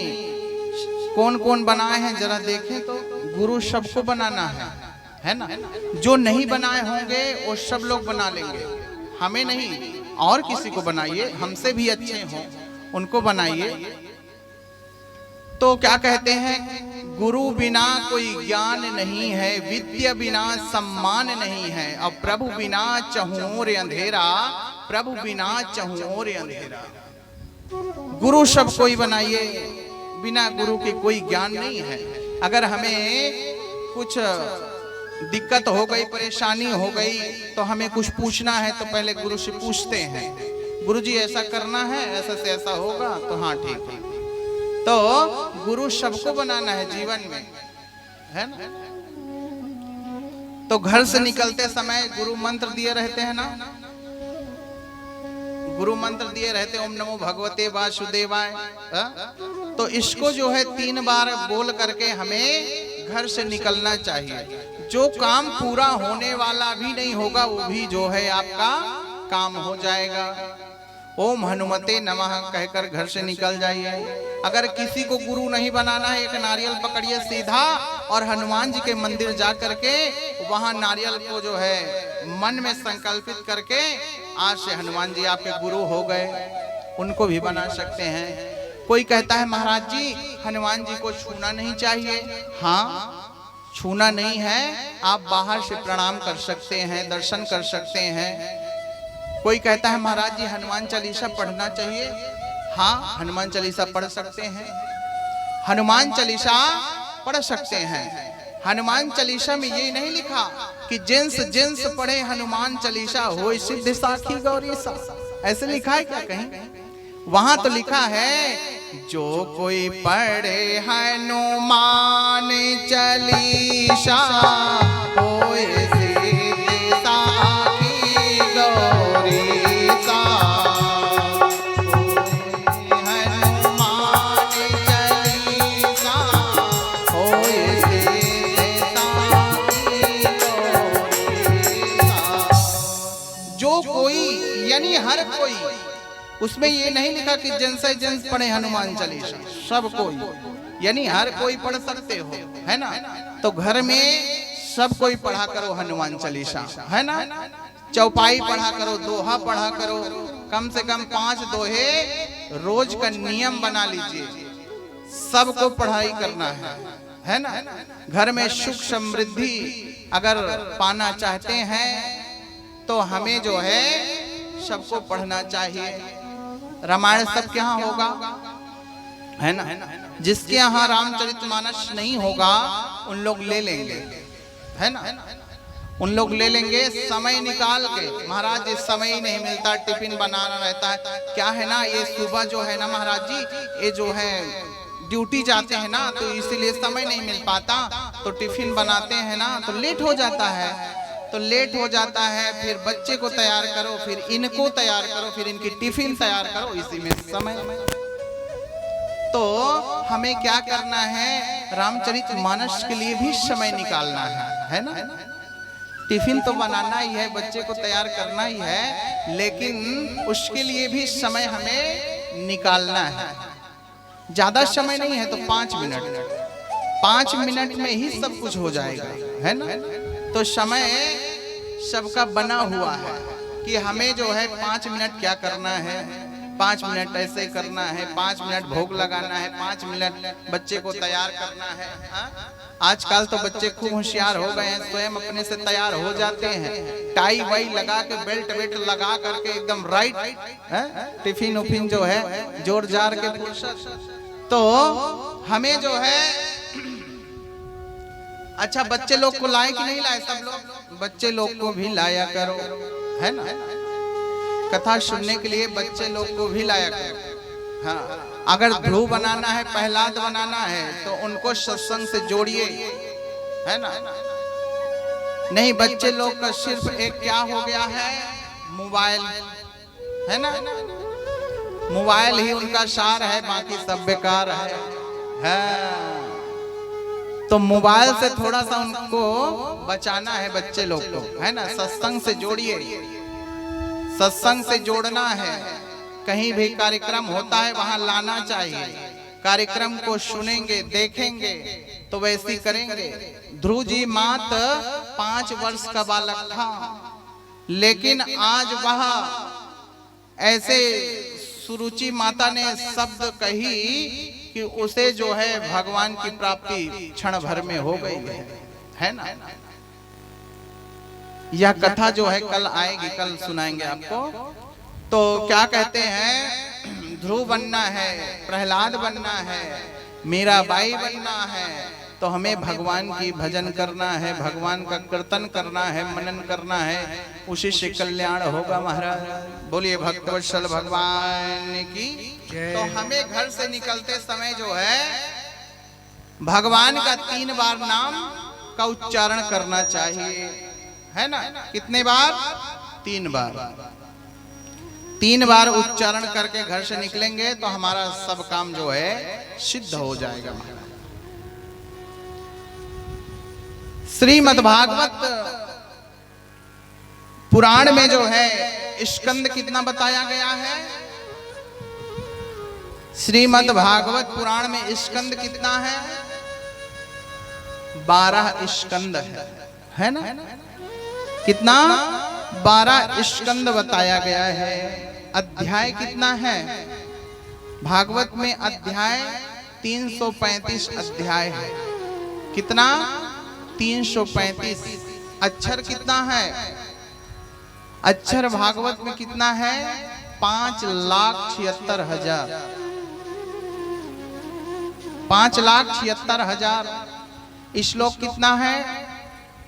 कौन कौन बनाए हैं जरा देखें तो। गुरु सबको बनाना है ना। जो नहीं बनाए होंगे वो सब लोग बना लेंगे, हमें नहीं, और किसी को बनाइए, हमसे भी अच्छे हों उनको बनाइए। तो क्या कहते हैं? गुरु बिना कोई ज्ञान नहीं है, विद्या बिना सम्मान नहीं है, और प्रभु बिना चहुओर अंधेरा, प्रभु बिना चहुओर अंधेरा। गुरु सब कोई बनाइए, बिना गुरु के कोई ज्ञान नहीं है। अगर हमें कुछ दिक्कत हो गई, परेशानी हो गई, तो हमें कुछ पूछना है तो पहले गुरु से पूछते हैं, गुरु जी ऐसा करना है, ऐसा से ऐसा होगा, तो हाँ ठीक है। तो गुरु सबको बनाना है जीवन में, है ना। तो घर से निकलते समय गुरु मंत्र दिए रहते हैं ना, गुरु मंत्र दिए रहते, ओम नमो भगवते वासुदेवाय। तो इसको जो है 3 बार बोल करके हमें घर से निकलना चाहिए। जो काम पूरा होने वाला भी नहीं होगा वो भी जो है आपका काम हो जाएगा। ओम हनुमते नमः कहकर घर से निकल जाइए। अगर किसी को गुरु नहीं बनाना है, एक नारियल पकड़िए सीधा और हनुमान जी के मंदिर जा करके वहां नारियल को जो है मन में संकल्पित करके आज से हनुमान जी आपके गुरु हो गए, उनको भी बना सकते हैं। कोई कहता है महाराज जी हनुमान जी को छूना नहीं चाहिए। हाँ, छूना नहीं है, आप बाहर से प्रणाम कर सकते हैं, दर्शन कर सकते हैं। कोई कहता है महाराज जी हनुमान चालीसा पढ़ना चाहिए। हाँ, हनुमान चालीसा पढ़ सकते हैं, हनुमान चालीसा पढ़ सकते हैं। हनुमान चालीसा में ये नहीं लिखा कि जिन्स जिन्स पढ़े हनुमान चालीसा होय सिद्ध साखी गौरी सा, ऐसे लिखा है क्या कहीं? वहां तो लिखा है जो कोई पढ़े हनुमान चालीसा होय सिद्ध साखी गौरी सा। यानी हर कोई, उसमें ये नहीं लिखा कि जिनसे जिन्स पढ़े हनुमान चालीसा, सब कोई, यानी हर कोई पढ़ सकते हो, है ना। तो घर में सब कोई पढ़ा करो हनुमान चालीसा, है ना। चौपाई पढ़ा करो, दोहा पढ़ा करो, कम से कम 5 दोहे रोज का नियम बना लीजिए। सबको पढ़ाई करना है ना। घर में सुख समृद्धि अगर पाना चाहते हैं तो हमें जो है सबको पढ़ना चाहिए। रामायण सबके यहाँ होगा, है ना। जिसके यहाँ रामचरितमानस नहीं होगा उन लोग ले लेंगे, है ना, उन लोग ले लेंगे समय निकाल के। महाराज इस समय ही नहीं मिलता, टिफिन बनाना रहता है। क्या है ना, ये सुबह जो है ना महाराज जी, ये जो है ड्यूटी जाते हैं ना, तो इसीलिए समय नहीं मिल पाता, तो टिफिन बनाते हैं ना तो लेट हो जाता है, तो लेट हो जाता है। फिर बच्चे को तैयार करो, फिर इनको तैयार करो, फिर इनकी टिफिन तैयार करो, इसी में समय। तो हमें क्या करना है, रामचरितमानस के लिए भी समय निकालना है ना। टिफिन तो बनाना ही है, बच्चे को तैयार करना ही है, लेकिन उसके लिए भी समय हमें निकालना है। ज्यादा समय नहीं है तो 5 मिनट में ही सब कुछ हो जाएगा, है ना। तो समय सबका बना हुआ है कि हमें जो है 5 मिनट क्या करना है, 5 मिनट ऐसे करना है, 5 मिनट भोग लगाना है, 5 मिनट बच्चे को तैयार करना है। आजकल तो बच्चे खूब होशियार हो गए हैं, स्वयं अपने से तैयार हो जाते हैं, टाई वाई लगा के, बेल्ट वेल्ट लगा करके एकदम राइट, टिफिन उफिन जो है जोर जार के फुर्सत। तो हमें जो है, अच्छा बच्चे लोग को लाए कि नहीं लाए, सब लोग बच्चे लोग को भी लाया करो, है ना। कथा सुनने के लिए बच्चे लोग को भी लाया करो। हाँ, अगर ध्रुव बनाना है, प्रहलाद बनाना है, तो उनको सत्संग से जोड़िए, है ना। नहीं, बच्चे लोग का सिर्फ एक क्या हो गया है, मोबाइल, है ना। मोबाइल ही उनका सार है, बाकी सब बेकार है। तो मोबाइल से थोड़ा सा उनको बचाना है बच्चे लोग को, है ना। सत्संग से जोड़िए, सत्संग से जोड़ना है। कहीं भी कार्यक्रम होता है वहां लाना चाहिए, कार्यक्रम को सुनेंगे, देखेंगे तो वैसे करेंगे। ध्रुव जी मात्र 5 वर्ष का बालक था, लेकिन आज वह ऐसे सुरुचि माता ने शब्द कही कि उसे जो है भगवान की प्राप्ति क्षण भर में हो गई है ना। यह कथा जो है कल आएगी, कल सुनाएंगे आपको। तो क्या कहते हैं, ध्रुव बनना है, प्रहलाद बनना है, मीराबाई बनना है, तो हमें भगवान की भजन करना है, भगवान का कीर्तन करना है, मनन करना है, उसी से कल्याण होगा महाराज। बोलिए भक्तवत्सल भगवान की। तो हमें घर से निकलते समय जो है भगवान का 3 बार नाम का उच्चारण करना चाहिए, है ना। कितने बार, 3 बार। 3 बार उच्चारण करके घर से निकलेंगे तो हमारा सब काम जो है सिद्ध हो जाएगा। श्रीमद् भागवत पुराण में जो है स्कंद कितना बताया गया है, श्रीमद् भागवत पुराण में स्कंद कितना है, 12 स्कंद है ना। कितना, 12 स्कंद बताया गया है। अध्याय कितना है भागवत में, अध्याय 335 अध्याय है। कितना, 335। अक्षर कितना है, अक्षर भागवत में कितना है, 5,76,000। 5,76,000। श्लोक कितना है,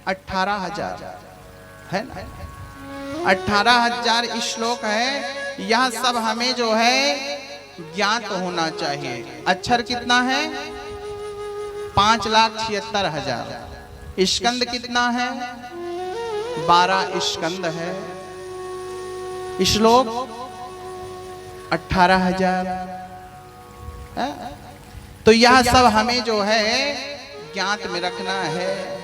18,000 है ना। 18,000 श्लोक है। यह सब हमें जो है ज्ञात होना चाहिए। अक्षर कितना है, 5,76,000। स्कंद कितना है, 12 स्कंद है। श्लोक 18,000। तो यह सब हमें जो है ज्ञात में रखना है।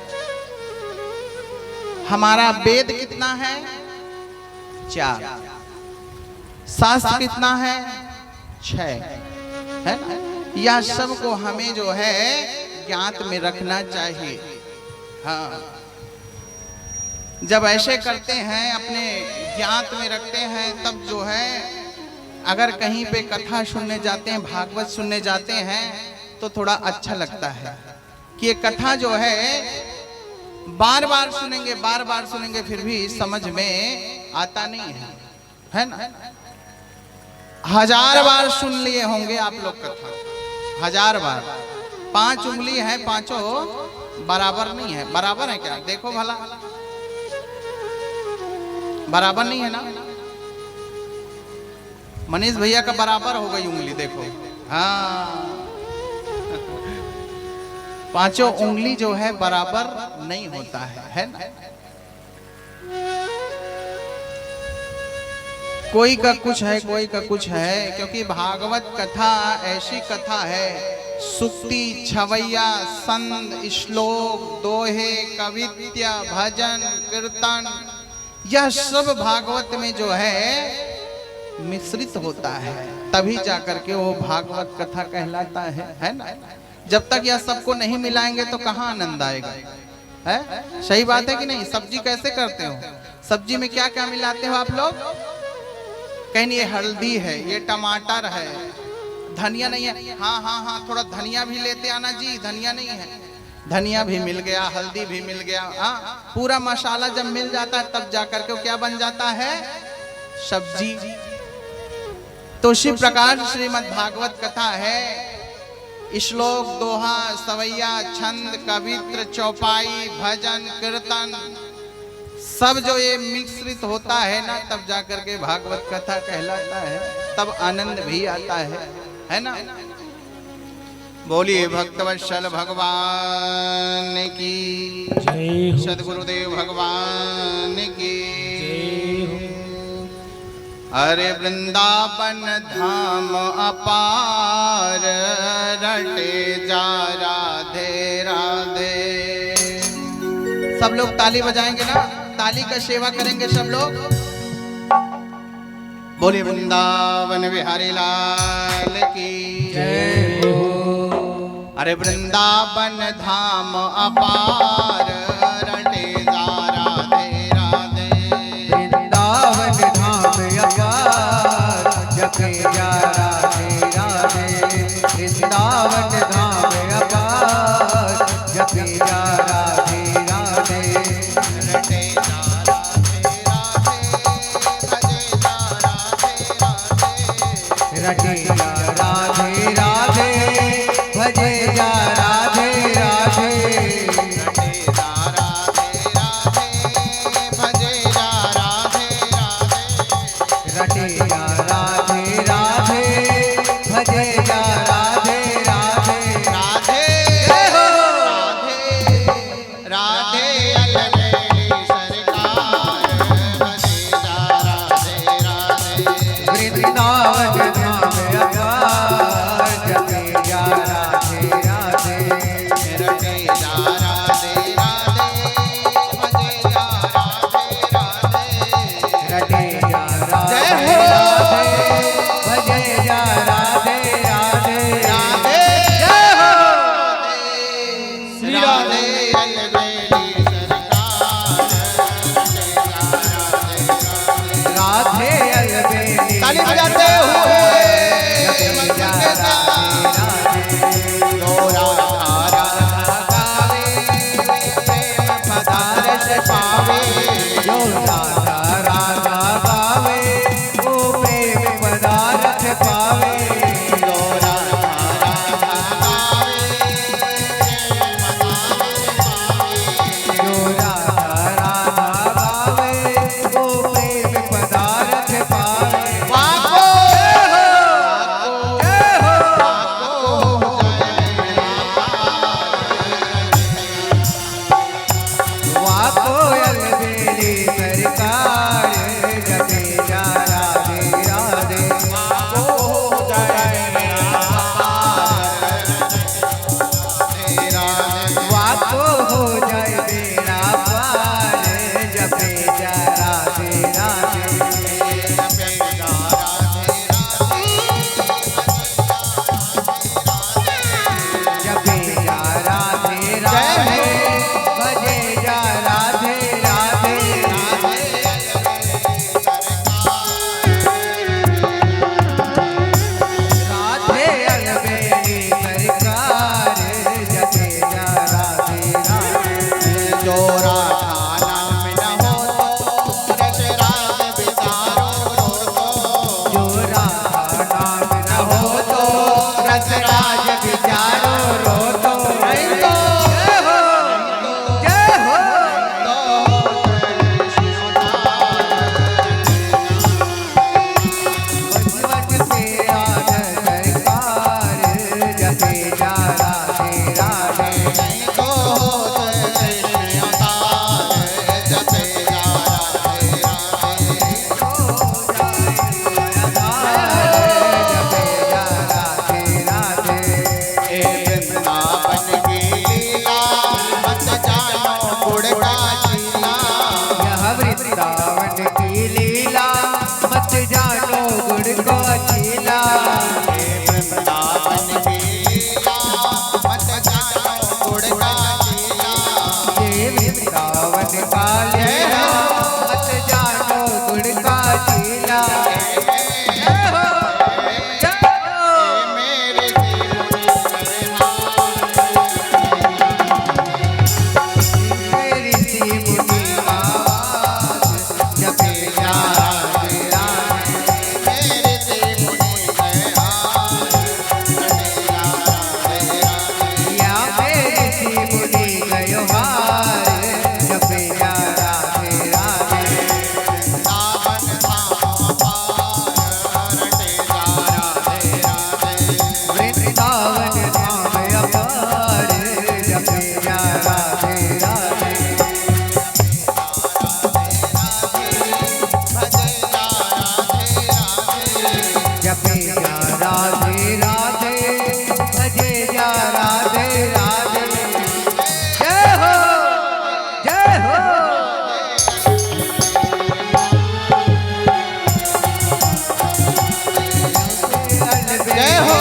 हमारा वेद कितना है, 4। शास्त्र कितना है, 6, है ना। यह सब को हमें जो है ज्ञात में रखना चाहिए। हाँ, जब ऐसे करते हैं, अपने ज्ञात में रखते हैं, तब जो है अगर कहीं पे कथा सुनने जाते हैं, भागवत सुनने जाते हैं, तो थोड़ा अच्छा लगता है कि ये कथा जो है बार बार सुनेंगे फिर भी समझ में आता नहीं है ना। 1000 बार सुन लिए होंगे आप लोग कथा, 1000 बार। 5 उंगली है, पांचों बराबर नहीं है। बराबर है क्या? देखो भला, बराबर नहीं है ना? मनीष भैया का बराबर हो गई उंगली, देखो। हाँ, पांचों उंगली जो है बराबर नहीं होता है ना? कोई का कुछ है, कोई का कुछ है, क्योंकि भागवत कथा ऐसी कथा है, सुक्ति, छवैया, संद, श्लोक, दोहे, कवित्य, भजन, कीर्तन, यह सब भागवत में जो है मिश्रित होता है, तभी जाकर के वो भागवत कथा कहलाता है ना? जब तक यह सबको नहीं मिलाएंगे तो कहाँ आनंद आएगा? है, सही बात है कि नहीं? सब्जी कैसे करते हो? सब्जी में क्या क्या मिलाते हो आप लोग? कहीं ये हल्दी है, ये टमाटर है, धनिया नहीं है। हाँ हाँ हाँ, थोड़ा धनिया भी लेते आना जी। धनिया नहीं है, धनिया भी मिल गया, हल्दी भी मिल गया। हाँ, पूरा मसाला जब मिल जाता है तब जाकर के क्या बन जाता है? सब्जी। तो इसी प्रकार श्रीमद् भागवत कथा है, श्लोक, दोहा, सवैया, छंद, कवित्र, चौपाई, भजन, कीर्तन, सब जो ये मिश्रित होता है ना, तब जाकर के भागवत कथा कहलाता है, तब आनंद भी आता है ना? बोलिए भक्तवत्सल भगवान की जय हो। सद्गुरुदेव भगवान की। अरे वृंदावन धाम अपार, रटे जा राधे राधे। सब लोग ताली बजाएंगे ना? ताली का सेवा करेंगे सब लोग। बोलिए वृंदावन बिहारी लाल की जय हो। अरे वृंदावन धाम अपार, रटे जा राधे राधे। वृंदावन धाम अपार, जपे जा राधे राधे। वृंदावन धाम अपार, जपे जा राधे राधे। रटे जा राधे राधे, भजे जा राधे राधे। रटे जा राधे राधे, भजे जा राधे राधे। राधे राधे राधे अलैली सरकार, भजे जा राधे राधे। वृंदावन धाम अपार, जपे जा राधे राधे। रटे जा राधे राधे, भजे जा राधे राधे। रटे जा जय राधे हो। राधे, भजे जा राधे राधे। वृंदावन धाम अपार जपे जा राधे राधे जपे जा राधे राधे भजे जा राधे राधे जय हो जय हो जय हो।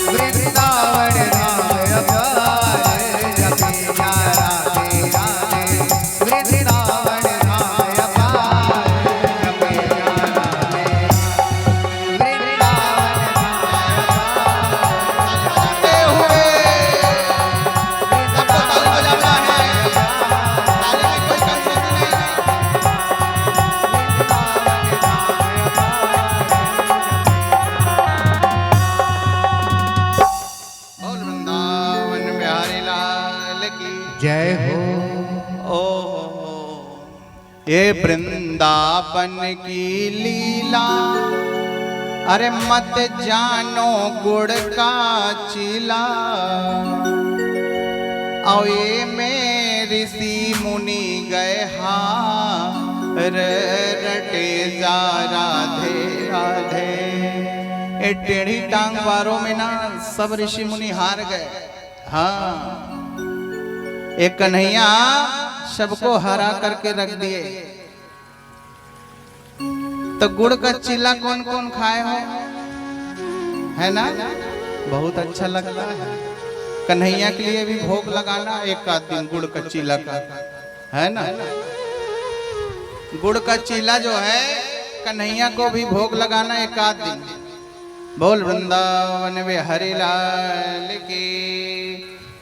वृंदावन धाम अपार जपे जा राधे राधे वृंदावन धाम अपार जपे जा राधे वृंदावन धाम गाते हुए सबको ताली बजाना है। ताली में कोई कंजूसी नहीं है। बोल वृंदावन बिहारी लाल की जय हो ओ ये वृंदावन की लीला अरे मत जानो गुड़ का चीला और ये में ऋषि मुनि गए रटे जा राधे राधे। ये टेढ़ी टांग वारों में ना सब ऋषि मुनि हार गए। हाँ एक कन्हैया सबको हरा करके रख दिए। तो गुड़ का चीला कौन कौन खाए हो, है ना? बहुत अच्छा लगता है। कन्हैया के लिए भी भोग लगाना एक आध दिन गुड़ का चीला का, है ना? गुड़ का चीला जो है कन्हैया को भी भोग लगाना एक आध दिन। बोल वृंदावन बिहारी लाल की।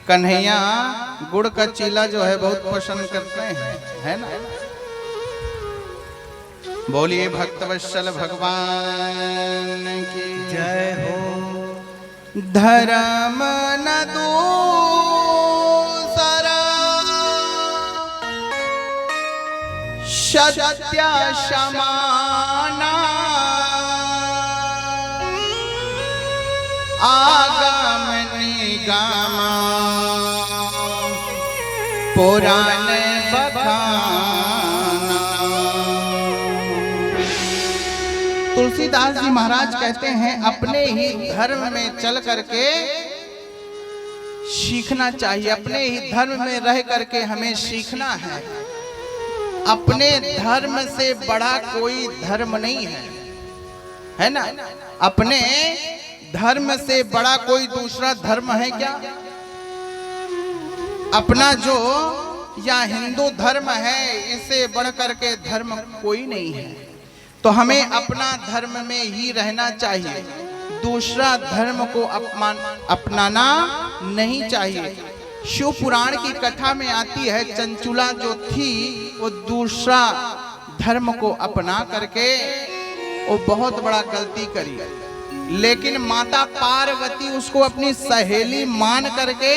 कन्हैया गुड़ का चीला जो है बहुत पसंद करते हैं, है ना? बोलिए भक्तवत्सल भगवान की जय हो धर्म न दूसरा सत्य समाना आगम निगम पुराण बखाना। तुलसीदास जी महाराज कहते हैं अपने ही धर्म में चल करके सीखना चाहिए। अपने ही धर्म में रह करके हमें सीखना है। अपने धर्म से बड़ा कोई धर्म नहीं है ना? अपने धर्म से बड़ा कोई दूसरा धर्म है क्या? अपना जो या हिंदू धर्म है इससे बढ़ करके धर्म कोई नहीं है। तो हमें अपना धर्म में ही रहना चाहिए, दूसरा धर्म को अपनाना नहीं चाहिए। शिव पुराण की कथा में आती है चंचुला जो थी वो दूसरा धर्म को अपना करके वो बहुत बड़ा गलती करी, लेकिन माता पार्वती उसको अपनी सहेली मान करके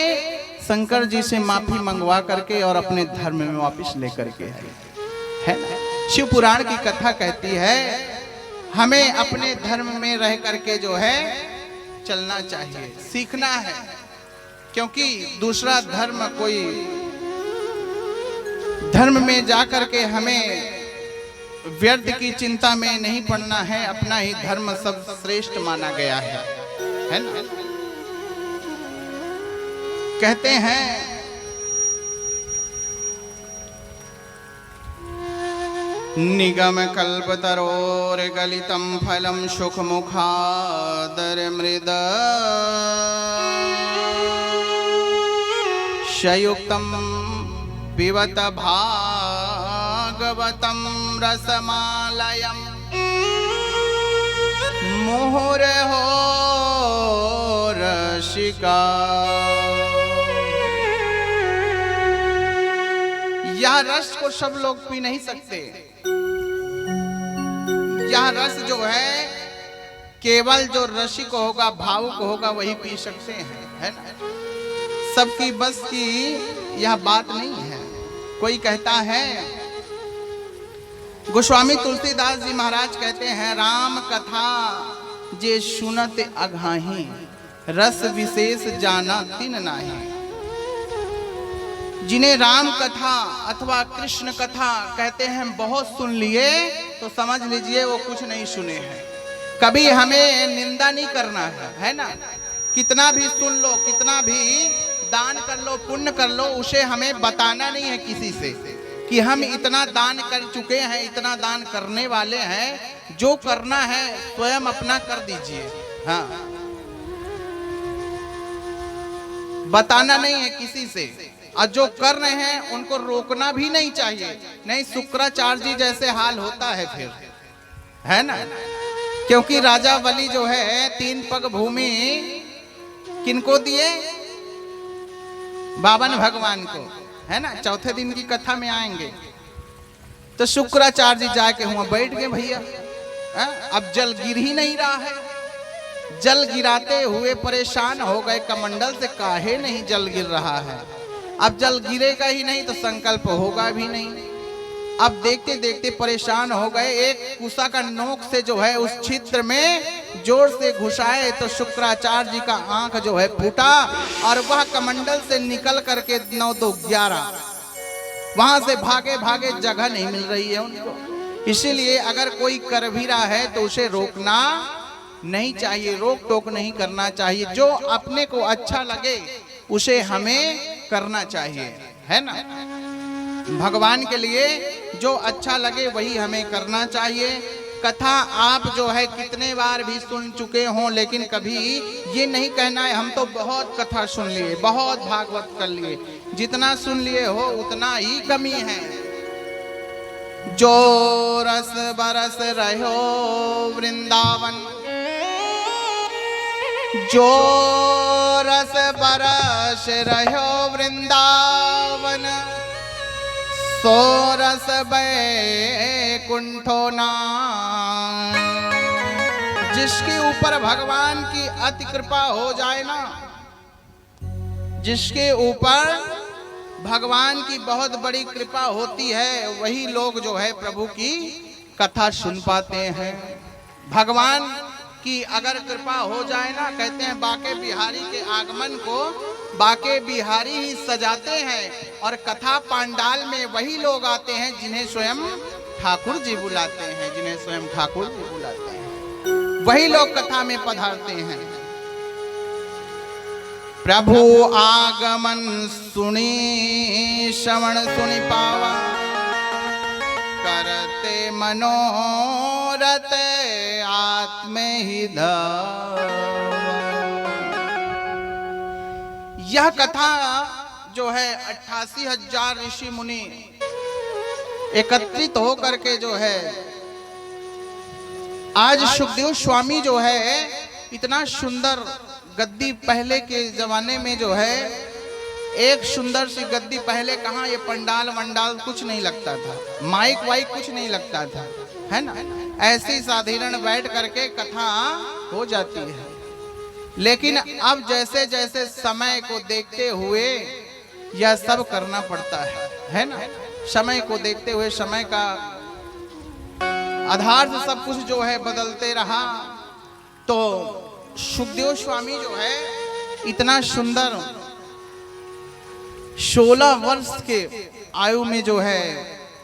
शंकर जी से माफी मंगवा करके और अपने धर्म में वापस लेकर के आई, है ना? शिव पुराण की कथा कहती है हमें अपने धर्म में रह करके जो है चलना चाहिए, सीखना है। क्योंकि दूसरा धर्म कोई धर्म में जाकर के हमें व्यर्थ की चिंता में नहीं पड़ना है। अपना ही धर्म सब श्रेष्ठ माना गया है ना? कहते हैं निगम कल्पतरोर गलितम फलम सुख मुखादर मृद शयुक्तम पिबत भागवतम रसमालयम मोहर हो रसिका। यह रस को सब लोग पी नहीं सकते। यह रस जो है केवल जो रसिक होगा, भावुक होगा, वही पी सकते हैं, है ना? सबकी बस की यह बात नहीं है। कोई कहता है, गोस्वामी तुलसीदास जी महाराज कहते हैं, राम कथा जे सुनत अघाही, रस विशेष जाना तिन नाही। जिन्हें राम कथा अथवा कृष्ण कथा कहते हैं बहुत सुन लिए, तो समझ लीजिए वो कुछ नहीं सुने हैं। कभी हमें निंदा नहीं करना है ना। कितना भी सुन लो, कितना भी दान कर लो, पुण्य कर लो, उसे हमें बताना नहीं है किसी से कि हम इतना दान कर चुके हैं, इतना दान करने वाले हैं। जो करना है स्वयं अपना कर दीजिए। हाँ, बताना नहीं है किसी से। और जो कर रहे हैं उनको रोकना भी नहीं चाहिए, नहीं शुक्राचार्य जी जैसे हाल होता है फिर, है ना। क्योंकि राजा बलि जो है 3 पग भूमि किनको दिए? बावन भगवान को, है ना। चौथे दिन की कथा में आएंगे। तो शुक्राचार्य जी जाके वहां बैठ गए, भैया अब जल गिर ही नहीं रहा है। जल गिराते हुए परेशान हो गए, कमंडल से काहे नहीं जल गिर रहा है। अब जल गिरेगा ही नहीं तो संकल्प होगा भी नहीं। अब देखते देखते परेशान हो गए। एक कुसा का नोक से जो है उस छिद्र में जोर से घुसाए तो शुक्राचार्य जी का आंख जो है फूटा और वह कमंडल से निकल करके 9 2 11 वहां से भागे भागे, जगह नहीं मिल रही है उनको। इसीलिए अगर कोई कर भी रहा है तो उसे रोकना नहीं चाहिए, रोक टोक नहीं करना चाहिए। जो अपने को अच्छा लगे उसे हमें करना चाहिए, है ना। भगवान के लिए जो अच्छा लगे वही हमें करना चाहिए। कथा आप जो है कितने बार भी सुन चुके हों, लेकिन कभी ये नहीं कहना है हम तो बहुत कथा सुन लिए, बहुत भागवत कर लिए। जितना सुन लिए हो उतना ही कमी है। जो रस बरस रहो वृंदावन, जो रस बरस रहो वृंदावन, सो रस बैकुंठो नाम। जिसके ऊपर भगवान की अति कृपा हो जाए ना, जिसके ऊपर भगवान की बहुत बड़ी कृपा होती है, वही लोग जो है प्रभु की कथा सुन पाते हैं। भगवान की अगर कृपा हो जाए ना, कहते हैं बाके बिहारी के आगमन को बाके बिहारी ही सजाते हैं। और कथा पांडाल में वही लोग आते हैं जिन्हें स्वयं ठाकुर जी बुलाते हैं, जिन्हें स्वयं ठाकुर जी बुलाते हैं, वही लोग कथा में पधारते हैं। प्रभु आगमन सुनी श्रवण सुनि पावा, करते मनोरथ आत्म ही धावा। यह कथा जो है 88,000 ऋषि मुनि एकत्रित होकर के जो है आज सुखदेव स्वामी जो है इतना सुंदर गद्दी, पहले के जमाने में जो है एक सुंदर सी गद्दी, पहले कहाँ ये पंडाल वंडाल कुछ नहीं लगता था, माइक वाइक कुछ नहीं लगता था, है ना। ऐसे ही साधारण बैठ करके कथा हो जाती है। लेकिन अब जैसे जैसे समय को देखते हुए यह सब करना पड़ता है ना। समय को देखते हुए, समय का आधार से सब कुछ जो है बदलते रहा। तो सुखदेव स्वामी जो है इतना सुंदर 16 वर्ष के आयु में जो है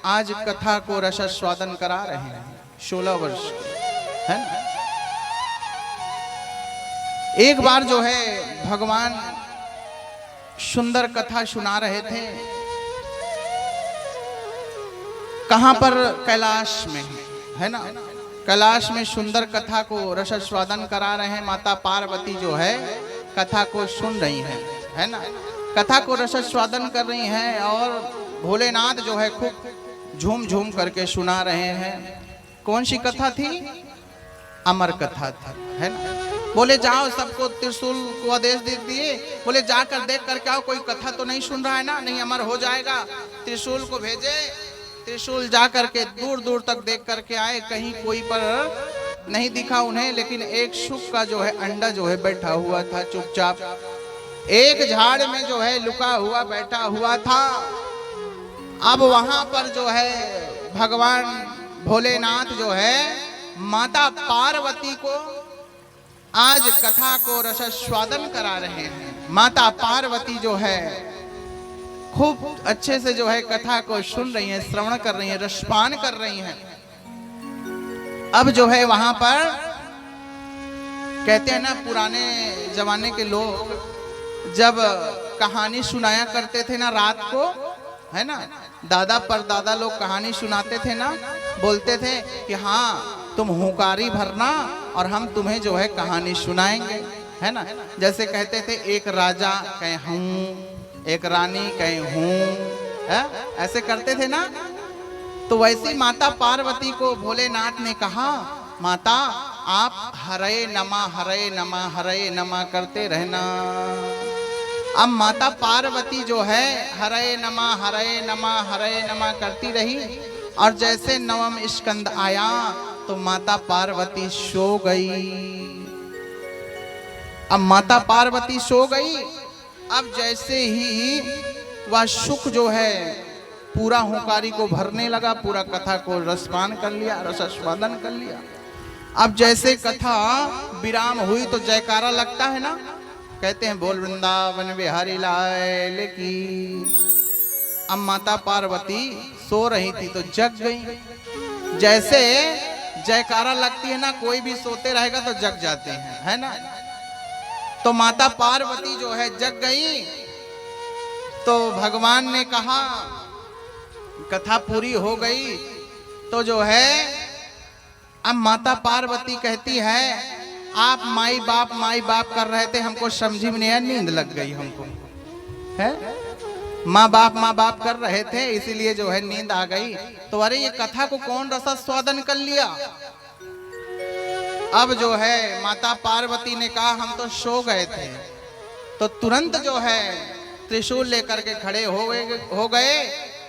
आज कथा को रसास्वादन करा रहे हैं। 16 वर्ष है ना। एक बार जो है भगवान सुंदर कथा सुना रहे थे। कहां पर? कैलाश में, है ना। कैलाश में सुंदर कथा को रसास्वादन करा रहे हैं। माता पार्वती जो है कथा को सुन रही है ना। कथा को रसास्वादन कर रही हैं और भोलेनाथ जो है खूब झूम झूम करके सुना रहे हैं। कौन सी कथा थी? अमर कथा थी, है ना। बोले जाओ, सबको त्रिशूल को आदेश दे दिए, बोले जाकर देख कर क्या कोई कथा तो नहीं सुन रहा है ना, नहीं अमर हो जाएगा। त्रिशूल को भेजे, त्रिशूल जा करके दूर दूर तक देख करके आए, कहीं कोई पर नहीं दिखा उन्हें। लेकिन एक शुक का जो है अंडा जो है बैठा हुआ था चुपचाप, एक झाड़ में जो है लुका हुआ बैठा हुआ था। अब वहां पर जो है भगवान भोलेनाथ जो है माता पार्वती को आज कथा को रसास्वादन करा रहे हैं। माता पार्वती जो है खूब अच्छे से जो है कथा को सुन रही हैं, श्रवण कर रही हैं, रसपान कर रही हैं। अब जो है वहां पर कहते हैं ना, पुराने जमाने के लोग जब कहानी सुनाया करते थे ना रात को, है ना, दादा परदादा लोग कहानी सुनाते थे ना, बोलते थे कि हाँ तुम हुंकारी भरना और हम तुम्हें जो है कहानी सुनाएंगे, है ना। जैसे कहते थे एक राजा कहे हूँ, एक रानी कहे हूँ, ऐसे करते थे ना। तो वैसी माता पार्वती को भोलेनाथ ने कहा, माता आप हरे नमा हरे नमा हरे नमा करते रहना। अब माता पार्वती जो है हरे नमा हरे नमा हरे नमा करती रही, और जैसे नवम स्कंद आया तो माता पार्वती सो गई। अब माता पार्वती सो गई। अब जैसे ही वह सुख जो है पूरा हुंकारी को भरने लगा, पूरा कथा को रसपान कर लिया, रसास्वादन कर लिया। अब जैसे कथा विराम हुई तो जयकारा लगता है ना, कहते हैं बोल वृंदावन बिहारी लाल की। अब माता पार्वती सो रही थी तो जग गई। जैसे जयकारा लगती है ना, कोई भी सोते रहेगा तो जग जाते हैं, है ना। तो माता पार्वती जो है जग गई। तो भगवान ने कहा कथा पूरी हो गई तो जो है अब माता पार्वती कहती है आप माई बाप कर रहे थे, हमको समझी में नहीं आया, नींद लग गई हमको, है माँ बाप कर रहे थे इसीलिए जो है नींद आ गई। तो अरे ये कथा को कौन रसास्वादन कर लिया। अब जो है माता पार्वती ने कहा हम तो सो गए थे। तो तुरंत जो है त्रिशूल लेकर के खड़े हो गए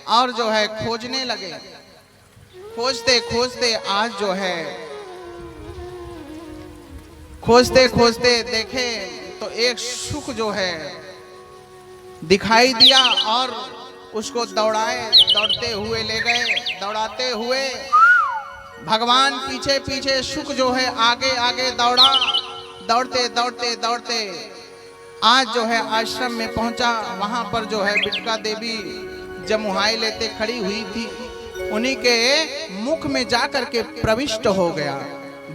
और जो है खोजने लगे। खोजते खोजते आज जो है खोजते खोजते देखे तो एक सुख जो है दिखाई दिया और उसको दौड़ते हुए ले गए। दौड़ाते हुए भगवान पीछे पीछे, सुख जो है आगे आगे दौड़ा। दौड़ते दौड़ते दौड़ते आज जो है आश्रम में पहुंचा। वहां पर जो है बिटका देवी जमुहाई लेते खड़ी हुई थी, उन्हीं के मुख में जाकर के प्रविष्ट हो गया।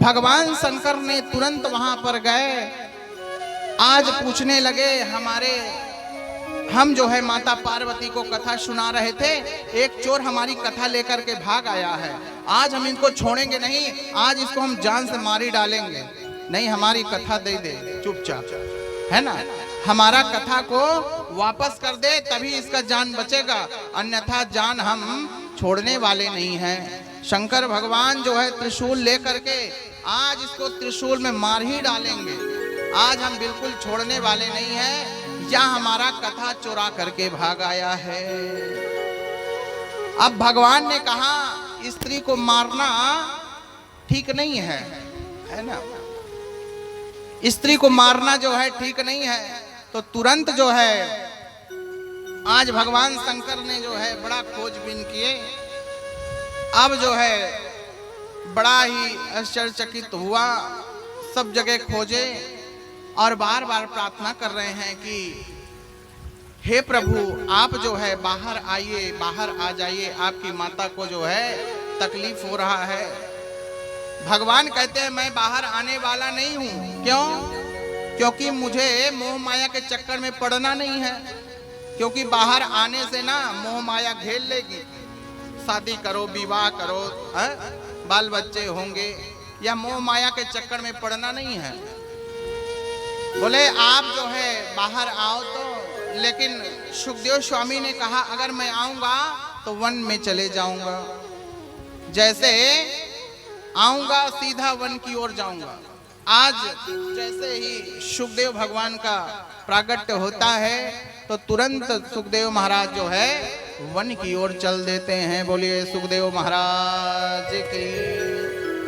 भगवान शंकर ने तुरंत वहां पर गए। आज पूछने लगे हम जो है माता पार्वती को कथा सुना रहे थे, एक चोर हमारी कथा लेकर के भाग आया है, आज हम इनको छोड़ेंगे नहीं, आज इसको हम जान से मारी डालेंगे। नहीं, हमारी कथा दे दे चुपचाप, है ना, हमारा कथा को वापस कर दे तभी इसका जान बचेगा, अन्यथा जान हम छोड़ने वाले नहीं हैं। शंकर भगवान जो है त्रिशूल लेकर के आज इसको त्रिशूल में मार ही डालेंगे, आज हम बिल्कुल छोड़ने वाले नहीं हैं। या हमारा कथा चुरा करके भाग आया है। अब भगवान ने कहा स्त्री को मारना ठीक नहीं है ना, स्त्री को मारना जो है ठीक नहीं है। तो तुरंत जो है आज भगवान शंकर ने जो है बड़ा खोजबीन किए। अब जो है बड़ा ही आश्चर्यचकित हुआ, सब जगह खोजे और बार बार प्रार्थना कर रहे हैं कि हे प्रभु आप जो है बाहर आइए, बाहर आ जाइए, आपकी माता को जो है तकलीफ हो रहा है। भगवान कहते हैं मैं बाहर आने वाला नहीं हूं। क्यों? क्योंकि मुझे मोह माया के चक्कर में पड़ना नहीं है, क्योंकि बाहर आने से ना मोह माया घेर लेगी। शादी करो, विवाह करो, बाल बच्चे होंगे, या मोह माया के चक्कर में पड़ना नहीं है। बोले आप जो है बाहर आओ तो, लेकिन सुखदेव स्वामी ने कहा अगर मैं आऊंगा तो वन में चले जाऊंगा, जैसे आऊंगा सीधा वन की ओर जाऊंगा। आज जैसे ही सुखदेव भगवान का प्रागट्य होता है तो तुरंत सुखदेव महाराज जो है वन की ओर चल देते हैं। बोलिए सुखदेव महाराज की।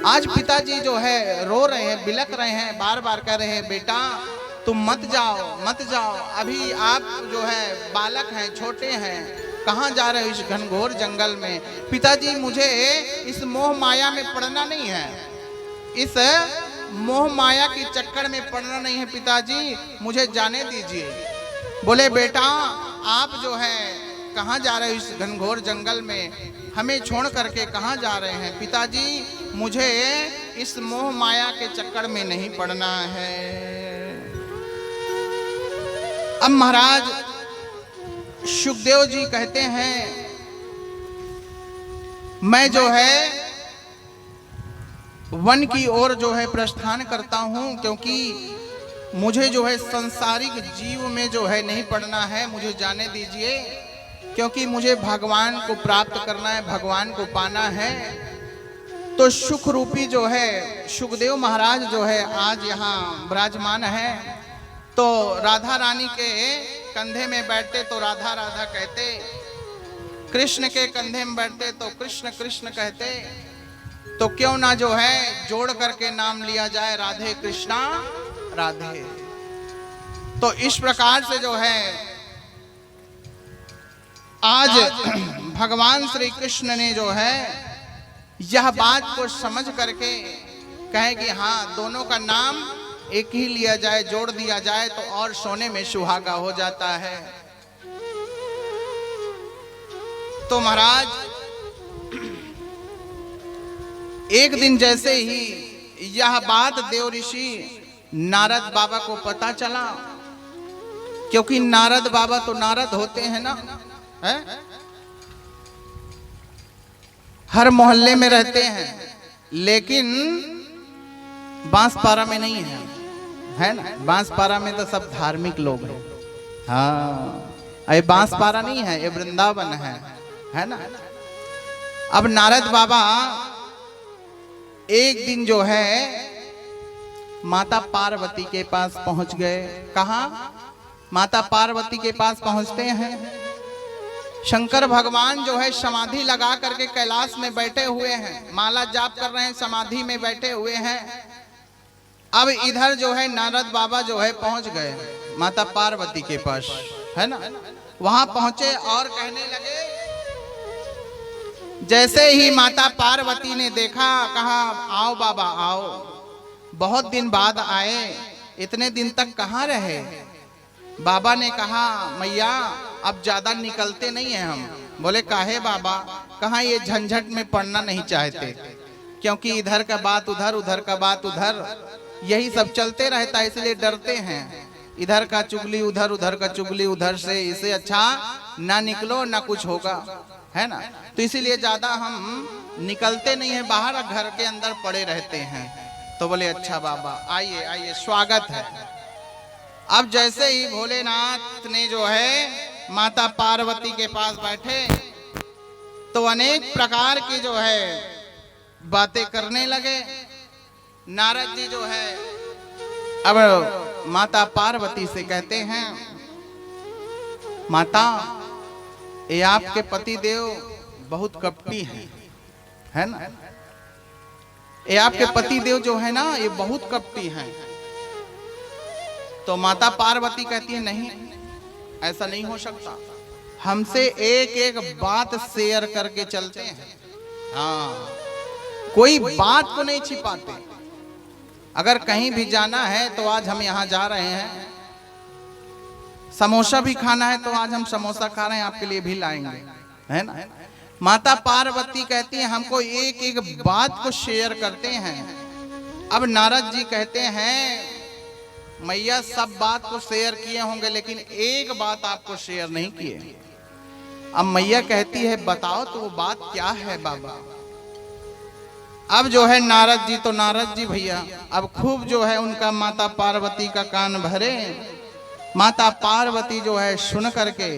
आज पिताजी जो है रो रहे हैं, बिलक रहे हैं, बार बार कह रहे हैं बेटा तुम मत जाओ, मत जाओ, अभी आप जो है बालक हैं, छोटे हैं, कहाँ जा रहे हो इस घनघोर जंगल में? पिताजी मुझे इस मोह माया में पड़ना नहीं है, इस मोह माया के चक्कर में पड़ना नहीं है पिताजी, मुझे जाने दीजिए। बोले बेटा आप जो है कहाँ जा रहे हो इस घनघोर जंगल में, हमें छोड़ करके कहाँ जा रहे हैं? पिताजी मुझे इस मोह माया के चक्कर में नहीं पड़ना है। अब महाराज सुखदेव जी कहते हैं मैं जो है वन की ओर जो है प्रस्थान करता हूं, क्योंकि मुझे जो है संसारिक जीव में जो है नहीं पड़ना है, मुझे जाने दीजिए, क्योंकि मुझे भगवान को प्राप्त करना है, भगवान को पाना है। तो सुख रूपी जो है सुखदेव महाराज जो है आज यहाँ विराजमान है। तो राधा रानी के कंधे में बैठते तो राधा राधा कहते, कृष्ण के कंधे में बैठते तो कृष्ण कृष्ण कहते। तो क्यों ना जो है जोड़ करके नाम लिया जाए राधे कृष्णा राधे। तो इस प्रकार से जो है आज भगवान श्री कृष्ण ने जो है यह बात को समझ करके कहे कि हाँ दोनों का नाम एक ही लिया जाए, जोड़ दिया जाए तो और सोने में सुहागा हो जाता है। तो महाराज एक दिन जैसे ही यह बात देव ऋषि नारद बाबा को पता चला, क्योंकि नारद बाबा तो नारद होते हैं ना, है? हर मोहल्ले में रहते हैं, लेकिन बांसपारा में नहीं है, है ना? बांसपारा में तो सब धार्मिक लोग हैं। हाँ ये बांसपारा नहीं है, ये वृंदावन है ना? अब नारद बाबा एक दिन जो है माता पार्वती के पास पहुंच गए। कहाँ? माता पार्वती के पास पहुंचते हैं। शंकर भगवान जो है समाधि लगा करके कैलाश में बैठे हुए हैं, माला जाप कर रहे हैं, समाधि में बैठे हुए हैं। अब इधर जो है नारद बाबा जो है पहुंच गए माता पार्वती के पास, है ना? वहां पहुंचे और कहने लगे, जैसे ही माता पार्वती ने देखा, कहा आओ बाबा आओ, बहुत दिन बाद आए, इतने दिन तक कहाँ रहे? बाबा ने कहा मैया अब ज्यादा निकलते नहीं हैं हम। बोले काहे बाबा? कहा ये झंझट में पड़ना नहीं चाहते, क्योंकि इधर का बात उधर, उधर का बात उधर, यही सब चलते रहता है, इसलिए डरते हैं। इधर का चुगली उधर, उधर का चुगली उधर से, इससे अच्छा ना निकलो ना कुछ होगा, है ना? तो इसीलिए ज्यादा हम निकलते नहीं है, बाहर घर के अंदर पड़े रहते हैं। तो बोले अच्छा बाबा आइए आइए, स्वागत है। अब जैसे ही भोलेनाथ ने जो है माता पार्वती के पास बैठे तो अनेक प्रकार की जो है बातें करने लगे। नारद जी जो है अब माता पार्वती से कहते हैं, माता ये आपके पति देव बहुत कपटी हैं, है ना? ये आपके पति देव जो है ना ये बहुत कपटी हैं। तो माता पार्वती कहती है नहीं ऐसा नहीं हो सकता, हमसे एक एक बात शेयर करके चलते हैं। हाँ कोई बात को नहीं छिपाते। अगर कहीं भी जाना है तो आज हम यहाँ जा रहे हैं, समोसा भी खाना है तो आज हम समोसा खा रहे हैं, आपके लिए भी लाएंगे, है ना? माता पार्वती कहती है हमको एक एक बात को शेयर करते हैं। अब नारद जी कहते हैं मैया सब बात को शेयर किए होंगे, लेकिन एक बात आपको शेयर नहीं किए। अब मैया कहती है बताओ तो वो बात क्या है बाबा? अब जो है नारद जी, तो नारद जी भैया अब खूब जो है उनका माता पार्वती का कान भरे। माता पार्वती जो है सुन करके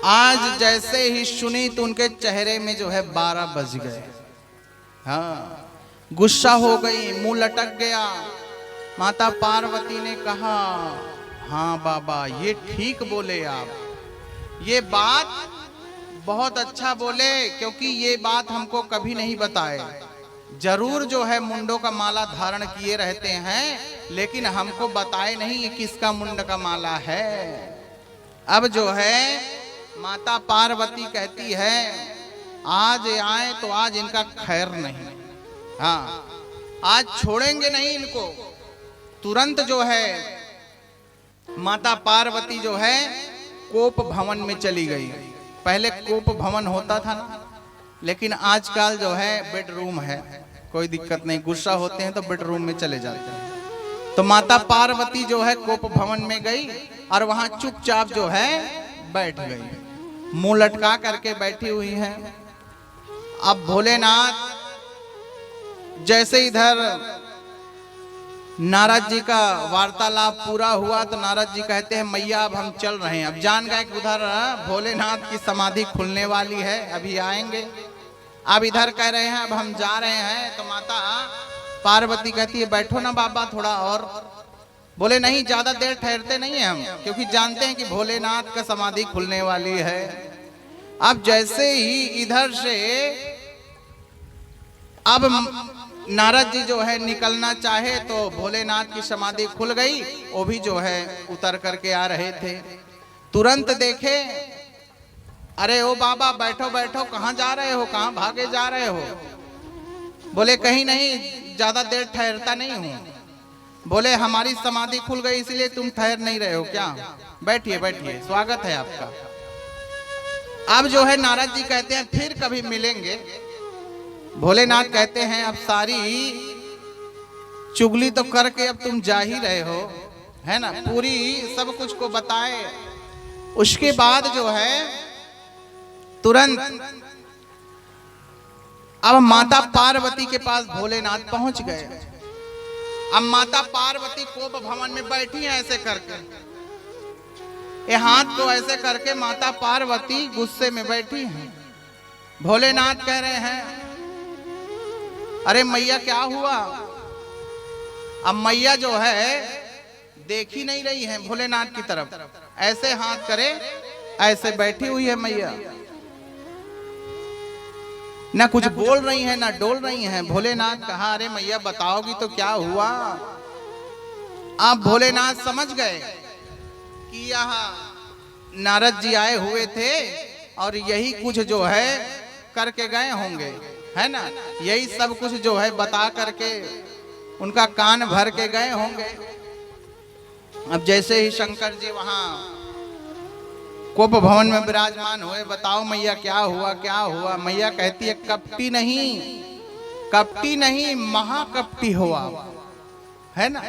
आज जैसे ही सुनी तो उनके चेहरे में जो है 12 बज गए। हाँ गुस्सा हो गई, मुंह लटक गया। माता पार्वती ने कहा हाँ बाबा ये ठीक बोले आप, ये बात बहुत अच्छा बोले, क्योंकि ये बात हमको कभी नहीं बताए। जरूर जो है मुंडों का माला धारण किए रहते हैं, लेकिन हमको बताए नहीं ये किसका मुंड का माला है। अब जो है माता पार्वती कहती है आज आए तो आज इनका खैर नहीं, हाँ आज छोड़ेंगे नहीं इनको। तुरंत जो है माता पार्वती जो है कोप भवन में चली गई। पहले कोप भवन होता था ना, लेकिन आजकल जो है बेडरूम है, कोई दिक्कत नहीं, गुस्सा होते हैं तो बेडरूम में चले जाते हैं। तो माता पार्वती जो है कोप भवन में गई और वहां चुपचाप जो है बैठ गई, मुंह लटका करके बैठी हुई है। अब भोलेनाथ जैसे इधर नारद जी का वार्तालाप पूरा हुआ तो नारद जी कहते हैं मैया अब हम चल रहे हैं। अब जान गए कि उधर भोलेनाथ की समाधि खुलने वाली है, अभी आएंगे। अब इधर कह रहे हैं अब हम जा रहे हैं। तो माता पार्वती कहती है बैठो ना बाबा थोड़ा और। बोले नहीं, ज्यादा देर ठहरते नहीं है हम, क्योंकि जानते हैं कि भोलेनाथ का समाधि खुलने वाली है। अब जैसे ही इधर से अब नारद जी जो है निकलना चाहे तो भोलेनाथ की समाधि खुल गई, वो भी जो है उतर करके आ रहे थे। तुरंत देखे, अरे ओ बाबा बैठो बैठो, कहाँ जा रहे हो, कहाँ भागे जा रहे हो? बोले कहीं नहीं, ज्यादा देर ठहरता नहीं हूँ। बोले हमारी समाधि खुल गई इसलिए तुम ठहर नहीं रहे हो क्या? बैठिए बैठिए, स्वागत है आपका। अब जो है नारद जी कहते हैं फिर कभी मिलेंगे। भोलेनाथ कहते हैं अब सारी चुगली तो करके अब तुम जा ही रहे हो, है ना, पूरी सब कुछ को बताए। उसके बाद जो है तुरंत अब माता पार्वती के पास भोलेनाथ पहुंच गए। अब माता पार्वती कोप भवन में बैठी है ऐसे करके, ये हाथ को ऐसे करके माता पार्वती गुस्से में बैठी है। भोलेनाथ कह रहे हैं अरे मैया क्या हुआ? अब मैया जो है देख ही नहीं रही है भोलेनाथ की तरफ, ऐसे हाथ करे ऐसे बैठी हुई है मैया, ना कुछ बोल रही है ना डोल रही है। भोलेनाथ कहा अरे मैया बताओगी तो क्या हुआ? आप भोलेनाथ समझ गए कि यहाँ नारद जी आए हुए थे और यही कुछ जो है करके गए होंगे, है ना, यही सब कुछ जो है बता करके उनका कान भर के गए होंगे। अब जैसे ही शंकर जी वहां कोप भवन में विराजमान हुए, बताओ मैया क्या हुआ क्या हुआ? मैया कहती है कपटी नहीं, कपटी नहीं महाकपटी हो आप, है ना।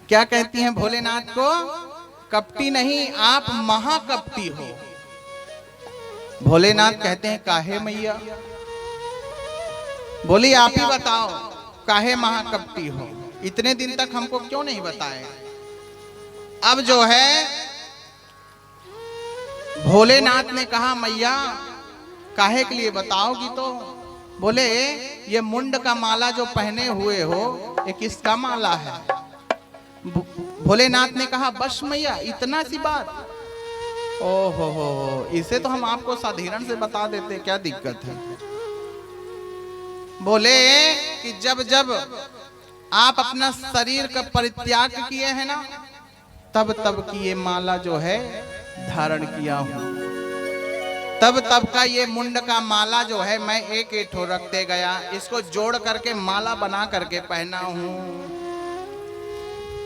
क्या कहती हैं भोलेनाथ को? कपटी नहीं आप महाकपटी हो। भोलेनाथ कहते हैं काहे मैया? बोली आप ही बताओ काहे महाकपटी हो, इतने दिन तक हमको क्यों नहीं बताए? अब जो है भोलेनाथ ने कहा मैया काहे के लिए बताओगी? तो बोले ये मुंड का माला जो पहने हुए हो ये किसका माला है? भोलेनाथ ने कहा बस मैया इतना सी बात। ओहो हो, इसे तो हम आपको साधारण से बता देते, क्या दिक्कत है? बोले कि जब जब आप अपना शरीर का परित्याग किए हैं ना, तब तब की ये माला जो है धारण किया हूं, तब तब का ये मुंड का माला जो है मैं एक एक ठो रखते गया, इसको जोड़ करके माला बना करके पहना हूं।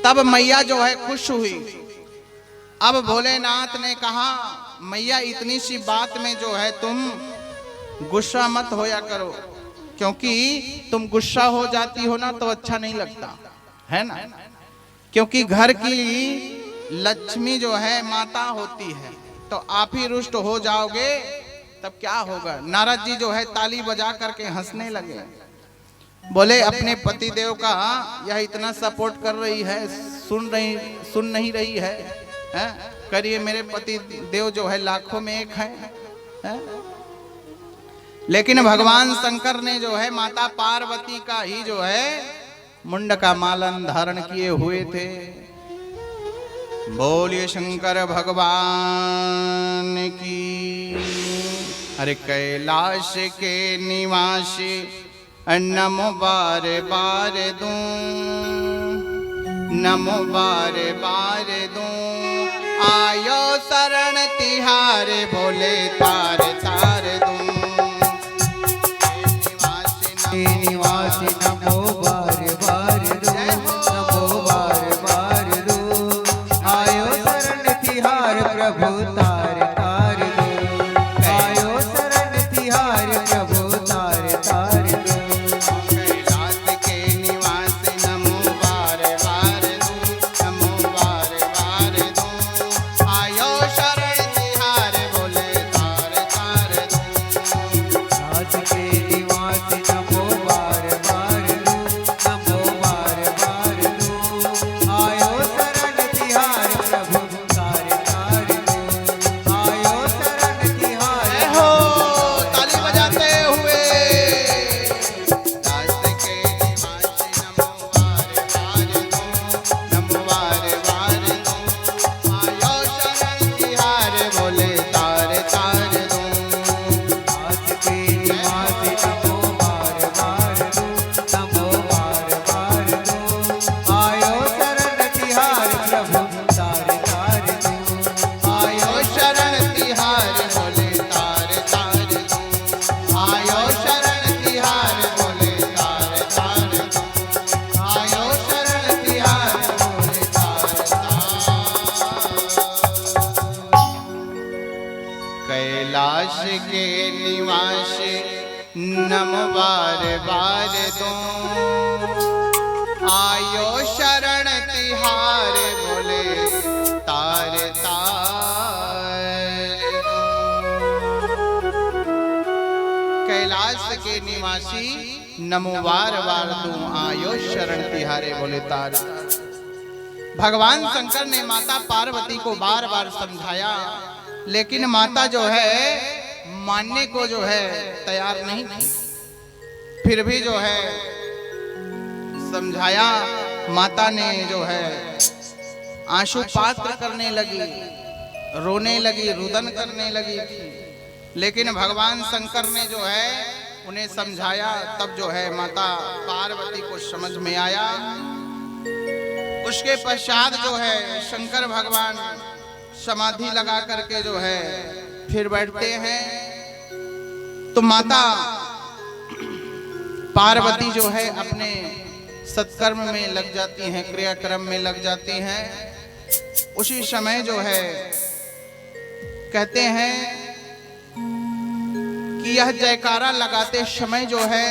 तब मैया जो है खुश हुई। अब भोलेनाथ ने कहा मैया इतनी सी बात में जो है तुम गुस्सा मत होया करो, क्योंकि तुम गुस्सा हो जाती हो ना तो अच्छा नहीं लगता, है ना, क्योंकि घर की लक्ष्मी जो है माता होती है, तो आप ही रुष्ट हो जाओगे तब क्या होगा? नारद जी जो है ताली बजा करके हंसने लगे। बोले अपने पति देव का यह इतना सपोर्ट कर रही है, सुन नहीं रही है, करिए मेरे पति देव जो है लाखों में एक है। लेकिन भगवान शंकर ने जो है माता पार्वती का ही जो है मुंड का मालन धारण किए हुए थे। बोलिए शंकर भगवान की। अरे कैलाश के निवासी नमो बारे बारे दूं, नमो बारे बारे दूं, आयो शरण तिहारे बोले तार तार दूं निवासी नमो बार बार रू नमो बार बार रू आयो शरण तिहार प्रभु तार तार दो आयो शरण तिहार प्रभु तार तार दो कैलाश के निवासी नमो बार बार दूं नमो बार बार दूं आयो शरण तिहार बोले तार तार दूं राज के निवासी नमो बार बार रू नमो बार बार रू आयो शरण तिहार प्रभु तार तार दो आयो शरण तिहार जय हो ताली बजाते हुए राज के निवासी नमो बार बार दूं नमो बार बार दूं आयो शरण तिहार बोले तार तार दूं राज के निवासी नमो बार बार रू नमो बार बार रू आयो शरण तिहार प्रभु तार तार दो आयो शरण तिहार बोले तार तार दूं आयो शरण तिहार बोले तार तार दूं आयो शरण तिहार बोले तार कैलाश के निवासी नम बार बार दूं आयो शरण तिहार बोले तार तार कैलाश के निवासी नमो बार बार दूं आयो शरण तिहारे बोले तार। भगवान शंकर ने माता पार्वती को बार बार समझाया, लेकिन माता जो है मानने को जो है तैयार नहीं थी। फिर भी जो है समझाया, माता ने जो है आंसू पात्र करने लगी, रोने लगी, रुदन करने लगी थी। लेकिन भगवान शंकर ने जो है उन्हें समझाया, तब जो है माता पार्वती को समझ में आया। उसके पश्चात जो है शंकर भगवान समाधि लगा करके जो है फिर बैठते हैं, तो माता पार्वती जो है अपने सत्कर्म में लग जाती हैं, क्रियाक्रम में लग जाती हैं। उसी समय जो है कहते हैं कि यह जयकारा लगाते समय जो है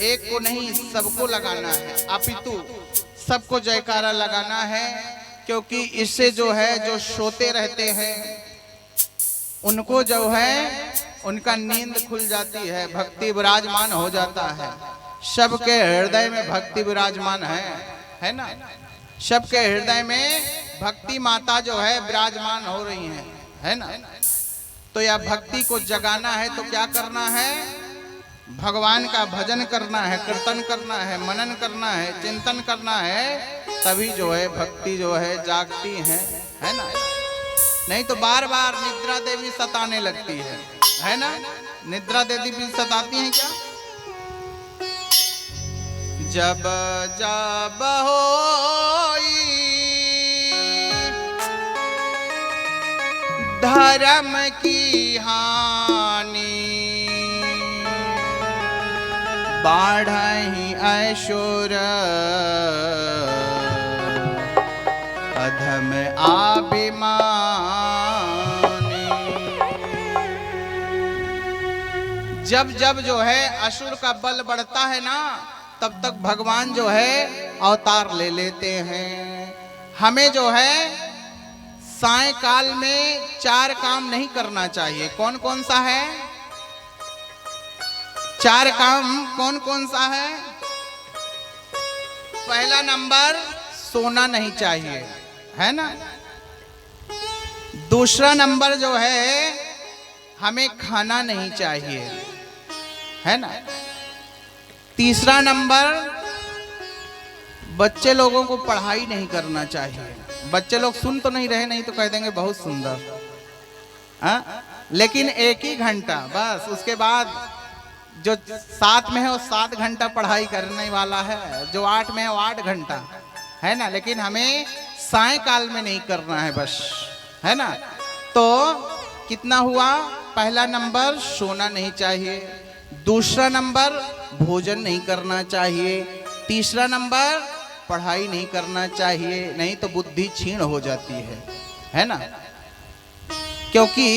एक को नहीं सबको लगाना है, अपितु सबको जयकारा लगाना है, क्योंकि इससे जो है जो सोते रहते हैं उनको जो है उनका नींद खुल जाती है, भक्ति विराजमान हो जाता है। सबके हृदय में भक्ति विराजमान है ना, सबके हृदय में भक्ति माता जो है विराजमान हो रही है ना। तो यह भक्ति को जगाना है तो क्या करना है, भगवान का भजन करना है, कीर्तन करना है, मनन करना है, चिंतन करना है, तभी जो है भक्ति जो है जागती है ना। नहीं तो बार बार निद्रा देवी सताने लगती है ना। निद्रा देवी भी सताती हैं क्या? जब जब होई धर्म की हानि, बाढ़हि असुर अधम अभिमानी। जब जब जो है असुर का बल बढ़ता है ना, तब तक भगवान जो है अवतार ले लेते हैं। हमें जो है सायंकाल में 4 काम नहीं करना चाहिए। कौन कौन सा है? 4 काम कौन कौन सा है? पहला नंबर, सोना नहीं चाहिए, है ना। दूसरा नंबर जो है हमें खाना नहीं चाहिए, है ना। तीसरा नंबर, बच्चे लोगों को पढ़ाई नहीं करना चाहिए। बच्चे लोग सुन तो नहीं रहे, नहीं तो कह देंगे बहुत सुंदर, लेकिन 1 ही घंटा बस। उसके बाद जो 7 में है वो 7 घंटा पढ़ाई करने वाला है, जो 8 में है वो 8 घंटा, है ना। लेकिन हमें सायंकाल में नहीं करना है बस। है ना। तो कितना हुआ? पहला नंबर सोना नहीं चाहिए, दूसरा नंबर भोजन नहीं करना चाहिए, तीसरा नंबर पढ़ाई नहीं करना चाहिए, नहीं तो बुद्धि क्षीण हो जाती है ना। क्योंकि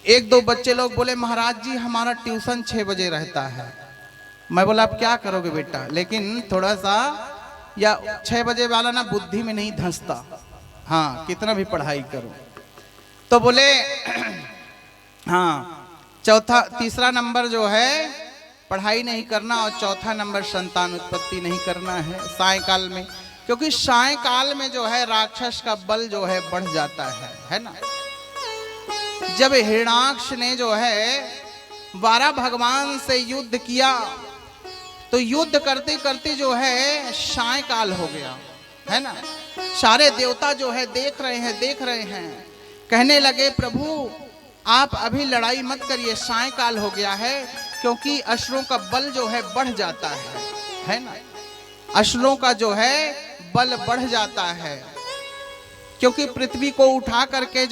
एक दो बच्चे लोग बोले महाराज जी हमारा ट्यूशन 6 बजे रहता है। मैं बोला आप क्या करोगे बेटा, लेकिन थोड़ा सा या 6 बजे वाला ना बुद्धि में नहीं धंसता, हाँ कितना भी पढ़ाई करो। तो बोले हाँ तीसरा नंबर जो है पढ़ाई नहीं करना और चौथा नंबर संतान उत्पत्ति नहीं करना है सायकाल में, क्योंकि सायकाल में जो है राक्षस का बल जो है बढ़ जाता है ना। जब हिरण्याक्ष ने जो है 12 भगवान से युद्ध किया तो युद्ध करते करते जो है सायकाल हो गया, है ना। सारे देवता जो है देख रहे हैं, कहने लगे प्रभु आप अभी लड़ाई मत करिए, सायकाल हो गया है, क्योंकि असुरों का बल जो है बढ़ जाता है ना। असुरों का जो है बल बढ़ जाता है, क्योंकि पृथ्वी को उठा करके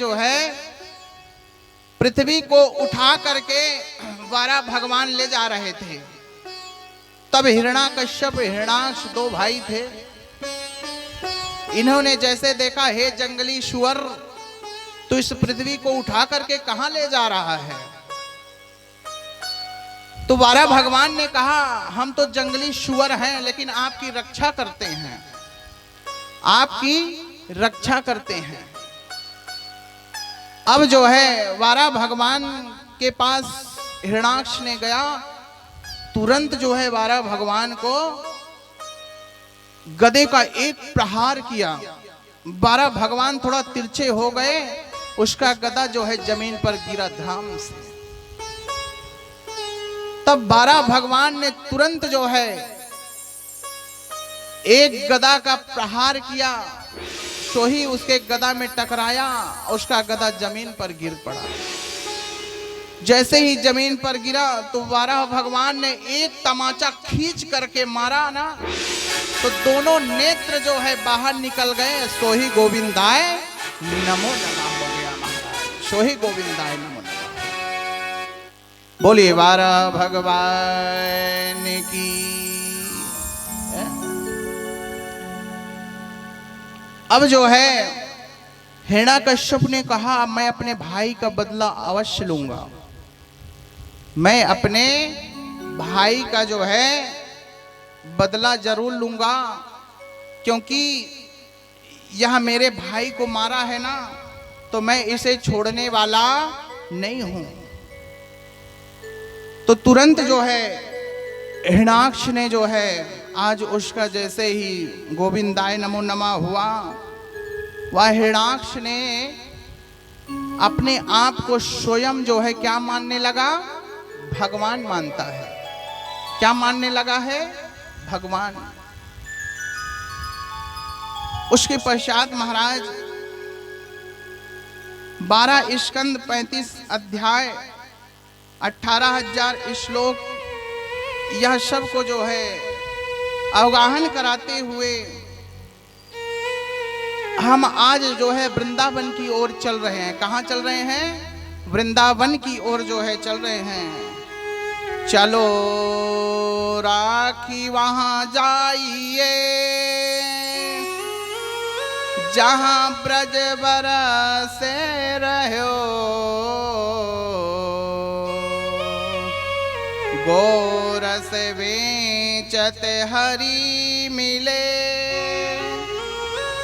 12 भगवान ले जा रहे थे। तब हिरण्याकश्यप हिरण्याक्ष 2 भाई थे। इन्होंने जैसे देखा हे जंगली सुअर, तो इस पृथ्वी को उठा करके कहां ले जा रहा है। तो 12 भगवान ने कहा हम तो जंगली सुअर हैं लेकिन आपकी रक्षा करते हैं, आपकी रक्षा करते हैं। अब जो है 12 भगवान के पास हिरण्याक्ष ने गया, तुरंत जो है 12 भगवान को गदे का एक प्रहार किया। 12 भगवान थोड़ा तिरछे हो गए, उसका गदा जो है जमीन पर गिरा धड़ाम से। तब 12 भगवान ने तुरंत जो है एक गदा का प्रहार किया, सो ही उसके गदा में टकराया, उसका गदा जमीन पर गिर पड़ा। जैसे ही जमीन पर गिरा तो 12 भगवान ने एक तमाचा खींच करके मारा ना, तो दोनों नेत्र जो है बाहर निकल गए। सो ही गोविंदाय नमो नमः हो गया महाराज, सो ही गोविंदाय नमो नमः। बोलिए 12 भगवान की। अब जो है हिरण्याकश्यप ने कहा मैं अपने भाई का बदला अवश्य लूंगा, मैं अपने भाई का जो है बदला जरूर लूंगा, क्योंकि यह मेरे भाई को मारा है ना, तो मैं इसे छोड़ने वाला नहीं हूं। तो तुरंत जो है हिरण्याक्ष ने जो है आज उसका जैसे ही गोविंदाय नमो नमः हुआ, वह हिरण्याक्ष ने अपने आप को स्वयं जो है क्या मानने लगा? भगवान मानता है। क्या मानने लगा है? भगवान। उसके पश्चात महाराज 12 स्कंद 35 अध्याय 18,000 श्लोक, यह सब को जो है अवगाहन कराते हुए हम आज जो है वृंदावन की ओर चल रहे हैं। कहाँ चल रहे हैं? वृंदावन की ओर जो है चल रहे हैं। चलो राखी वहां जाइए जहां ब्रज बरसे रहो, गोरस बेचत हरि मिले,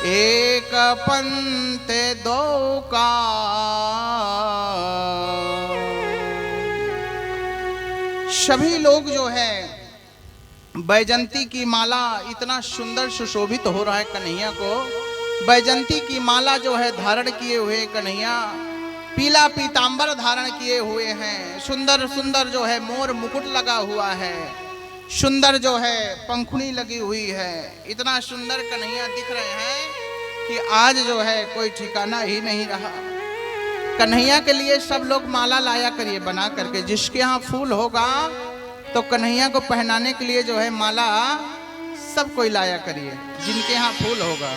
एक पंथ दो का। सभी लोग जो है बैजंती की माला, इतना सुंदर सुशोभित हो रहा है कन्हैया को। बैजंती की माला जो है धारण किए हुए कन्हैया, पीला पीतांबर धारण किए हुए हैं, सुंदर सुंदर जो है मोर मुकुट लगा हुआ है, सुंदर जो है पंखुड़ी लगी हुई है। इतना सुंदर कन्हैया दिख रहे हैं कि आज जो है कोई ठिकाना ही नहीं रहा। कन्हैया के लिए सब लोग माला लाया करिए बना करके। जिसके यहाँ फूल होगा तो कन्हैया को पहनाने के लिए जो है माला सब कोई लाया करिए, जिनके यहाँ फूल होगा।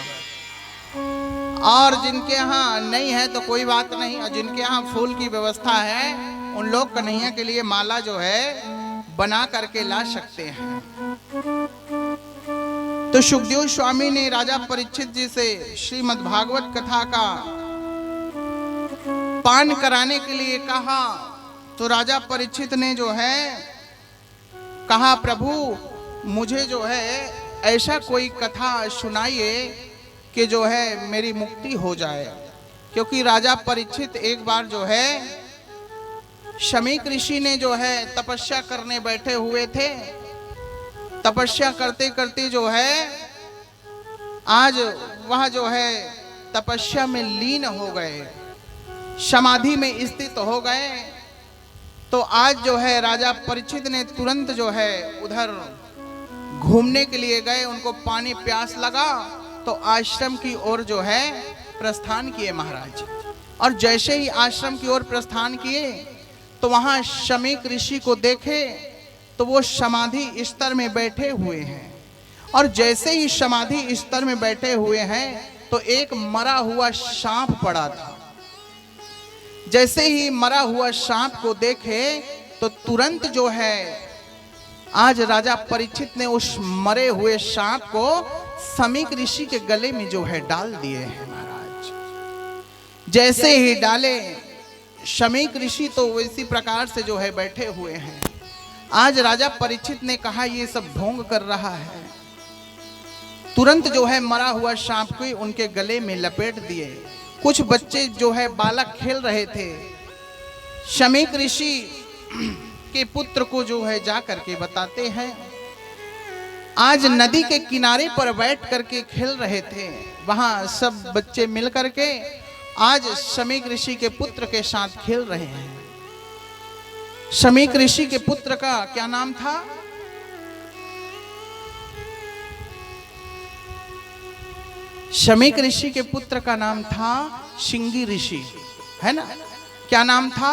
और जिनके यहाँ नहीं है तो कोई बात नहीं, और जिनके यहाँ फूल की व्यवस्था है उन लोग कन्हैया के लिए माला जो है बना करके ला सकते हैं। तो सुखदेव स्वामी ने राजा परीक्षित जी से श्रीमद् भागवत कथा का पान कराने के लिए कहा। तो राजा परीक्षित ने जो है कहा, प्रभु मुझे जो है ऐसा कोई कथा सुनाइए कि जो है मेरी मुक्ति हो जाए। क्योंकि राजा परीक्षित एक बार जो है शमीक ऋषि ने जो है तपस्या करने बैठे हुए थे। तपस्या करते करते जो है आज वह जो है तपस्या में लीन हो गए, समाधि में स्थित हो गए। तो आज जो है राजा परीक्षित ने तुरंत जो है उधर घूमने के लिए गए। उनको पानी प्यास लगा तो आश्रम की ओर जो है प्रस्थान किए महाराज। और जैसे ही आश्रम की ओर प्रस्थान किए तो वहां शमीक ऋषि को देखे तो वो समाधि स्तर में बैठे हुए हैं। और जैसे ही समाधि स्तर में बैठे हुए हैं तो एक मरा हुआ सांप पड़ा था। जैसे ही मरा हुआ सांप को देखे तो तुरंत जो है आज राजा परीक्षित ने उस मरे हुए सांप को शमीक ऋषि के गले में जो है डाल दिए हैं महाराज। जैसे ही डाले शमीक ऋषि तो इसी प्रकार से जो है बैठे हुए हैं। आज राजा परीक्षित ने कहा ये सब ढोंग कर रहा है। तुरंत जो है मरा हुआ सांप को उनके गले में लपेट दिए। कुछ बच्चे जो है बालक खेल रहे थे। शमीक ऋषि के पुत्र को जो है जा करके बताते हैं। आज नदी के किनारे पर बैठ करके खेल रहे थे। वहां सब बच्चे मिल करके आज शमीक ऋषि के पुत्र के साथ खेल रहे हैं। शमीक ऋषि के पुत्र का क्या नाम था? शमीक ऋषि के पुत्र का नाम था शिंगी ऋषि, है ना? क्या नाम था?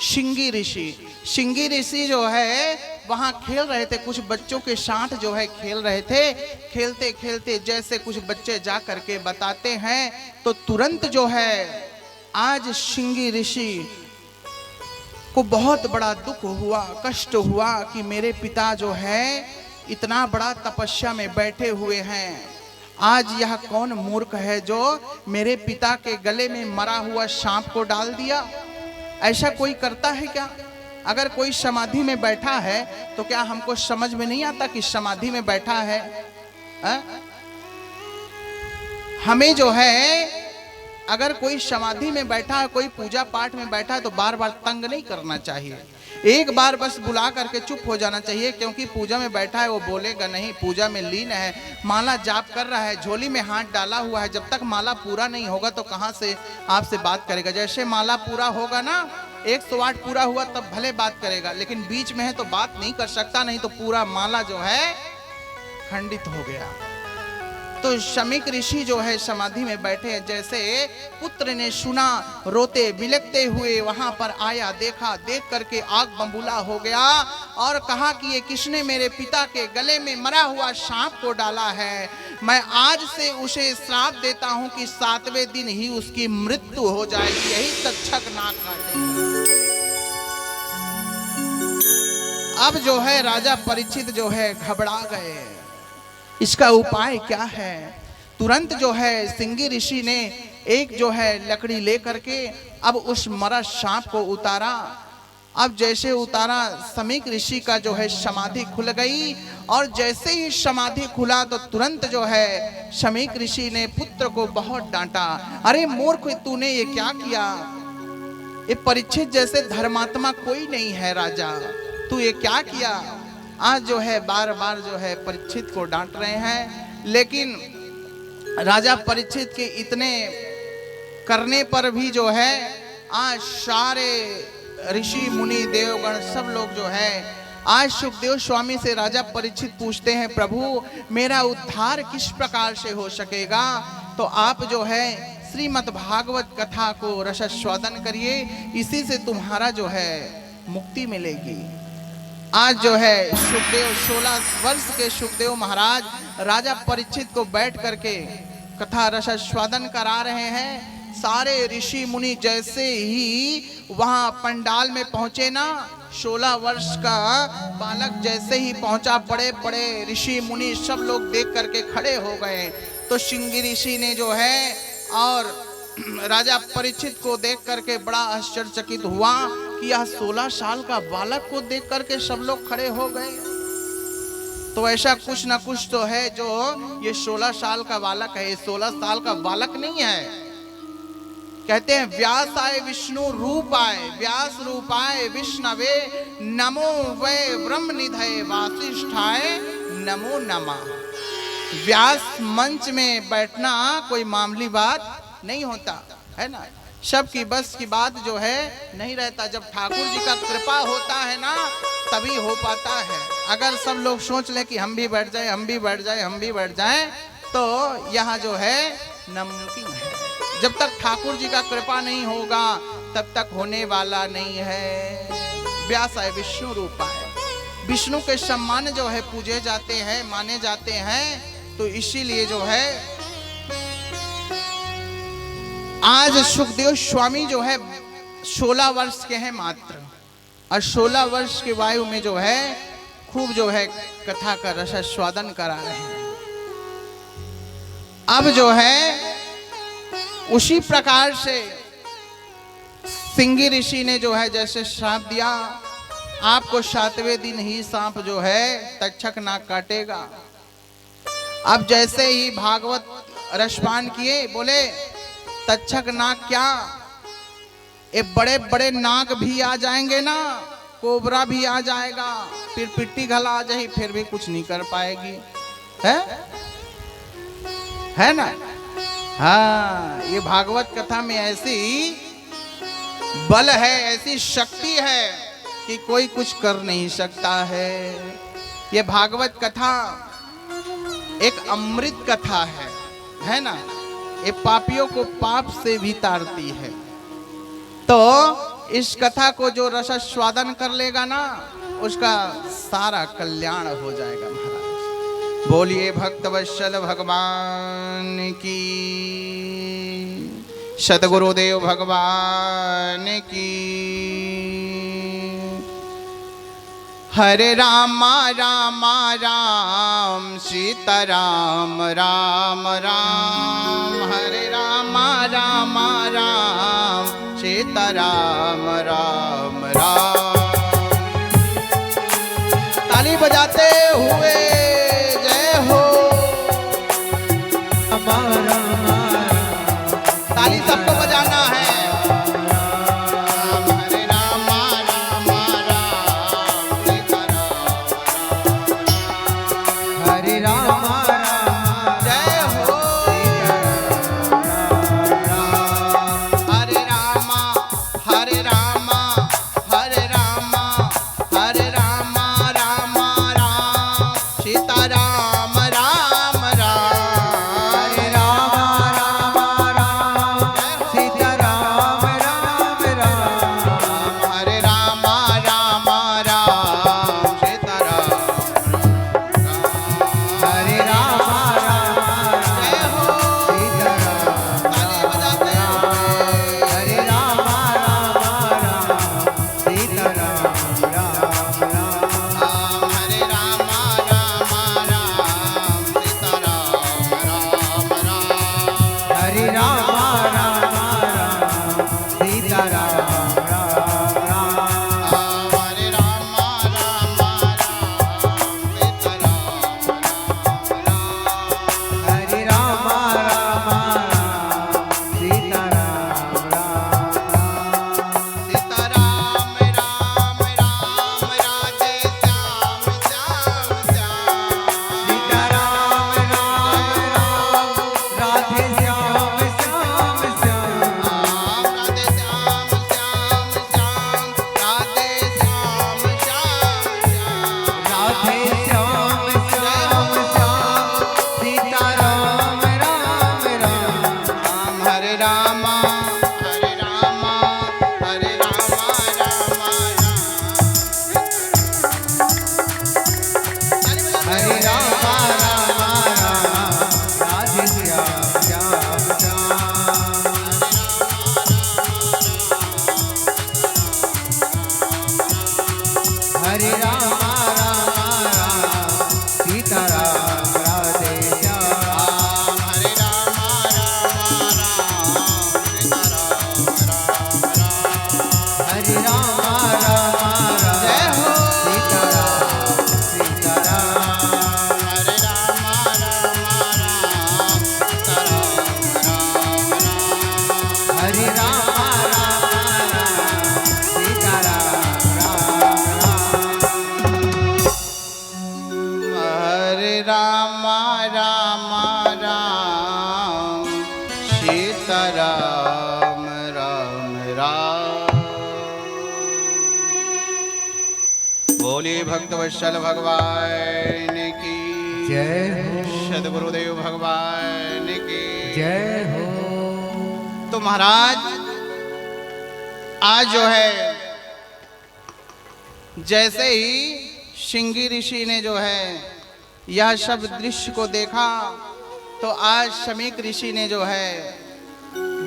शिंगी ऋषि। शिंगी ऋषि जो है वहां खेल रहे थे, कुछ बच्चों के साथ जो है खेल रहे थे। खेलते खेलते जैसे कुछ बच्चे जा करके बताते हैं तो तुरंत जो है आज शिंगी ऋषि को बहुत बड़ा दुख हुआ, कष्ट हुआ कि मेरे पिता जो है इतना बड़ा तपस्या में बैठे हुए हैं। आज यह कौन मूर्ख है जो मेरे पिता के गले में मरा हुआ सांप को डाल दिया? ऐसा कोई करता है क्या? अगर कोई समाधि में बैठा है तो क्या हमको समझ में नहीं आता कि समाधि में बैठा है? हमें जो है अगर कोई समाधि में बैठा है, कोई पूजा पाठ में बैठा है तो बार बार तंग नहीं करना चाहिए। एक बार बस बुला करके चुप हो जाना चाहिए। क्योंकि पूजा में बैठा है वो बोलेगा नहीं, पूजा में लीन है, माला जाप कर रहा है, झोली में हाथ डाला हुआ है। जब तक माला पूरा नहीं होगा तो कहाँ से आपसे बात करेगा? जैसे माला पूरा होगा ना, 108 पूरा हुआ तब भले बात करेगा, लेकिन बीच में है तो बात नहीं कर सकता, नहीं तो पूरा माला जो है खंडित हो गया। तो शमीक ऋषि जो है समाधि में बैठे, जैसे पुत्र ने सुना रोते बिलखते हुए वहां पर आया, देखा, देख करके आग बंबूला हो गया और कहा कि ये किसने मेरे पिता के गले में मरा हुआ सांप को डाला है? मैं आज से उसे श्राप देता हूं कि 7वें दिन ही उसकी मृत्यु हो जाएगी, यही तक्षक ना काटे। अब जो है राजा परीक्षित जो है घबरा गए। इसका उपाय क्या है? तुरंत जो है शिंगी ऋषि ने एक जो है लकड़ी लेकर के अब उस मरा सांप को उतारा। अब जैसे उतारा शमीक ऋषि का जो है समाधि खुल गई। और जैसे ही समाधि खुला तो तुरंत जो है शमीक ऋषि ने पुत्र को बहुत डांटा। अरे मूर्ख, तूने ये क्या किया? ये परीक्षित जैसे धर्मात्मा कोई नहीं है राजा, तू ये क्या किया? आज जो है बार बार जो है परीक्षित को डांट रहे हैं। लेकिन राजा परीक्षित के इतने करने पर भी जो है आज सारे ऋषि मुनि देवगण सब लोग जो है आज सुखदेव स्वामी से राजा परीक्षित पूछते हैं, प्रभु मेरा उद्धार किस प्रकार से हो सकेगा? तो आप जो है श्रीमद् भागवत कथा को रसास्वादन करिए, इसी से तुम्हारा जो है मुक्ति मिलेगी। आज जो है सुखदेव 16 वर्ष के सुखदेव महाराज राजा परीक्षित को बैठ करके कथा रसास्वादन करा रहे हैं। सारे ऋषि मुनि जैसे ही वहां पंडाल में पहुंचे ना, 16 वर्ष का बालक जैसे ही पहुंचा, बड़े बड़े ऋषि मुनि सब लोग देख करके खड़े हो गए। तो श्रृंगी ऋषि ने जो है और राजा परीक्षित को देख करके बड़ा आश्चर्यचकित हुआ कि यह 16 साल का बालक को देख करके सब लोग खड़े हो गए। तो ऐसा कुछ ना कुछ तो है जो ये 16 साल का बालक है। ये 16 साल का बालक नहीं है। कहते हैं व्यास आए विष्णु रूप आए, व्यास रूप आए विष्णवे, नमो वे ब्रह्म निधये वासिष्ठाय नमो नमः। व्यास मंच में बैठना कोई मामूली बात नहीं होता है ना। सबकी बस की बात जो है नहीं रहता। जब ठाकुर जी का कृपा होता है ना तभी हो पाता है। अगर सब लोग सोच लें कि हम भी बैठ जाएं, हम भी बैठ जाएं, हम भी बैठ जाएं, तो यहाँ जो है नामुमकिन है। जब तक ठाकुर जी का कृपा नहीं होगा तब तक होने वाला नहीं है। व्यास आए विष्णु रूप आए, विष्णु के सम्मान जो है पूजे जाते हैं, माने जाते हैं। तो इसीलिए जो है आज सुखदेव स्वामी जो है 16 वर्ष के हैं मात्र, और 16 वर्ष की वायु में जो है खूब जो है कथा का रसास्वादन करा रहे हैं। अब जो है उसी प्रकार से श्रृंगी ऋषि ने जो है जैसे श्राप दिया, आपको 7वें दिन ही सांप जो है तक्षक नाक काटेगा। अब जैसे ही भागवत रसपान किए, बोले तक्षक नाग क्या, ये बड़े बड़े नाग भी आ जाएंगे ना, कोबरा भी आ जाएगा, फिर पिट्टी घला आ जाए, फिर भी कुछ नहीं कर पाएगी, है ना। हाँ, ये भागवत कथा में ऐसी बल है, ऐसी शक्ति है कि कोई कुछ कर नहीं सकता है। ये भागवत कथा एक अमृत कथा है ना। ये पापियों को पाप से भी तारती है। तो इस कथा को जो रसास्वादन कर लेगा ना, उसका सारा कल्याण हो जाएगा महाराज। बोलिए भक्तवत्सल भगवान की, सतगुरुदेव भगवान की। हरे रामा रामा राम सीताराम राम राम, हरे रामा रामा राम सीताराम राम राम। ताली बजाते हुए जय हो। ताली सबको बजाना है। हरे राम राम राम जय हो सीताराम सीताराम हरे राम राम राम हरे राम राम राम सीताराम राम राम हरे राम राम राम सीताराम राम राम। बोलिए भक्तवत्सल भगवान की जय हो सद्गुरुदेव भगवान की जय हो। तो महाराज आज जो है जैसे ही श्रृंगी ऋषि ने जो है यह सब दृश्य को देखा तो आज शमीक ऋषि ने जो है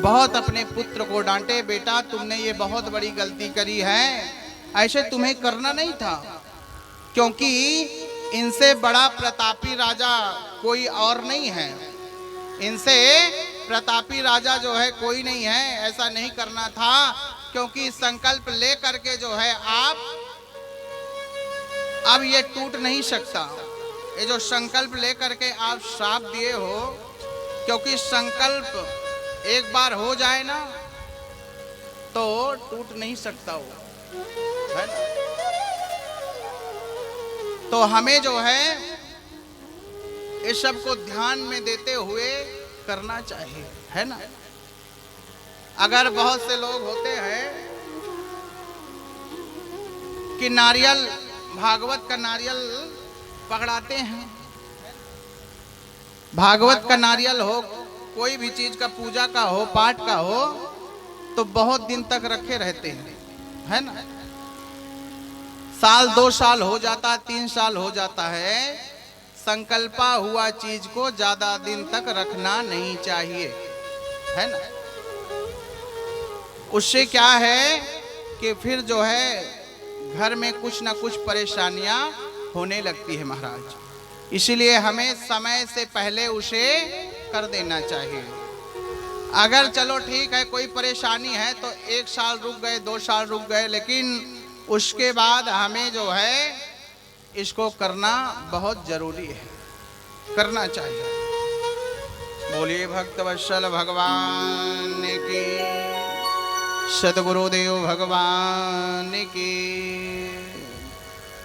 बहुत अपने पुत्र को डांटे, बेटा तुमने ये बहुत बड़ी गलती करी है, ऐसे तुम्हें करना नहीं था, क्योंकि इनसे बड़ा प्रतापी राजा कोई और नहीं है, इनसे प्रतापी राजा जो है कोई नहीं है, ऐसा नहीं करना था। क्योंकि संकल्प ले करके जो है आप अब ये टूट नहीं सकता, ये जो संकल्प ले करके आप श्राप दिए हो, क्योंकि संकल्प एक बार हो जाए ना तो टूट नहीं सकता हो, है ना। तो हमें जो है इस सब को ध्यान में देते हुए करना चाहिए, है ना। अगर बहुत से लोग होते हैं कि नारियल, भागवत का नारियल पकड़ाते हैं, भागवत का नारियल हो, कोई भी चीज का पूजा का हो, पाठ का हो, तो बहुत दिन तक रखे रहते हैं, है ना। साल 2 साल हो जाता, 3 साल हो जाता है। संकल्पा हुआ चीज को ज्यादा दिन तक रखना नहीं चाहिए, है ना। उससे क्या है कि फिर जो है घर में कुछ ना कुछ परेशानियां होने लगती है महाराज। इसीलिए हमें समय से पहले उसे कर देना चाहिए। अगर चलो ठीक है कोई परेशानी है तो 1 साल रुक गए, 2 साल रुक गए, लेकिन उसके बाद हमें जो है इसको करना बहुत जरूरी है, करना चाहिए। बोलिए भक्तवत्सल भगवान की, सद्गुरुदेव भगवान की।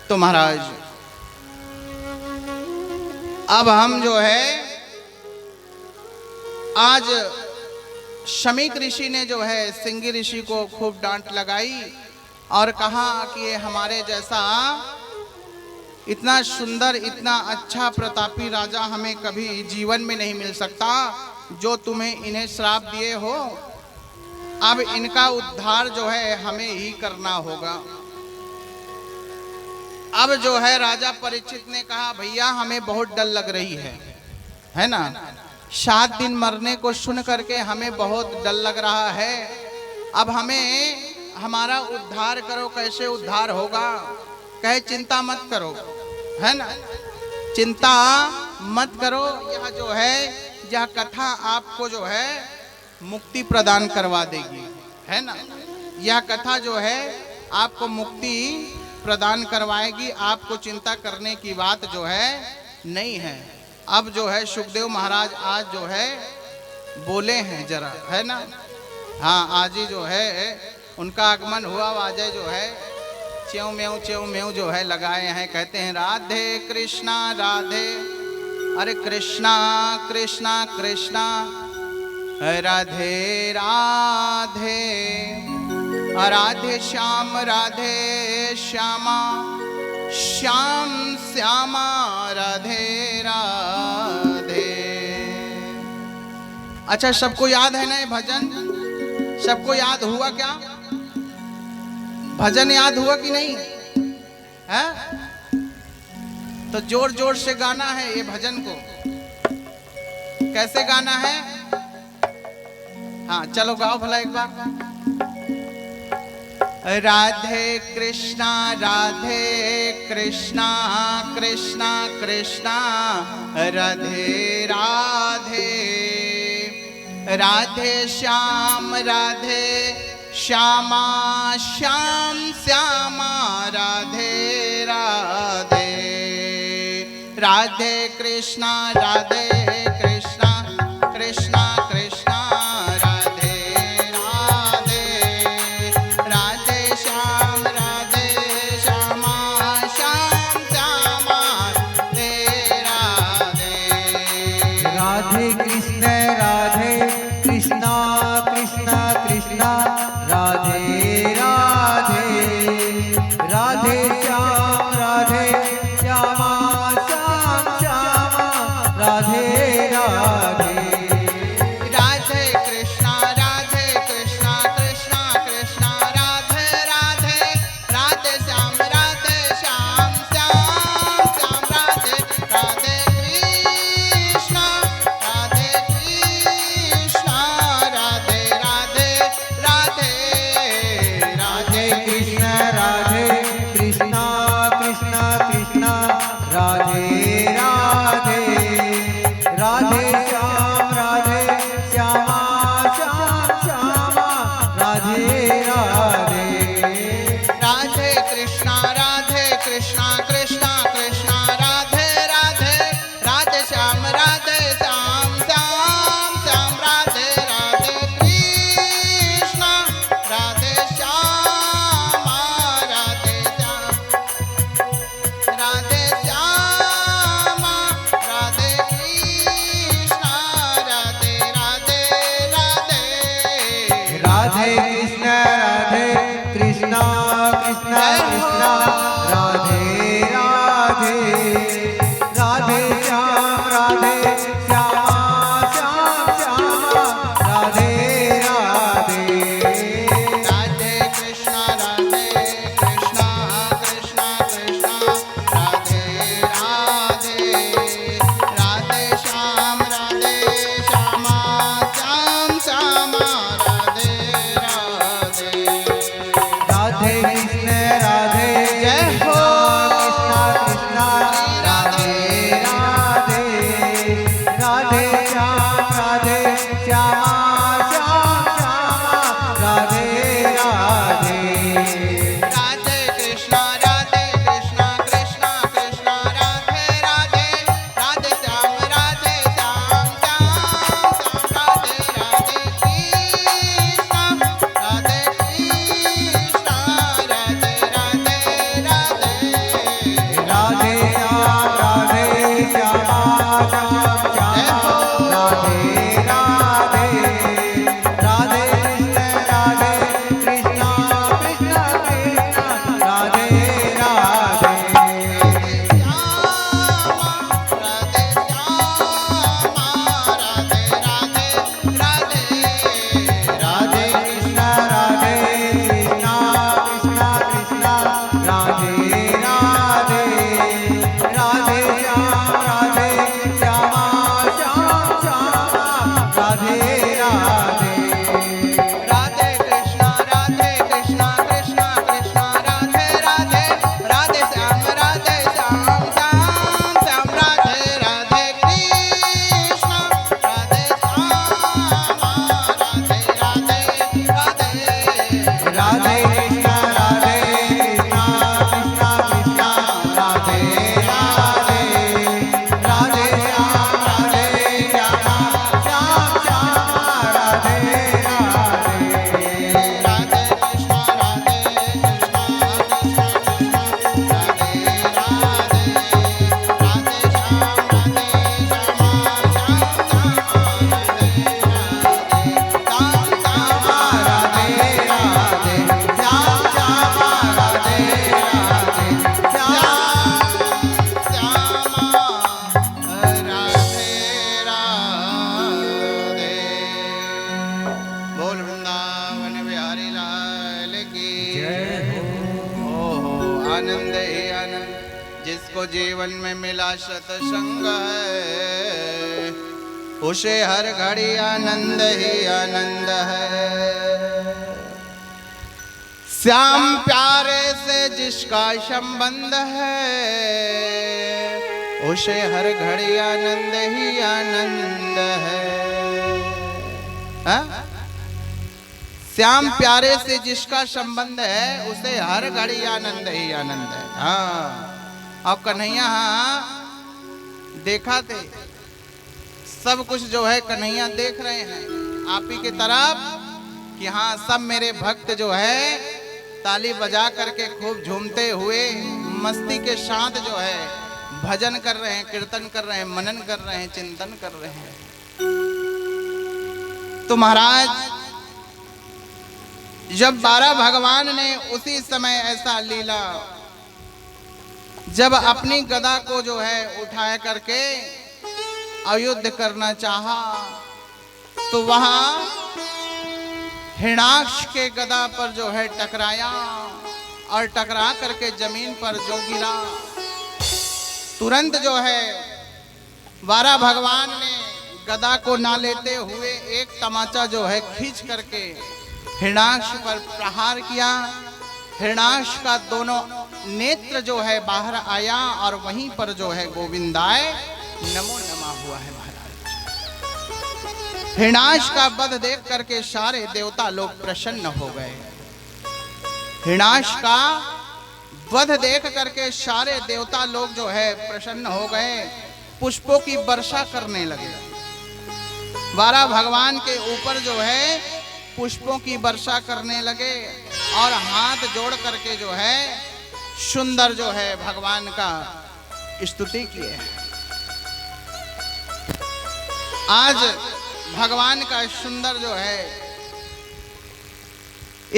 तो महाराज अब हम जो है आज शमीक ऋषि ने जो है श्रृंगी ऋषि को खूब डांट लगाई और कहा कि ये हमारे जैसा इतना सुंदर, इतना अच्छा प्रतापी राजा हमें कभी जीवन में नहीं मिल सकता, जो तुम्हें इन्हें श्राप दिए हो। अब इनका उद्धार जो है हमें ही करना होगा। अब जो है राजा परीक्षित ने कहा भैया हमें बहुत डर लग रही है ना। 7 दिन मरने को सुन करके हमें बहुत डर लग रहा है। अब हमें हमारा उद्धार करो, कैसे उद्धार होगा। कहे चिंता मत करो, है ना, चिंता मत करो। यह जो है यह कथा आपको जो है मुक्ति प्रदान करवा देगी, है ना। यह कथा जो है आपको मुक्ति प्रदान करवाएगी, आपको चिंता करने की बात जो है नहीं है। अब जो है सुखदेव महाराज आज जो है बोले हैं जरा, है ना। हाँ आज ही जो है उनका आगमन हुआ, आवाज़ें जो है च्यों म्यों जो है लगाए हैं। कहते हैं राधे कृष्णा राधे, अरे कृष्णा कृष्णा कृष्णा राधे राधे, राधे श्याम राधे श्यामा, श्याम श्यामा राधे राधे। अच्छा सबको याद है ना ये भजन? सबको याद हुआ क्या? भजन याद हुआ कि नहीं है? तो जोर जोर से गाना है ये भजन को। कैसे गाना है? हाँ चलो गाओ भला एक बार। राधे कृष्णा कृष्णा कृष्णा राधे राधे, राधे श्याम राधे श्यामा श्याम श्यामा राधे राधे, राधे कृष्णा राधे कृष्णा, कृष्णा कृष्णा राधे राधे, राधे श्याम राधे श्यामा, श्याम श्यामा राधे राधे, राधे कृष्णा कृष्णा कृष्णा राधे राधे, राधे श्याम श्यामा श्याम श्यामा राधे राधे, राधे कृष्णा कृष्णा कृष्णा राधे राधे, राधे श्याम श्याम श्याम राधे राधे, कृष्णा राधे कृष्णा राधे राधे राधे, राधे कृष्णा कृष्णा कृष्णा राधे राधे, राधे श्याम श्यामा श्याम श्यामा राधे राधे, राधे कृष्णा कृष्णा कृष्णा राधे राधे, राधे श्याम श्याम श्याम राधे राधे, कृष्णा राधे श्याम राधे श्याम, राधे श्याम राधे कृष्णा राधे राधे राधे, राधे कृष्णा कृष्णा राधे राधे, राधे श्याम श्यामा श्याम श्यामा राधे राधे, राधे कृष्णा कृष्णा राधे राधे, राधे श्याम श्यामा श्याम श्यामा राधे राधे, राधे कृष्ण जय हो कृष्णा राधे राधे, राधे श्याम श्यामा श्याम श्यामा राधे राधे, राधे कृष्णा कृष्णा राधे राधे, राधे श्याम श्याम राधे राधे, कृष्णा राधे कृष्णा राधे राधे राधे, राधे श्याम श्यामा श्याम श्यामा राधे राधे, राधे कृष्ण कृष्णा राधे राधे, राधे कृष्ण कृष्णा कृष्णा राधे राधे, राधे श्याम श्यामा श्याम श्यामा राधे राधे, राधे कृष्णा कृष्णा राधे राधे, राधे श्याम श्याम श्याम राधे राधे, कृष्णा राधे श्याम राधे राधे राधे, राधे कृष्ण कृष्णा राधे राधे, राधे श्याम श्यामा श्याम श्यामा राधे राधे, राधे कृष्णा राधे राधे, राधे श्याम बोल वृंदावन बिहारी लाल की आनंद ही आनंद, जिसको जीवन में मिला सत्संग है, उसे हर घड़ी आनंद ही आनंद है। श्याम प्यारे से जिसका संबंध है, उसे हर घड़ी आनंद ही आनंद है। हाँ? श्याम प्यारे से जिसका संबंध है उसे हर घड़ी आनंद ही आनंद है। हाँ, और कन्हैया देखा थे सब कुछ जो है कन्हैया देख रहे हैं आप ही की तरफ कि हाँ सब मेरे भक्त जो है ताली बजा करके खूब झूमते हुए मस्ती के साथ जो है भजन कर रहे हैं, कीर्तन कर रहे हैं, मनन कर रहे हैं, चिंतन कर रहे हैं। तो महाराज जब 12 भगवान ने उसी समय ऐसा लीला, जब अपनी गदा को जो है उठाया करके अयुद्ध करना चाहा तो वहां हिरणाक्ष के गदा पर जो है टकराया और टकरा करके जमीन पर जो गिरा, तुरंत जो है 12 भगवान ने गदा को ना लेते हुए एक तमाचा जो है खींच करके हिरणाक्ष पर प्रहार किया। हिरणाक्ष का दोनों नेत्र जो है बाहर आया और वहीं पर जो है गोविंदाय नमो नमः हुआ है। महाराज हिरणाक्ष का वध देख करके सारे देवता लोग प्रसन्न हो गए। हिरणाक्ष का वध देख करके सारे देवता लोग जो है प्रसन्न हो गए, पुष्पों की वर्षा करने लगे। 12 भगवान के ऊपर जो है पुष्पों की वर्षा करने लगे और हाथ जोड़ करके जो है सुंदर जो है भगवान का स्तुति किए। आज भगवान का सुंदर जो है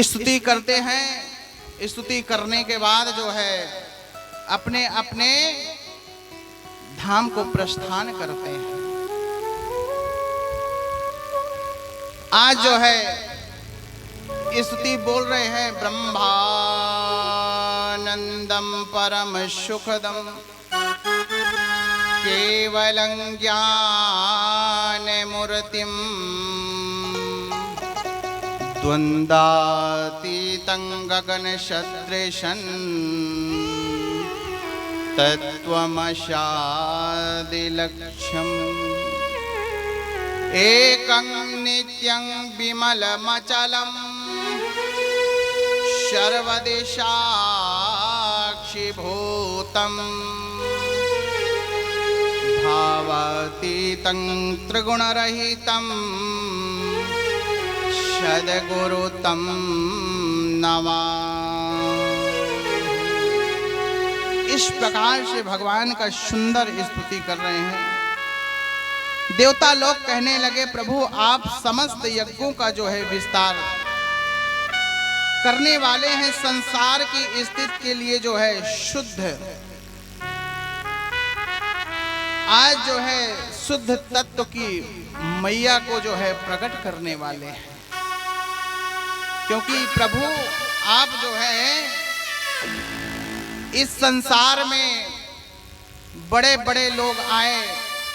स्तुति करते हैं। स्तुति करने के बाद जो है अपने अपने धाम को प्रस्थान करते हैं। आज जो है स्तुति बोल रहे हैं ब्रह्मानंदम परम सुखदम केवलं ज्ञान मूर्तिम द्वंद्वातीतं गगन सदृशं तत्त्वमशादिलक्ष्यम् एकं नित्यं विमलमचलं सर्वदिशाक्षिभूतम् भावातीतं त्रिगुणरहितं सद्गुरुतं नमामि। इस प्रकार से भगवान का सुंदर स्तुति कर रहे हैं। देवता लोग कहने लगे प्रभु आप समस्त यज्ञों का जो है विस्तार करने वाले हैं, संसार की स्थिति के लिए जो है शुद्ध, आज जो है शुद्ध तत्व की मैया को जो है प्रकट करने वाले हैं। क्योंकि प्रभु आप जो है इस संसार में बड़े बड़े लोग आए,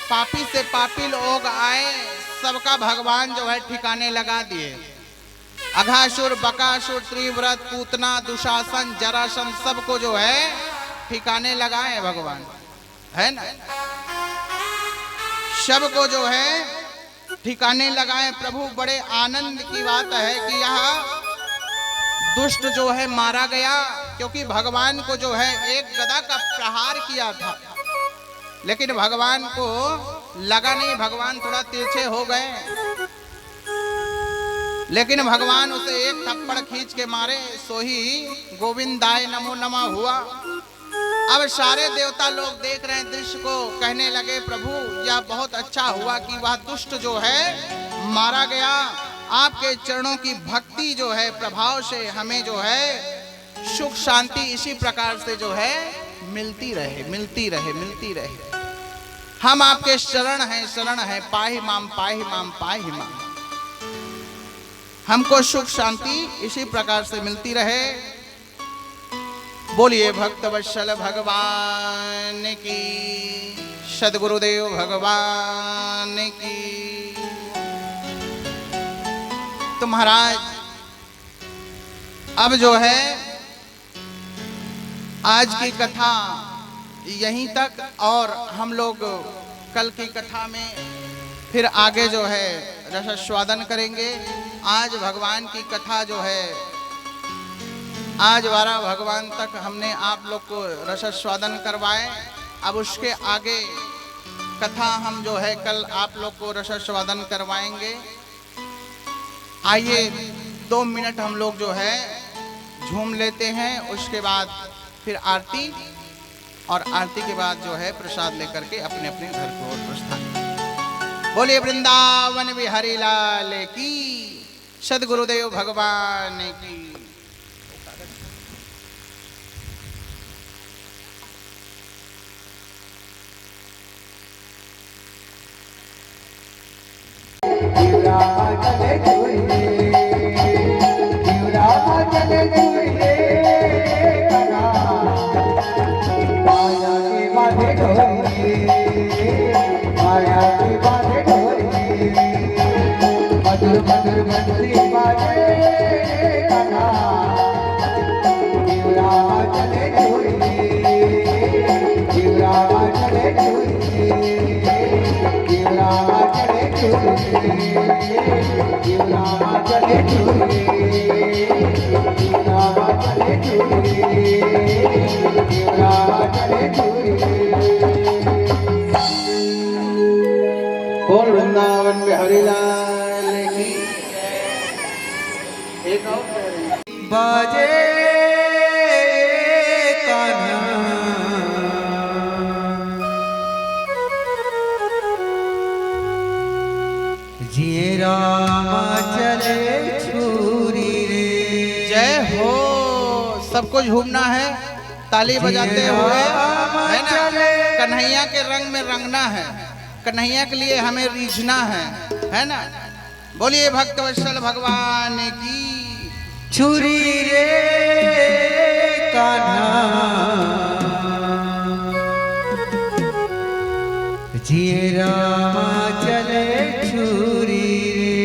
पापी से पापी लोग आए, सबका भगवान जो है ठिकाने लगा दिए। अघासुर, बकासुर, त्रिव्रत, पूतना, दुशासन, जरासन सबको जो है ठिकाने लगाए भगवान, है ना। सबको जो है ठिकाने लगाए। प्रभु बड़े आनंद की बात है कि यहाँ दुष्ट जो है मारा गया, क्योंकि भगवान को जो है एक गदा का प्रहार किया था, लेकिन भगवान को लगा नहीं, भगवान थोड़ा तिरछे हो गए, लेकिन भगवान उसे एक थप्पड़ खींच के मारे, सो ही गोविंदाय नमो नमः हुआ। अब सारे देवता लोग देख रहे हैं दृश्य को, कहने लगे प्रभु यह बहुत अच्छा हुआ कि वह दुष्ट जो है मारा गया। आपके चरणों की भक्ति जो है प्रभाव से हमें जो है सुख शांति इसी प्रकार से जो है मिलती रहे, मिलती रहे, मिलती रहे। हम आपके शरण हैं, पाहि माम, पाहि माम, पाहि माम। हमको सुख शांति इसी प्रकार से मिलती रहे। बोलिए भक्त वत्सल भगवान की, सद्गुरुदेव भगवान की। तो महाराज अब जो है आज की कथा यहीं तक, और हम लोग कल की कथा में फिर आगे जो है रसास्वादन करेंगे। आज भगवान की कथा जो है, आज 12 भगवान तक हमने आप लोग को रसास्वादन करवाए। अब उसके आगे कथा हम जो है कल आप लोग को रसास्वादन करवाएंगे। आइए 2 मिनट हम लोग जो है झूम लेते हैं, उसके बाद फिर आरती, और आरती के बाद जो है प्रसाद लेकर के अपने अपने घर को प्रस्थान। बोलिए वृंदावन बिहारी लाल की, सद्गुरुदेव भगवान की। मधुर मधुर बंसी बाजे कना जीवरामा चले जीवरामा चले जीवरामा चले जीवरामा चले जीवरामा चले जीवरामा चले बोल वृंदावन बिहारी लाल की। एक और बाजे कान्हा जिए रामा चले छुरी रे। जय हो। सबको झूमना है, ताली बजाते हुए, है ना। कन्हैया के रंग में रंगना है, कन्हैया के लिए हमें रीझना है ना। बोलिए भक्तवत्सल भगवान की। छुरी रे कान्हा जिए रामा चले छुरी रे।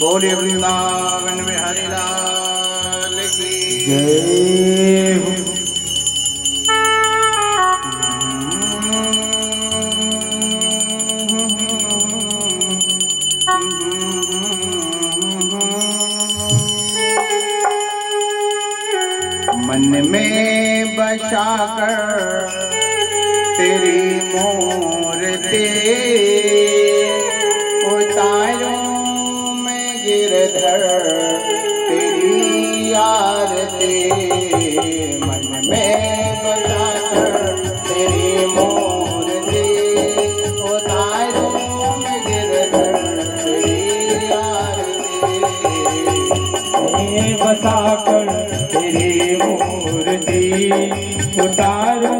बोलिए वृंदावन में हरि लाल की जय हो। मन में बसा कर तेरी मूर्ति उतारूं मैं गिरधर तेरी आरती। मन में बसा कर तेरी मूर्ति उतारूं मैं गिरधर तेरी आरती। बसा कर तेरी मूर्ति उतारूं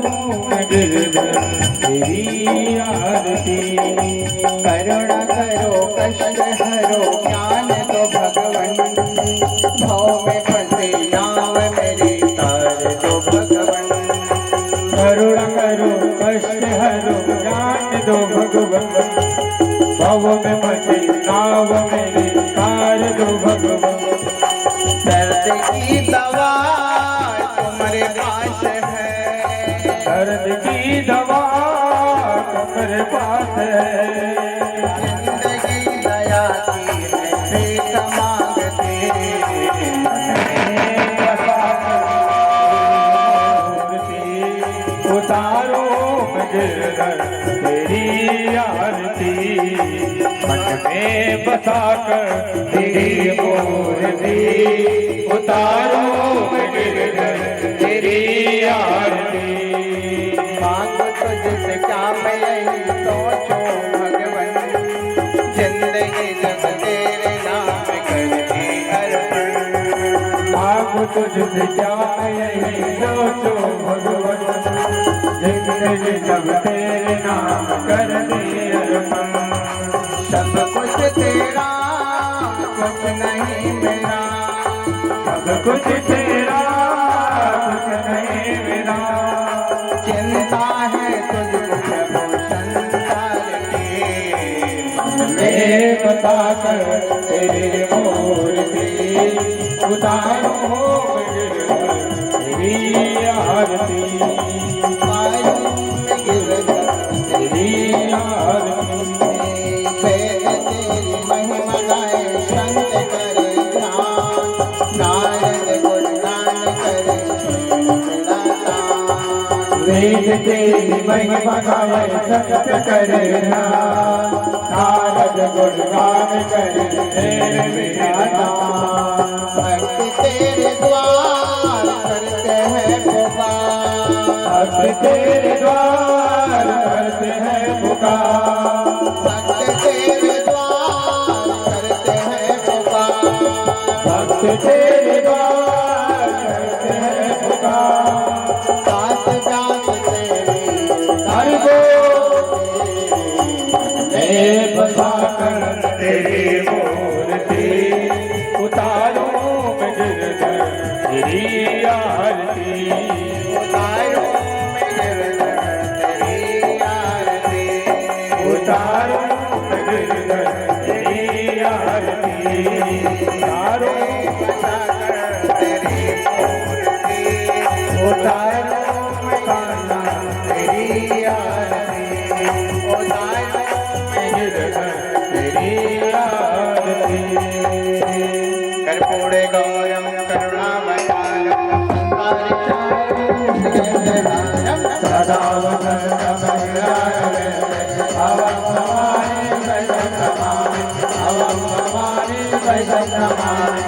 मैं गिरधर तेरी आरती। करुणा करो कष्ट हरो ज्ञान दो भगवन, भाव में फंसे नाव मेरी तार दो भगवन। करुणा करो कष्ट हरो ज्ञान दो भगवन, भव में फंसी नाव मेरी तार दो भगवन। दर्द की दवा तुम्हारे पास है, दर्द की दवा तुम्हारे पास है। जिंदगी दया की है भीख मांगते, उतारो गिरधर तेरी आरती। मन में बसा कर तेरी मूर्ति, उतारो गिरधर तेरी आरती। मांग तुझसे क्या मैं यही सोचूं भगवन, जिंदगी जग तेरे नाम करके अर्पण। मांग तुझसे क्या यही सोचो भगवन, जिंदगी जब तेरे नाम कर दे अर्पण। सब कुछ तेरा कुछ नहीं मेरा, सब कुछ तेरा कुछ नहीं मेरा। चिंता है तुझको प्रभु संसार की, मैं बता कर तेरी मूर्ति, उतारो गिरधर तेरी आरती। मायूं में गिरधर तेरी आरती। वेद तेरी महिमा गाए संत करे ध्यान, नारद गुणगान करे गुणगान। वेद तेरी महिमा गाए संत करे ध्यान, नारद गुणगान करे तेरे बिना। भक्ति तेरे द्वार करते हैं पुकार, भक्त तेरे द्वार करते हैं पुकार। भक्त तेरे द्वार करते हैं पुकार। भक्त तेरे द्वार करते हैं पुकार। सात जात तेरी हरि मैं बसा कर तेरी मूर्ति, उतारो मैं गिरधर तेरी आरती। उतारो में गिरधर तेरी आरती, उतारो मैं गिरधर तेरी आरती। उतारो बसाकर तेरी मूर्ति, उतारो में कान्हा तेरी आरती, उतारो में गिरधर तेरी आरती। कर्पूरे गौरम करुणावतारम संसारिचारम सदा वदनं भवानि अवं भवानि वैष्णवानि।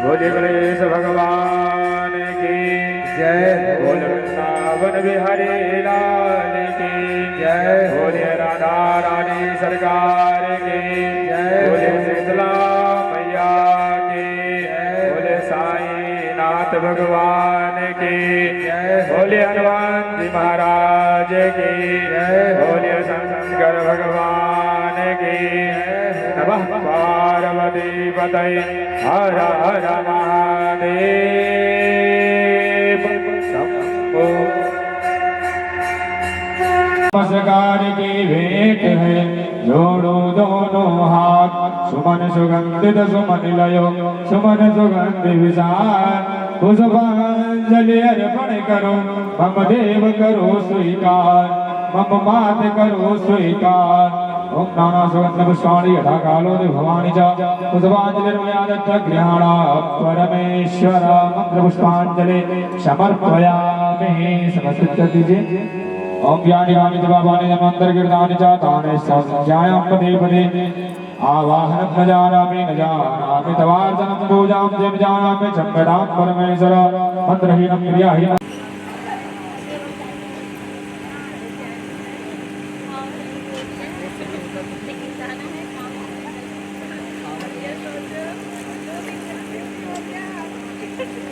बोले गणेश भगवान की जय। बोले वृंदावन बिहारी लाल की जय। बोले राधा रानी सरकार की जय। बोले शीतला मैया की जय। बोले साईं नाथ भगवान की जय। बोले हनुमान जी महाराज की जय। बोले शंकर भगवान की नमः पार्वती पतये हर हर महादेव शंभो। नमस्कार की भेंट है जोड़ो दोनों हाथ सुमन सुगंधित सुमन लयो सुमन सुगंध विसार पुष्पांजलि अर्पण करो मम देव करो स्वीकार मम मात करो स्वीकार ओम नाना सुगंध पुष्पाणि यथा कालो भवानी च पुष्पांजलिर्मयादत्त गृहाणा परमेश्वर मंत्र पुष्पांजलि समर्पयामि समर्पित दीजिए ओम ज्ञानी गामी जपापानि जन्मांतर कीर्तानि च तानि संध्यायां पदे पदे आवाहन न जानामि तवार्चनं पूजां जप जानामि चम्बदां परमेश्वर मंत्रहीनं क्रियाहीनं लेकिन जाना है